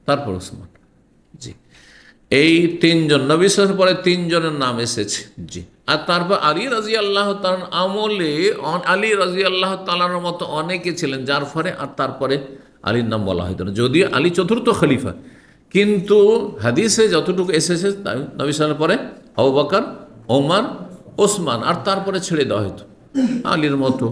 তারপরে ওসমান। জি, এই 3 জন নবী সাল্লাল্লাহু পরে 3 জনের নাম এসেছে। জি, আর তারপর আলী রাদিয়াল্লাহু তাআলা আমলে আলী রাদিয়াল্লাহু তাআলার মতো অনেকে ছিলেন, যার ফলে আর তারপরে আলীর নাম বলা হতো না, যদিও আলী চতুর্থ খলিফা, কিন্তু হাদিসে যতটুকু এসেছে নবী সাল্লাল্লাহু আলাইহি ওয়াসাল্লাম পরে আবু বকর, ওমর, ওসমান, আর তারপরে ছেড়ে দেওয়া হতো আলীর মতো।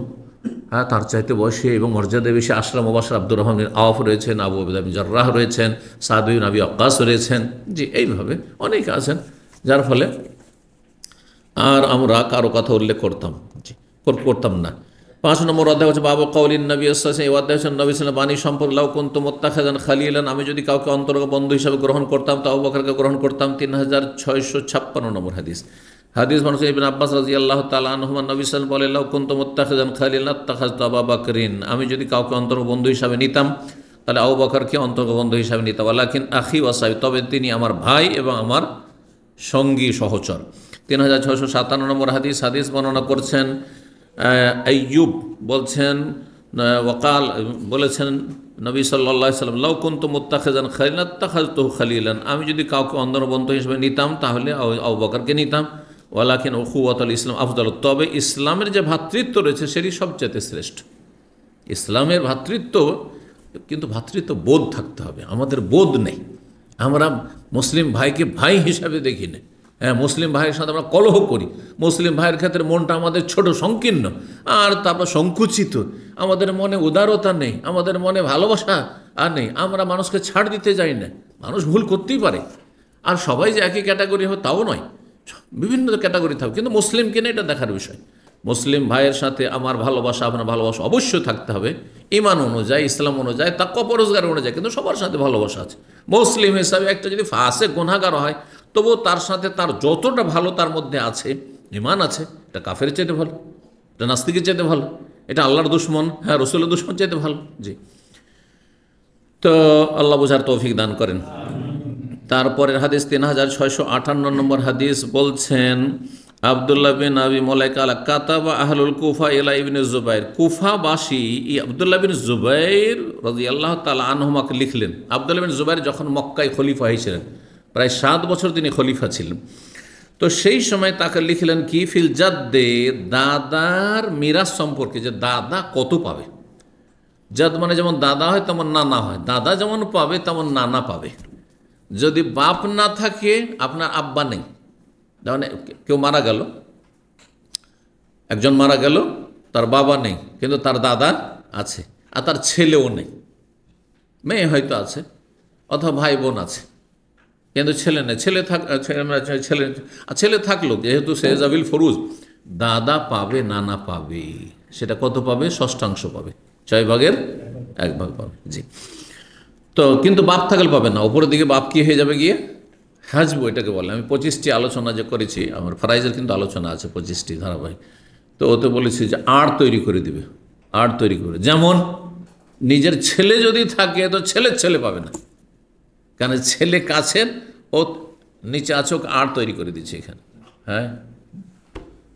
তার চাইতে বয়সে এবং মর্যাদা বেশি আশরা মুবাশশির আব্দুর রহমান বিন আওফ রয়েছেন, আবু উবাইদা বিন জাররাহ রয়েছেন, সাদ বিন আবি ওয়াক্কাস রয়েছেন। জি, এইভাবে অনেকে আছেন, যার ফলে আর আমরা কারো কথা উল্লেখ করতাম না। 5 নম্বর অধ্যায় হচ্ছে বাবু কাউলিন নবী সাল্লাল্লাহু আলাইহি ওয়াসাল্লাম, এই অধ্যায় হচ্ছে নবী সাল্লাল্লাহু আলাইহি ওয়াসাল্লাম বাণী সম্পর্কে, লাউ কুনতু মুত্তাখিযান খালিলান, আমি যদি কাউকে অন্তরঙ্গ বন্ধু হিসাবে গ্রহণ করতাম তো আবু বকরকে গ্রহণ করতাম। 3656 নম্বর হাদিস, হাদিস মানুষ ইবনে আব্বাস রাদিয়াল্লাহু তাআলা আনহুমা নবী সাল্লাল্লাহু আলাইহি ওয়াসাল্লাম বলেন, লাউ কুনতু মুত্তাখিযান খালিলান আত্তাখাযতু আবু বকরিন, আমি যদি কাউকে অন্তর্বন্ধু হিসাবে নিতাম তাহলে আবু বকরকে অন্তর্বন্ধু হিসাবে নিতাম। ওয়ালাকিন আখি ওয়া সাহিব, তবে তিনি আমার ভাই এবং আমার সঙ্গী সহচর। 3657 নম্বর হাদিস, হাদিস বর্ণনা করছেন আইয়ুব, বলছেন ওয়াকাল, বলেছেন নবী সাল্লাল্লাহু আলাইহি ওয়াসাল্লাম, লাউ কুনতু মুত্তাখিযান খালিলান আত্তাখাযতুহু খালিলান, আমি যদি কাউকে অন্তর্বন্ধু হিসেবে নিতাম তাহলে আবু বকরকে নিতাম। ওয়ালাকিন উখুওয়াতুল ইসলাম আফদাল, তবে ইসলামের যে ভ্রাতৃত্ব রয়েছে সেটি সবচেয়ে শ্রেষ্ঠ। ইসলামের ভ্রাতৃত্ব, কিন্তু ভ্রাতৃত্ব বোধ থাকতে হবে, আমাদের বোধ নেই। আমরা মুসলিম ভাইকে ভাই হিসাবে দেখি না। হ্যাঁ, মুসলিম ভাইয়ের সাথে আমরা কলহ করি, মুসলিম ভাইয়ের ক্ষেত্রে মনটা আমাদের ছোট সংকীর্ণ আর তারপর সংকুচিত, আমাদের মনে উদারতা নেই, আমাদের মনে ভালোবাসা আর নেই, আমরা মানুষকে ছাড় দিতে যাই না। মানুষ ভুল করতেই পারে, আর সবাই যে একই ক্যাটাগরি হয় তাও নয়, বিভিন্ন ক্যাটাগরি থাকবে, কিন্তু মুসলিমকে নিয়ে এটা দেখার বিষয়। মুসলিম ভাইয়ের সাথে আমার ভালোবাসা, আপনার ভালোবাসা অবশ্যই থাকতে হবে, ইমান অনুযায়ী, ইসলাম অনুযায়ী, তাকওয়া পরহেজগারি অনুযায়ী, কিন্তু সবার সাথে ভালোবাসা আছে। মুসলিম হিসাবে একটা যদি ফাসেক গুনাহগার হয়, তবুও তার সাথে তার যতটা ভালো তার মধ্যে আছে, ইমান আছে, এটা কাফের চাইতে ভালো, এটা নাস্তিকের চাইতে ভালো, এটা আল্লাহর দুশমন, হ্যাঁ রসুলের দুশমন চাইতে ভালো। জি, তো আল্লাহ বোঝার তৌফিক দান করেন। তারপরের হাদিস 3658 নম্বর হাদিস, বলছেন আব্দুল্লাহ বিন আবি মুলাইকা কাতাবা আহলুল কুফা ইলা ইবনে জুবাইর, কুফাবাসী আব্দুল্লাহ বিন জুবাইর রাদিয়াল্লাহু তাআলা আনহুমাকে লিখলেন। আব্দুল্লাহ বিন জুবাইর যখন মক্কায় খলিফা হয়েছিলেন, প্রায় 7 বছর তিনি খলিফা ছিলেন, তো সেই সময় তাকে লিখলেন কি, ফিল জাদ্দে, দাদার মিরাস সম্পর্কে, যে দাদা কত পাবে। জাদ মানে যেমন দাদা হয় তেমন নানা হয়, দাদা যেমন পাবে তেমন নানা পাবে। যদি বাপ না থাকে, আপনার আব্বা নেই, মানে কেউ মারা গেল, একজন মারা গেল, তার বাবা নেই কিন্তু তার দাদা আছে, আর তার ছেলেও নেই, মেয়ে হয়তো আছে অথবা ভাই বোন আছে কিন্তু ছেলে নেই, ছেলে থাকলো, যেহেতু সে জাবিল ফরুজ, দাদা পাবে, নানা পাবে, সেটা কত পাবে, ষষ্ঠাংশ পাবে, 6 ভাগের 1 ভাগ পাবে। জি, তো কিন্তু বাপ থাকলে পাবে না, উপরের দিকে বাপ কি হয়ে যাবে গিয়ে, হাজবো এটাকে বলে। আমি 25টি আলোচনা যে করেছি, আমার ফরাইজের কিন্তু আলোচনা আছে 25টি ধারাবাহিক, তো ওতে বলেছি যে আড় তৈরি করে দিবে, আড় তৈরি করে, যেমন নিজের ছেলে যদি থাকে তো ছেলের ছেলে পাবে না, কারণ ছেলে কাছের, ও নিচে আছে, ওকে আড় তৈরি করে দিচ্ছে এখানে, হ্যাঁ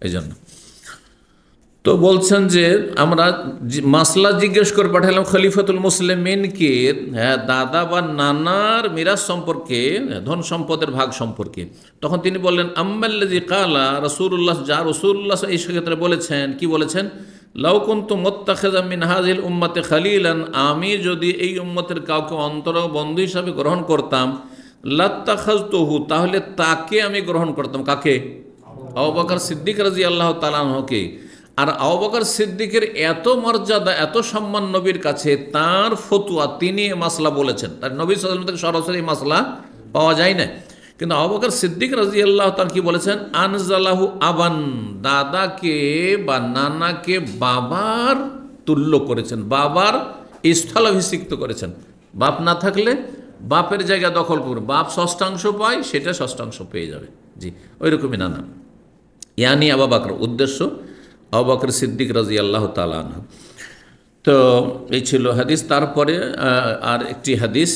এই জন্য। তো বলছেন যে আমরা মাসলা জিজ্ঞেস করে পাঠালাম খলিফাতুল মুসলিমিনকে, হ্যাঁ দাদা বা নানার মিরাস সম্পর্কে, ধন সম্পদের ভাগ সম্পর্কে। তখন তিনি বললেন, আম্মাল্লাযী কালা রাসূলুল্লাহ, যা রাসূলুল্লাহ এই ক্ষেত্রে বলেছেন, কি বলেছেন, লাউ কুনতু মুত্তাখিযাম মিন হাযিহিল উম্মতি খালিলান, আমি যদি এই উম্মতের কাউকে অন্তর্বন্ধু হিসাবে গ্রহণ করতাম, লাত্তাখাযতুহু, তাহলে তাকে আমি গ্রহণ করতাম, কাকে, আবু বকর সিদ্দিক রাদিয়াল্লাহু তাআলা আনহুকে। আর আবু বকর সিদ্দিকের এত মর্যাদা, এত সম্মান নবীর কাছে, তার ফতোয়া, তিনি এ মাসলা বলেছেন, তার নবী সাল্লাল্লাহু আলাইহি ওয়াসাল্লাম থেকে সরাসরি মাসলা পাওয়া যায় না, কিন্তু আবু বকর সিদ্দিক রাদিয়াল্লাহু তাআলা কি বলেছেন, আনজালাহু আবান, দাদাকে বা নানাকে বাবার তুল্য করেছেন, বাবার স্থলাভিষিক্ত করেছেন। বাপ না থাকলে বাপের জায়গা দখল করবে, বাপ ষষ্ঠাংশ পায়, সেটা ষষ্ঠাংশ পেয়ে যাবে। জি, ওই রকমই নানা, ইয়ানি আবু বকর, উদ্দেশ্য আবু বকর সিদ্দিক রাদিয়াল্লাহু তাআলা আনহু। তো এই ছিল হাদিস। তারপরে আর একটি হাদিস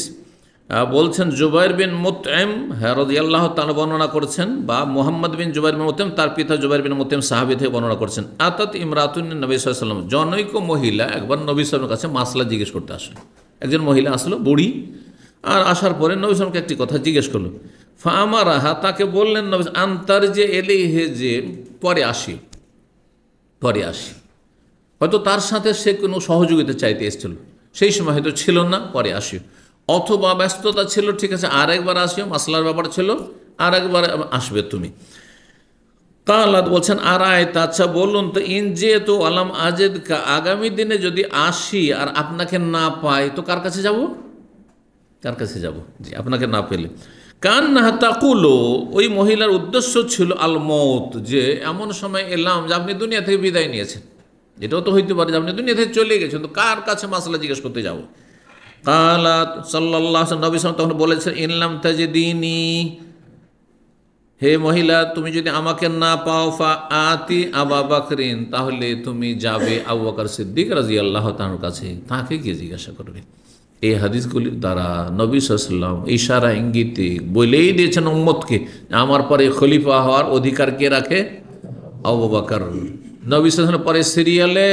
বলছেন, জুবাইর বিন মুতঈম রাদিয়াল্লাহু তাআলা বর্ণনা করছেন, বা মুহাম্মদ বিন জুবাইর বিন মুতঈম, তার পিতা জুবাইর বিন মুতঈম সাহাবী থেকে বর্ণনা করছেন, আতাত ইমরাতুন নবী সাল্লাল্লাহু আলাইহি ওয়াসাল্লাম, জনৈক মহিলা একবার নবী সাল্লাল্লাহু আলাইহি ওয়াসাল্লামের কাছে মাসলা জিজ্ঞেস করতে আসলো। একজন মহিলা আসলো, বুড়ি, আর আসার পরে নবী সাল্লাল্লাহু আলাইহি ওয়াসাল্লামকে একটি কথা জিজ্ঞেস করলো। ফামারাহা, তাকে বললেন নবী, আনতার যে এলাইহি, যে পরে আসি, পরে আসি, হয়তো তার সাথে সে কোনো সহযোগিতা চাইতে এসেছিল, সেই সময় হয়তো ছিল না, পরে আসি, অথবা ব্যস্ততা ছিল, ঠিক আছে আরেকবার আসিও, মাসলার ব্যাপার ছিল, আরেকবার আসবে তুমি। কালাত, বলছেন আর আয়ত, আচ্ছা বলুন তো, ইনজেতু আলাম আজেদকা, আগামী দিনে যদি আসি আর আপনাকে না পাই তো কার কাছে যাব, কার কাছে যাব, জি আপনাকে না পেলে। কান্নাহা তাকুলু, ওই মহিলার উদ্দেশ্য ছিল আল মউত, যে এমন সময় এলাম যে আপনি দুনিয়া থেকে বিদায় নিয়েছেন, এটাও তো হইতে পারে যে আপনি দুনিয়া থেকে চলে গেছেন, তো কার কাছে মাসলা জিজ্ঞেস করতে যাব। কালাত সাল্লাল্লাহু আলাইহি ওয়াসাল্লাম, নবী সাল্লাল্লাহু আলাইহি ওয়াসাল্লাম তখন বলেছেন, ইনলাম তাজিদিনি, হে মহিলা, তুমি যদি আমাকে না পাও ফা আতি আবা বকরিন, তাহলে তুমি যাবে আবু বকর সিদ্দিক রাদিয়াল্লাহু তাআলার কাছে, তাকে গিয়ে জিজ্ঞাসা করবে। এই হাদিসগুলির দ্বারা নবী সাল্লাল্লাহু আলাইহি ওয়াসাল্লাম ইশারা ইঙ্গিতে বলেই দিয়েছেন উম্মতকে, আমার পরে খলিফা হওয়ার অধিকার কে রাখে? আবু বকর। নবী সাল্লাল্লাহু আলাইহি ওয়াসাল্লাম পরে সিরিয়ালে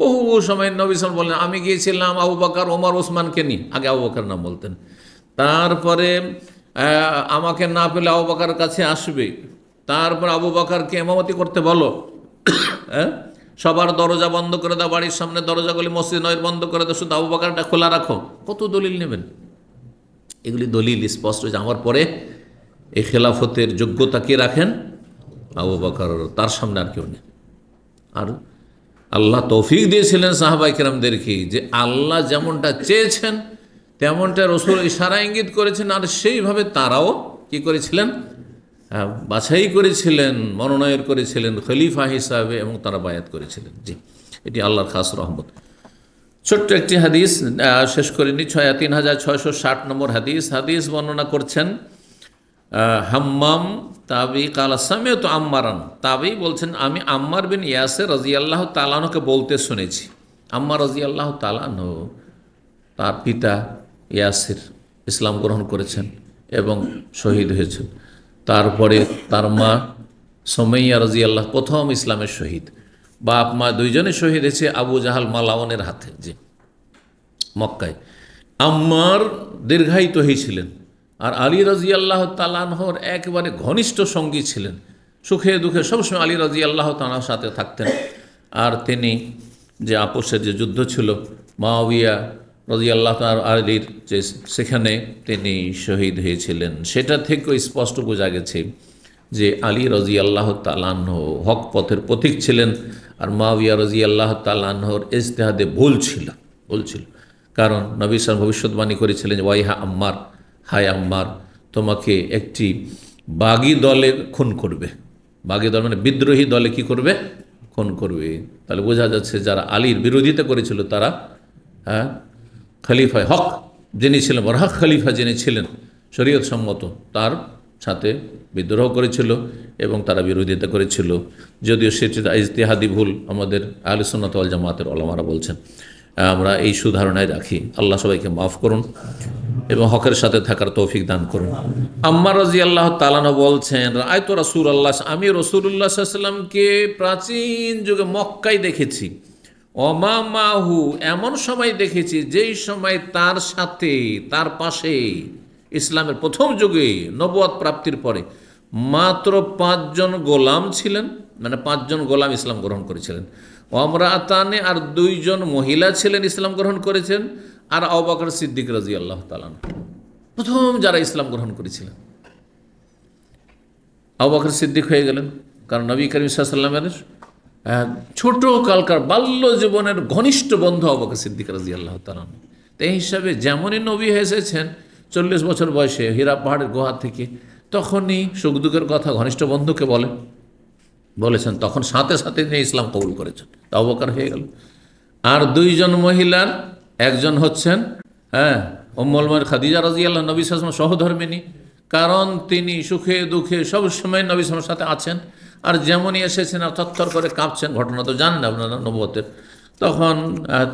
বহু সময় নবী সাল্লাল্লাহু আলাইহি ওয়াসাল্লাম বলেন, আমি গিয়েছিলাম আবু বকর, ওমর, ওসমানকে নিয়ে, আগে আবু বকর নাম বলতেন। তারপরে আমাকে না পেলে আবু বকরের কাছে আসবে, তারপর আবু বকরকে ইমামতি করতে বলো, হ্যাঁ, সবার দরজা বন্ধ করে দাও, বাড়ির সামনে দরজাগুলি মসজিদ নয় বন্ধ করে দাও, শুধু আবু বকরটা খোলা রাখো। কত দলিল নেবেন? এগুলি দলিল স্পষ্ট যে আমার পরে এই খেলাফতের যোগ্যতা কে রাখেন? আবু বকর, তার সামনে আর কেউ নেই। আর আল্লাহ তৌফিক দিয়েছিলেন সাহাবায়ে কেরামদেরকে যে আল্লাহ যেমনটা চেয়েছেন তেমনটা রসুল ইশারা ইঙ্গিত করেছেন, আর সেইভাবে তারাও কি করেছিলেন? বাছাই করেছিলেন, মনোনয়ন করেছিলেন খলিফা হিসাবে, এবং তারা বায়াত করেছিলেন। জি, এটি আল্লাহর খাস রহমত। ছোট্ট একটি হাদিস শেষ করিনি, 3660 নম্বর হাদিস বর্ণনা করছেন হাম্মাম তাবি কালা সামিয়তু আম্মারান। তাবি বলছেন, আমি আম্মার বিন ইয়াসির রাদিয়াল্লাহু তাআলা আনহুকে বলতে শুনেছি। আম্মার রাদিয়াল্লাহু তাআলা আনহু, তার পিতা ইয়াসির ইসলাম গ্রহণ করেছেন এবং শহীদ হয়েছেন। তারপরে তার মা সুমাইয়া রাদিয়াল্লাহু প্রথম ইসলামের শহীদ। বাপ মা দুইজনে শহীদ হয়েছে আবু জাহাল মালাওনের হাতে, যে মক্কায়। আম্মার দীর্ঘায়িত হয়েছিলেন, আর আলী রাদিয়াল্লাহু তাআলা আনহুর একেবারে ঘনিষ্ঠ সঙ্গী ছিলেন, সুখে দুঃখে সবসময় আলী রাদিয়াল্লাহু তাআলার সাথে থাকতেন। আর তিনি যে আপোসের যে যুদ্ধ ছিল মুআবিয়া রাদিয়াল্লাহু তাআলা আলীর, যে সেখানে তিনি শহীদ হয়েছিলেন, সেটা থেকেও স্পষ্ট বোঝা গেছে যে আলী রাদিয়াল্লাহু তাআলা আনহু হক পথের পথিক ছিলেন, আর মুআবিয়া রাদিয়াল্লাহু তাআলা আনহুর ইজতিহাদে ভুল ছিল। কারণ নবী সাল্লাল্লাহু ভবিষ্যৎবাণী করেছিলেন, ওয়াইহা আম্মার, হায় আম্মার, তোমাকে একটি বাগী দলে খুন করবে। বাগী দল মানে বিদ্রোহী দলে কি করবে? খুন করবে। তাহলে বোঝা যাচ্ছে যারা আলীর বিরোধিতা করেছিল তারা খলিফায় হক যিনি ছিলেন, বরহক খলিফা যিনি ছিলেন শরীয়ত সম্মত, তার সাথে বিদ্রোহ করেছিল এবং তারা বিরোধিতা করেছিল। যদিও সেটি ইজতিহাদি ভুল, আমাদের আহলে সুন্নাত ওয়াল জামাতের উলামারা বলছেন। আমরা এই সুধারণায় রাখি। আল্লাহ সবাইকে মাফ করুন এবং হকের সাথে থাকার তৌফিক দান করুন। আম্মার রাদিয়াল্লাহু তাআলা বলছেন, রাআইতু রাসূলুল্লাহ, আমি রাসূলুল্লাহ সাল্লাল্লাহু আলাইহি ওয়াসাল্লামকে প্রাচীন যুগে মক্কায় দেখেছি। ওমা মাহু, এমন সময় দেখেছি যেই সময় তার সাথে, তার পাশে ইসলামের প্রথম যুগে নবুয়ত প্রাপ্তির পরে মাত্র 5 জন গোলাম ছিলেন, মানে 5 জন গোলাম ইসলাম গ্রহণ করেছিলেন। ওমরাতানে, আর 2 জন মহিলা ছিলেন ইসলাম গ্রহণ করেছেন, আর আবু বকর সিদ্দিক রাদিয়াল্লাহু তাআলা প্রথম যারা ইসলাম গ্রহণ করেছিলেন। আবু বকর সিদ্দিক হয়ে গেলেন, কারণ নবী করিম সাল্লাল্লাহু আলাইহি ওয়াসাল্লামের ছোট কালকার বাল্য জীবনের ঘনিষ্ঠ বন্ধু আবু বকর সিদ্দিক রাদিয়াল্লাহু তাআলা। এই হিসাবে যেমনই নবী এসেছেন 40 বছর বয়সে হীরা পাহাড়ের গুহা থেকে, তখনই সুখ দুঃখের কথা ঘনিষ্ঠ বন্ধুকে বলেছেন, তখন সাথে সাথে তিনি ইসলাম কবুল করেছেন, আবু বকর হয়ে গেল। আর 2 জন মহিলার একজন হচ্ছেন উম্মুল মুমিনিন খাদিজা রাদিয়াল্লাহু, নবী সাল্লাল্লাহু আলাইহি ওয়াসাল্লাম সহধর্মিণী, কারণ তিনি সুখে দুঃখে সবসময় নবী সাল্লাল্লাহু আলাইহি ওয়াসাল্লামের সাথে আছেন। আর যেমনই এসেছেন আর থরথর করে কাঁপছেন, ঘটনা তো জানেন আপনারা নবুয়তের। তখন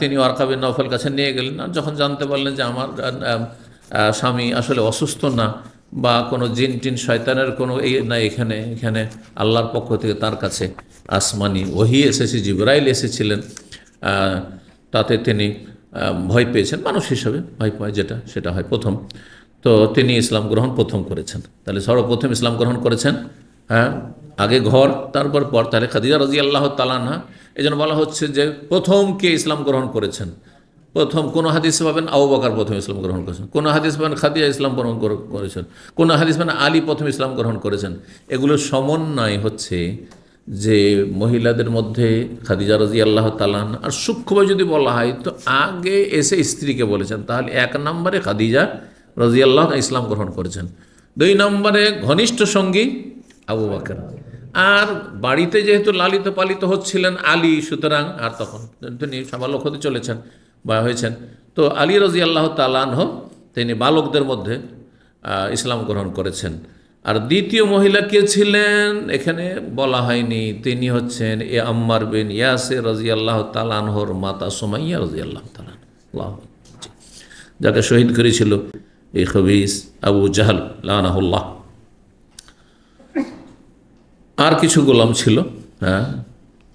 তিনি ওয়ারকা বিন নওফাল কাছে নিয়ে গেলেন, আর যখন জানতে পারলেন যে আমার স্বামী আসলে অসুস্থ না, বা কোনো জিন টিন শয়তানের কোনো না, এখানে আল্লাহর পক্ষ থেকে তার কাছে আসমানি ওহী এসেছে, জিবরাইল এসেছিলেন, তাতে তিনি ভয় পেয়েছেন, মানুষ হিসাবে ভয় পায় যেটা, সেটা হয় প্রথম। তো তিনি ইসলাম গ্রহণ প্রথম করেছেন। তাহলে সর্বপ্রথম ইসলাম গ্রহণ করেছেন আগে ঘর, তারপর পর। তাহলে খাদিজা রাদিয়াল্লাহু তাআলা আনহা, এই জন্য বলা হচ্ছে যে প্রথম কে ইসলাম গ্রহণ করেছেন। প্রথম কোন হাদিসে পাবেন আবু বকর প্রথম ইসলাম গ্রহণ করেছেন, কোন হাদিস পাবেন খাদিজা ইসলাম গ্রহণ করেছেন, কোন হাদিস পাবেন আলী প্রথম ইসলাম গ্রহণ করেছেন। এগুলো সমন্বয় হচ্ছে যে মহিলাদের মধ্যে খাদিজা রাদিয়াল্লাহু তাআলা আনহা। আর সূক্ষ্মভাবে যদি বলা হয় তো আগে এসে স্ত্রীকে বলেছেন, তাহলে 1 নম্বরে খাদিজা রাদিয়াল্লাহু তাআলা ইসলাম গ্রহণ করেছেন, 2 নম্বরে ঘনিষ্ঠ সঙ্গী আবু বকর, আর বাড়িতে যেহেতু লালিত পালিত হচ্ছিলেন আলী, সুতরাং আর তখন তিনি সাবালক হতে চলেছেন বা হয়েছেন। তো আলী রাদিয়াল্লাহু তাআলা আনহু তিনি বালকদের মধ্যে ইসলাম গ্রহণ করেছেন। আর দ্বিতীয় মহিলা কে ছিলেন এখানে বলা হয়নি, তিনি হচ্ছেন এ আম্মার বিন ইয়াসির রাদিয়াল্লাহু তাআলা আনহুর মাতা সুমাইয়া রাদিয়াল্লাহু তাআলা আনহা, যাকে শহীদ করেছিল এই খবিস আবু জাহল লানাহুল্লাহ। আর কিছু গোলাম ছিল, হ্যাঁ,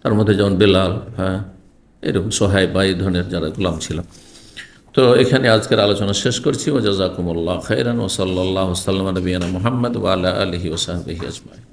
তার মধ্যে যেমন বেলাল, হ্যাঁ, এরকম সোহাইব বা এই ধরনের যারা গোলাম ছিল। তো এখানে আজকের আলোচনা শেষ করছি। ওয়া জাযাকুমুল্লাহু খাইরান ওয়া সাল্লাল্লাহু আলা নবিয়িনা মুহাম্মদ ওয়া আলা আলিহি ওয়া সাহবিহি আজমাইন।